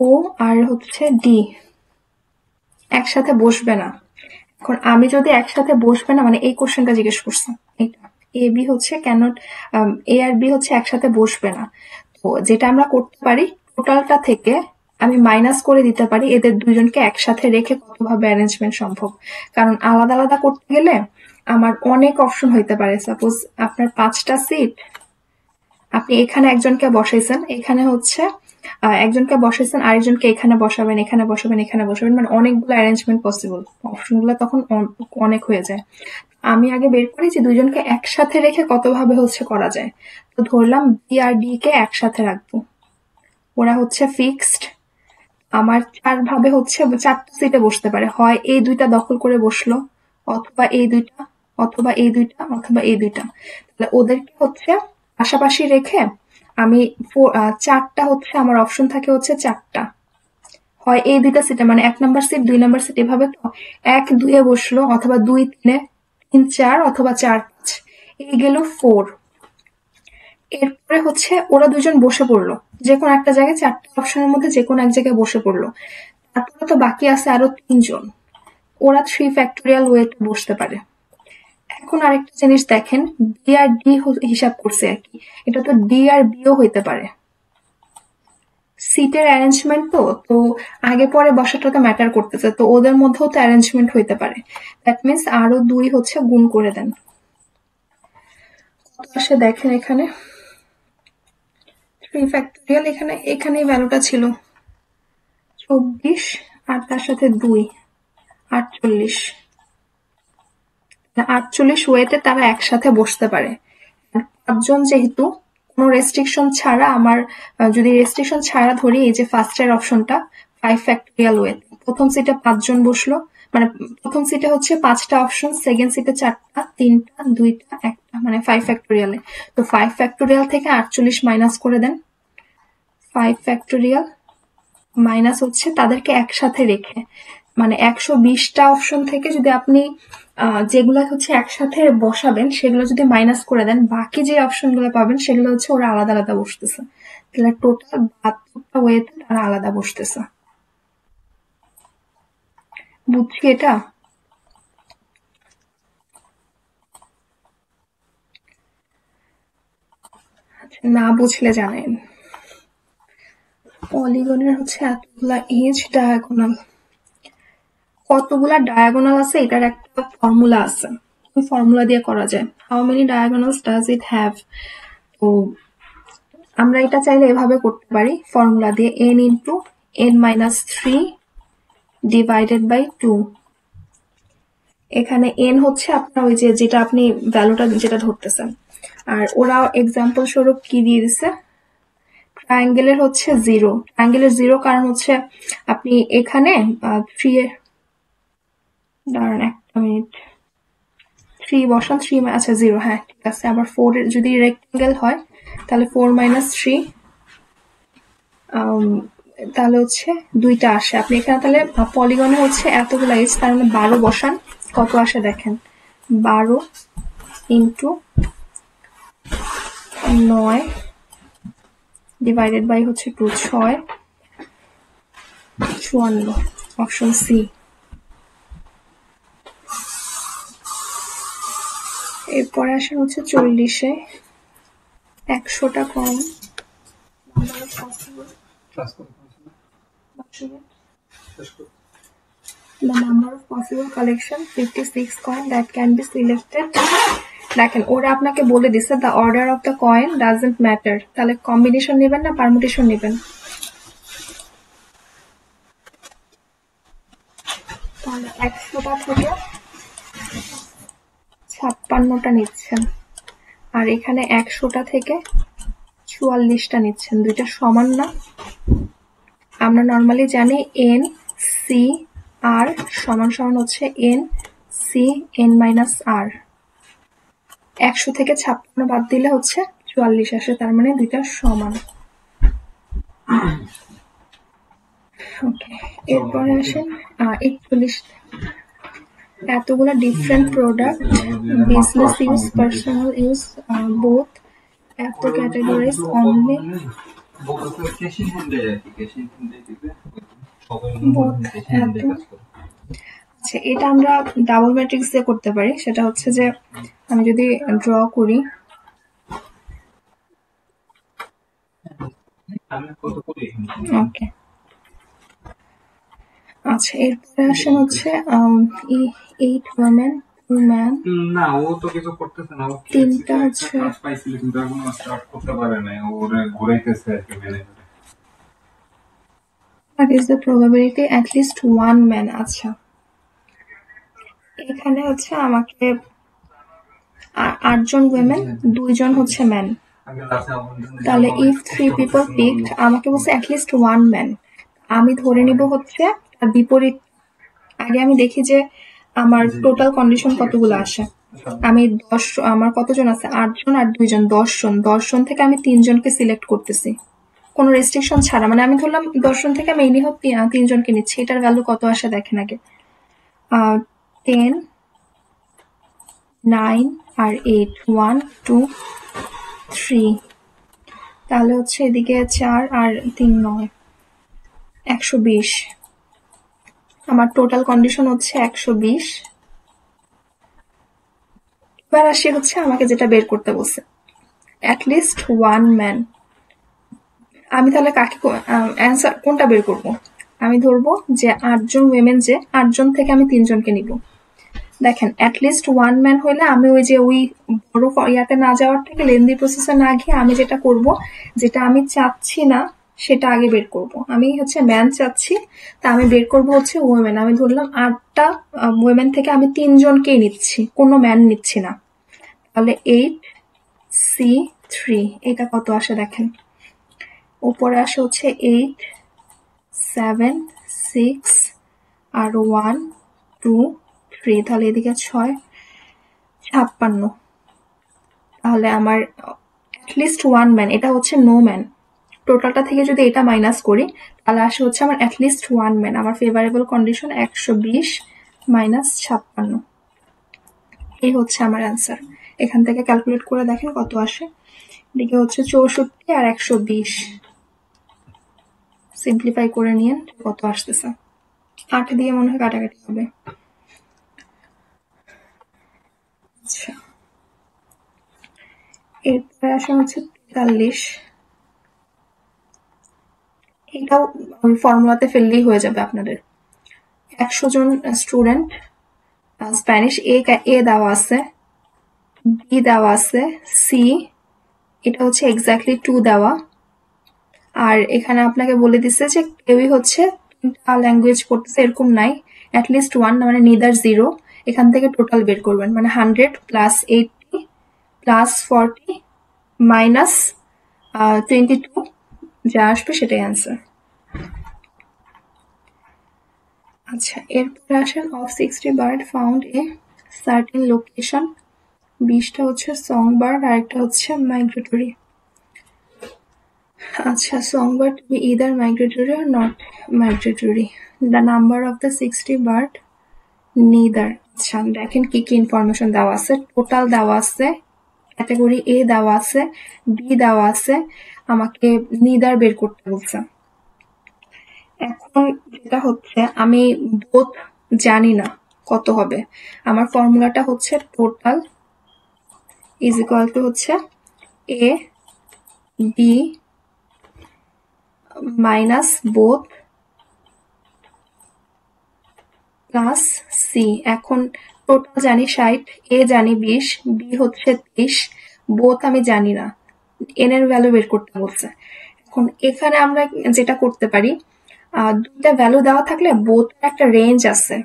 ও আর হচ্ছে ডি একসাথে বসবে না। এখন আমি যদি একসাথে বসবে না মানে এই কোশ্চেনটা জিজ্ঞেস করছে, এটা এ বি হচ্ছে কেন এ আর বি হচ্ছে একসাথে বসবে না। তো যেটা আমরা করতে পারি, টোটালটা থেকে আমি মাইনাস করে দিতে পারি এদের দুজনকে একসাথে রেখে কতভাবে অ্যারেঞ্জমেন্ট সম্ভব। কারণ আলাদা আলাদা করতে গেলে আমার অনেক অপশন হইতে পারে। সাপোজ আপনার 5টা সিট, আপনি এখানে একজনকে বসাইছেন, এখানে হচ্ছে একজনকে বসাইছেন, আরেকজনকে এখানে বসাবেন, এখানে বসাবেন, এখানে বসাবেন, মানে অনেকগুলো অ্যারেঞ্জমেন্ট পসিবল। অপশনগুলো তখন অনেক হয়ে যায়। আমি আগে বের করি যে দুজনকে একসাথে রেখে কতভাবে হচ্ছে করা যায়। তো ধরলাম বি আর ডি কে একসাথে রাখবো, ওরা হচ্ছে ফিক্সড। আমার 4 ভাবে হচ্ছে 4টা সিটে বসতে পারে, হয় এই দুইটা দখল করে বসলো, অথবা এই দুইটা, অথবা এই দুইটা, অথবা এই দুইটা। তাহলে ওদেরকে হচ্ছে পাশাপাশি রেখে আমি 4টা হচ্ছে আমার অপশন থাকে হচ্ছে 4টা, হয় এই দুইটা সিটে মানে 1 নাম্বার সিট 2 নাম্বার সিট এভাবে। তো 1 2 এ বসলো, অথবা 2 3 এ, 3 4, অথবা 4 5, এই গেল 4। এরপরে হচ্ছে ওরা দুজন বসে পড়লো যে কোনো একটা জায়গায়, 4টা অপশনের মধ্যে যে কোনো এক জায়গায় বসে পড়লো। তারপরে তো বাকি আছে আরো 3 জন, ওরা 3 ফ্যাক্টোরিয়াল ওয়েতে বসতে পারে। এখন আরেকটা জিনিস দেখেন, বি আর ডি হিসাব করছে আর কি, এটা তো ডি আর বিও হইতে পারে। সিটের অ্যারেঞ্জমেন্ট তো আগে পরে বসাটা তো ম্যাটার করতেছে, তো ওদের মধ্যেও তো অ্যারেঞ্জমেন্ট হইতে পারে। দ্যাট মিনস আরো 2 হচ্ছে গুণ করে দেন, কত আসে দেখেন এখানে 3 ফ্যাক্টোরিয়াল, এখানেই ভ্যালুটা ছিল 24, আর তার সাথে 2 48। 48 ওয়েতে তারা একসাথে বসতে পারে। 5 জন যেহেতু কোনো রেস্ট্রিকশন ছাড়া, আমার যদি রেস্ট্রিকশন ছাড়া ধরি, এই যে ফার্স্টের অপশনটা 5 ফ্যাক্টোরিয়াল ওয়েতে প্রথম সিটে 5 জন বসলো, মানে প্রথম সিটে হচ্ছে 5টা অপশন, সেকেন্ড সিটে 4টা, 3টা, 2টা, 1টা, মানে 5 ফ্যাক্টোরিয়ালে। তো 5 ফ্যাক্টোরিয়াল থেকে 48 মাইনাস করে দেন। 5 ফ্যাক্টোরিয়াল মাইনাস হচ্ছে তাদেরকে একসাথে রেখে, মানে 120টা অপশন থেকে যদি আপনি যেগুলো হচ্ছে একসাথে বসাবেন সেগুলো যদি মাইনাস করে দেন, বাকি যে অপশনগুলো পাবেন সেগুলো হচ্ছে ওরা আলাদা আলাদা বসতেছে। তাহলে টোটাল 72টা ওয়েতে তারা আলাদা বসতেছে। বুঝছি এটা? না বুঝলে জানেন, পলিগনের হচ্ছে এতগুলা এজ ডায়াগোনাল, কতগুলা ডায়াগোনাল আছে এটার একটা ফর্মুলা আছে, ওই ফর্মুলা দিয়ে করা যায়। How many diagonals does it have. তো আমরা এটা চাইলে এভাবে করতে পারি, ফর্মুলা দিয়ে n into n-3 divided by 2। এখানে n হচ্ছে আপনার ওই যে যেটা আপনি ভ্যালুটা যেটা ধরতেছেন, আর ওরা এক্সাম্পল স্বরূপ কি দিয়ে দিছে, ট্রায়াঙ্গেলের হচ্ছে 0, ট্রায়াঙ্গেলের 0 কারণ হচ্ছে আপনি এখানে 3 এর, দাঁড়ান একটা মিনিট, 3 বসান, 3 আচ্ছা 0, হ্যাঁ ঠিক আছে। আবার 4 এর যদি রেক্টেঙ্গেল হয় তাহলে 4 - 3, তাহলে হচ্ছে 2টা আসে। আপনি এখানে তাহলে পলিগনে হচ্ছে এতগুলো এজ, তার মানে 12 বসান, কত আসে দেখেন, 12 ইন্টু 9 ডিভাইডেড বাই হচ্ছে 2, 6 54, অপশন সি। এরপরে আসেন হচ্ছে 40-এ 100টা কম, the number of possible collection 56 coin that can be selected। দেখেন ওরা আপনাকে বলে দিছে the order of the coin doesn't matter, তাহলে কম্বিনেশন নেবেন না পারমুটেশন নেবেন? তাহলে 100টা থেকে 56টা নিচ্ছেন, আর এখানে 100টা থেকে 44টা নিচ্ছেন, দুইটা সমান না? আমরা নর্মালি জানি এন সি আর সমান সমান হচ্ছে এন সি এন মাইনাস আর। 100 থেকে 56 বাদ দিলে হচ্ছে 44 আসে, তার মানে দুইটা সমান। ওকে, এরপরে আসেন 41। এতগুলা different product, business use, personal use, both, এত ক্যাটাগরিজ অনলি আচ্ছা। এটা আমরা ডাবল ম্যাট্রিক্স দিয়ে করতে পারি। সেটা হচ্ছে যে আমি যদি ড্র করি, ওকে আচ্ছা, এরপরে আসেন হচ্ছে 8 women, 2 men, না ও তো কিছু করতেছে না, ও তিনটা হচ্ছে ক্লাস পাইছিল কিন্তু এখনো স্টার্ট করতে পারে না, ওরে ঘুরাইতেছে আর কি manager. what is the probability at least one man? আচ্ছা, এখানে হচ্ছে আমাকে 8 জন women, 2 জন হচ্ছে men, তাহলে if 3 people picked, আমাকে বলছে at least one man, আমি ধরে নিব হচ্ছে তার বিপরীত। আগে আমি দেখি যে আমার টোটাল কন্ডিশন কতগুলো আসে। আমি 10, আমার কতজন আছে? 8 জন আর 2 জন, 10 জন। 10 জন থেকে আমি 3 জনকে সিলেক্ট করতেছি কোনো রেস্ট্রিকশন ছাড়া, মানে আমি ধরলাম 10 জন থেকে আমি এনি হোক 3 জনকে নিচ্ছি। এটার ভ্যালু কত আসে দেখেন আগে, 10, 9 আর 8, 1 2 3, তাহলে হচ্ছে এদিকে 4 আর 3 9, 120। আমার টোটাল কন্ডিশন হচ্ছে 120। এবার আসি হচ্ছে আমাকে যেটা বের করতে বলছে, অ্যাটলিস্ট ওয়ান ম্যান। আমি তাহলে কাকে অ্যান্সার কোনটা বের করব? আমি ধরবো যে 8 জন উইমেন, যে 8 জন থেকে আমি 3 জনকে নিব। দেখেন অ্যাটলিস্ট ওয়ান ম্যান হলে আমি ওই যে ওই বড় ইয়াতে না যাওয়ার থেকে, লেন্দি প্রসেসে না গিয়ে আমি যেটা করব, যেটা আমি চাচ্ছি না সেটা আগে বের করব। আমি হচ্ছে ম্যান চাচ্ছি, তা আমি বের করব হচ্ছে ওয়েমেন। আমি ধরলাম 8টা ওয়েমেন থেকে আমি 3 জনকেই নিচ্ছি, কোনো ম্যান নিচ্ছি না। তাহলে 8C3, এটা কত আসে দেখেন, উপরে আসে হচ্ছে 8 7 6 আর 1 2 3, তাহলে এদিকে 6 56। তাহলে আমার অ্যাটলিস্ট ওয়ান ম্যান, এটা হচ্ছে নো ম্যান। টোটালটা থেকে যদি এটা মাইনাস করি তাহলে আসে হচ্ছে আমার অ্যাটলিস্ট ওয়ান ম্যান। আমার ফেভারেবল কন্ডিশন 120 মাইনাস 56, এই হচ্ছে আমার অ্যান্সার। এখান থেকে ক্যালকুলেট করে দেখেন কত আসে। এদিকে হচ্ছে 64 আর 120, সিম্পলিফাই করে নিয়েন কত আসতেছে। 8 দিয়ে মনে হয় কাটাকাটি হবে। আচ্ছা, এরপরে আসা হচ্ছে 43। এটাও ওই ফর্মুলাতে ফেললেই হয়ে যাবে আপনাদের। 100 জন স্টুডেন্ট, স্প্যানিশ এ দেওয়া আছে, বি দেওয়া আছে, সি এটা হচ্ছে এক্স্যাক্টলি 2 দেওয়া, আর এখানে আপনাকে বলে দিচ্ছে যে কেউই হচ্ছে ল্যাঙ্গুয়েজ পড়তেছে এরকম নাই, অ্যাটলিস্ট ওয়ান মানে নিদার 0। এখান থেকে টোটাল বের করবেন, মানে 100 প্লাস 80 প্লাস 40 মাইনাস 22, যা আসবে সেটাই অ্যান্সার। আচ্ছা, এরপরে আসেন of 60 bird found a certain location. 20টা হচ্ছে সং বার্ড আর একটা হচ্ছে মাইগ্রেটরি। আচ্ছা, song bird be either migratory or not migratory. The number of the 60 bird, neither. আচ্ছা, দেখেন কি কি ইনফরমেশন দেওয়া আছে। টোটাল দেওয়া আছে, ক্যাটাগরি এ দেওয়া আছে, বি দেওয়া আছে, আমাকে নিদার বের করতে বলছে। এখন যেটা হচ্ছে আমি বোথ জানি না কত হবে। আমার ফর্মুলাটা হচ্ছে টোটাল ইজ ইকুয়াল টু হচ্ছে A B minus both plus C. এখন টোটাল জানি 60, এ জানি 20, বি হচ্ছে 30, বোথ আমি জানি না, এন এর ভ্যালু বের করতে বলছে। এখন এখানে আমরা যেটা করতে পারি, দুইটা ভ্যালু দেওয়া থাকলে বোথ একটা রেঞ্জ আছে।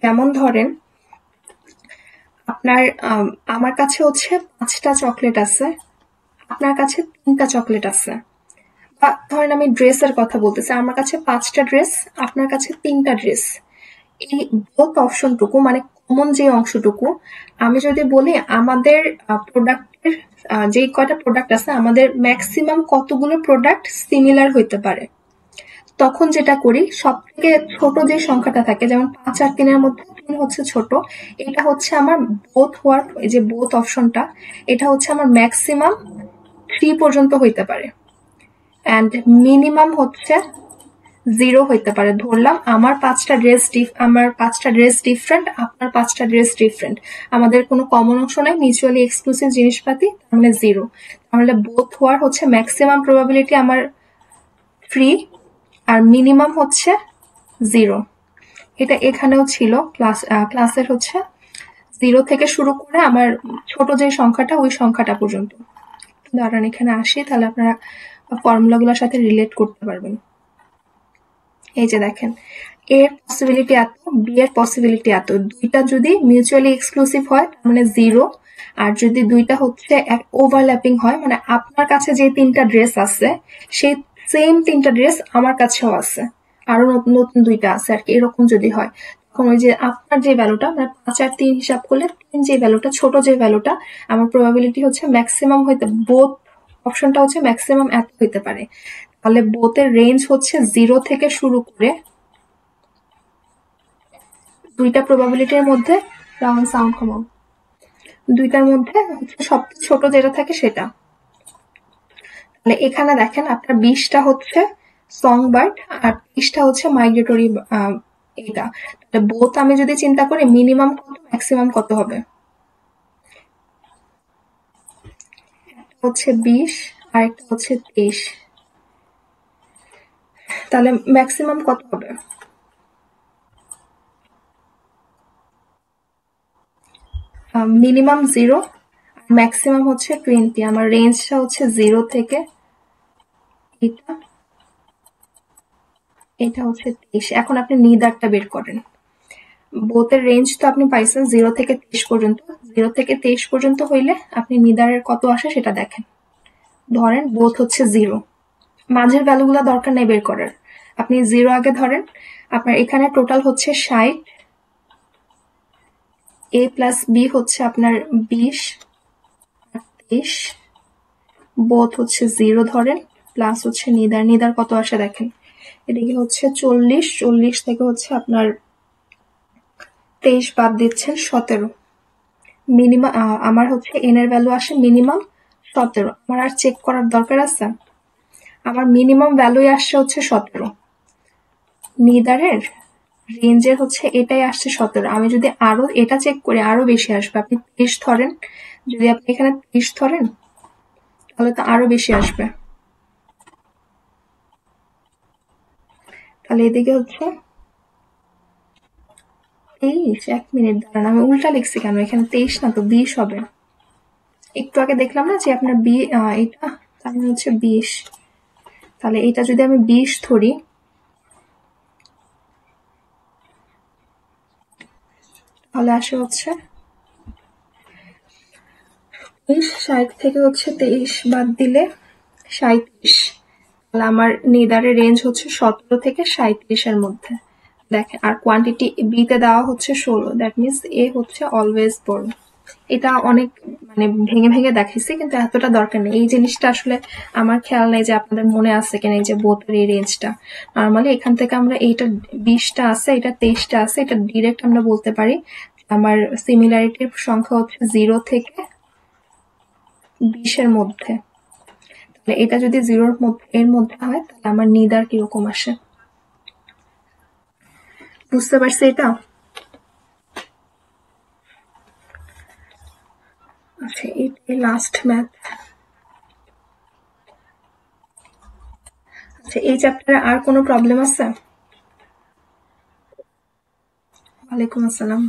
যেমন ধরেন আপনার আমার কাছে হচ্ছে 5টা চকলেট আছে, আপনার কাছে 3টা চকলেট আছে। বা ধরেন আমি ড্রেসের কথা বলতেছি, আমার কাছে 5টা ড্রেস, আপনার কাছে 3টা ড্রেস। এই বোথ অপশনটুকু মানে কমন যে অংশটুকু, আমি যদি বলি আমাদের প্রোডাক্টের যেই কয়টা প্রোডাক্ট আছে আমাদের ম্যাক্সিমাম কতগুলো প্রোডাক্ট সিমিলার হইতে পারে, তখন যেটা করি সব থেকে ছোট যে সংখ্যাটা থাকে, যেমন 5 আর 3-এর মধ্যে 3 হচ্ছে ছোট, এটা হচ্ছে আমার বোথ হওয়ার যে বোথ অপশনটা, এটা হচ্ছে আমার ম্যাক্সিমাম 3 পর্যন্ত হইতে পারে, অ্যান্ড মিনিমাম হচ্ছে 0 হইতে পারে। ধরলাম আমার 5টা ড্রেস ডিফারেন্ট, আপনার 5টা ড্রেস ডিফারেন্ট, আমাদের কোনো কমন অংশ নাই, মিউচুয়ালি এক্সক্লুসিভ জিনিসপাতি, তার মানে 0। তাহলে বোথ হওয়ার হচ্ছে ম্যাক্সিমাম প্রবাবিলিটি আমার 3 আর মিনিমাম হচ্ছে 0। এটা এখানেও ছিল, ক্লাসের হচ্ছে 0 থেকে শুরু করে আমার ছোট যে সংখ্যাটা ওই সংখ্যাটা পর্যন্ত। দাঁড়ান এখানে আসি, তাহলে আপনারা ফর্মুলাগুলোর সাথে রিলেট করতে পারবেন। এই যে দেখেন, এ এর পসিবিলিটি এত, বি এর পসিবিলিটি এত, দুইটা যদি মিউচুয়ালি এক্সক্লুসিভ হয় মানে 0, আর যদি দুইটা হচ্ছে ওভারল্যাপিং হয় মানে আপনার কাছে যে 3টা ড্রেস আছে সেই সেম 3টা ড্রেস আমার কাছেও আছে, আরো নতুন নতুন 2টা আছে আর কি, এরকম যদি হয় তখন ওই যে আপনার যে ভ্যালুটা মানে 5 আর 3 হিসাব করলে 3 যে ভ্যালুটা, ছোট যে ভ্যালুটা, আমার প্রবাবিলিটি হচ্ছে ম্যাক্সিমাম হইতে, বোথ অপশনটা হচ্ছে ম্যাক্সিমাম এত হইতে পারে। তাহলে বোথের রেঞ্জ হচ্ছে 0 থেকে শুরু করে দুইটা প্রবাবিলিটির মধ্যে, রাউন্ড সাউন্ড কমাও, দুইটার মধ্যে হচ্ছে সবচেয়ে ছোট যেটা থাকে সেটা। তাহলে এখানে দেখেন আপনার 20টা হচ্ছে সং বার্ড আর 30টা হচ্ছে মাইগ্রেটরি। এটা তাহলে বোথ আমি যদি চিন্তা করি মিনিমাম কত ম্যাক্সিমাম কত হবে, একটা হচ্ছে 20 আর একটা হচ্ছে 23, তাহলে ম্যাক্সিমাম কত হবে? মিনিমাম 0 আর ম্যাক্সিমাম হচ্ছে 20। আমার রেঞ্জটা হচ্ছে 0 থেকে এটা, এটা হচ্ছে 23। এখন আপনি নিদারটা বের করেন। বোথের রেঞ্জ তো আপনি পাইছেন 0 থেকে 23 পর্যন্ত, 0 থেকে 23 পর্যন্ত হইলে আপনি নিদারের কত আসে সেটা দেখেন। ধরেন বোথ হচ্ছে 0, মাঝের ভ্যালুগুলো দরকার নেই বের করার, আপনি 0 আগে ধরেন। আপনার এখানে টোটাল হচ্ছে 60, a প্লাস বি হচ্ছে আপনার 20 আর 23, বোথ হচ্ছে 0 ধরেন, প্লাস হচ্ছে নিদার কত আসে দেখেন, এদিকে হচ্ছে 40, 40 থেকে হচ্ছে আপনার 23 বাদ দিচ্ছেন 17, মিনিমাম আমার হচ্ছে এন এর ভ্যালু আসে মিনিমাম 17। আমার আর চেক করার দরকার আছে? আমার মিনিমাম ভ্যালুই আসছে হচ্ছে 17, নিদারের রেঞ্জের হচ্ছে এটাই আসছে 17। আমি যদি আরো এটা চেক করি আরো বেশি আসবে, আপনি 23 ধরেন, যদি আপনি এখানে 23 ধরেন তাহলে তো আরো বেশি আসবে। তাহলে এদিকে হচ্ছে 23, 1 মিনিট দাঁড়ান, আমি উল্টা লিখছি কেন, এখানে 23 না তো 20 হবে। একটু আগে দেখলাম না যে আপনার এটা তার মানে হচ্ছে 20, তাহলে এটা যদি আমি 20 ধরি তাহলে আসে হচ্ছে 60 থেকে হচ্ছে 23 বাদ দিলে 37। তাহলে আমার নিদারের রেঞ্জ হচ্ছে 17 থেকে 37 এর মধ্যে। দেখেন, আর কোয়ান্টিটি বি তে দেওয়া হচ্ছে 16, দ্যাট মিনস এ হচ্ছে অলওয়েজ বড়। এটা অনেক মানে ভেঙে ভেঙে দেখাইছি, কিন্তু এতটা দরকার নেই। এই জিনিসটা আসলে আমার খেয়াল নেই যে আপনাদের মনে আছে কিনা, এই যে বোথের এই রেঞ্জটা। নর্মালি এখান থেকে আমরা এইটা 20টা আছে, এটা 23টা আছে, এটা ডিরেক্ট আমরা বলতে পারি আমার সিমিলারিটির সংখ্যা হচ্ছে 0 থেকে 20 এর মধ্যে। তাহলে এটা যদি 0 এর মধ্যে হয় তাহলে আমার নিদার কিরকম আসে, বুঝতে পারছি এটা? আচ্ছা, এই লাস্ট ম্যাথ। আচ্ছা, এই চ্যাপ্টারে আর কোনো প্রবলেম আছে? ওয়ালাইকুম আসসালাম।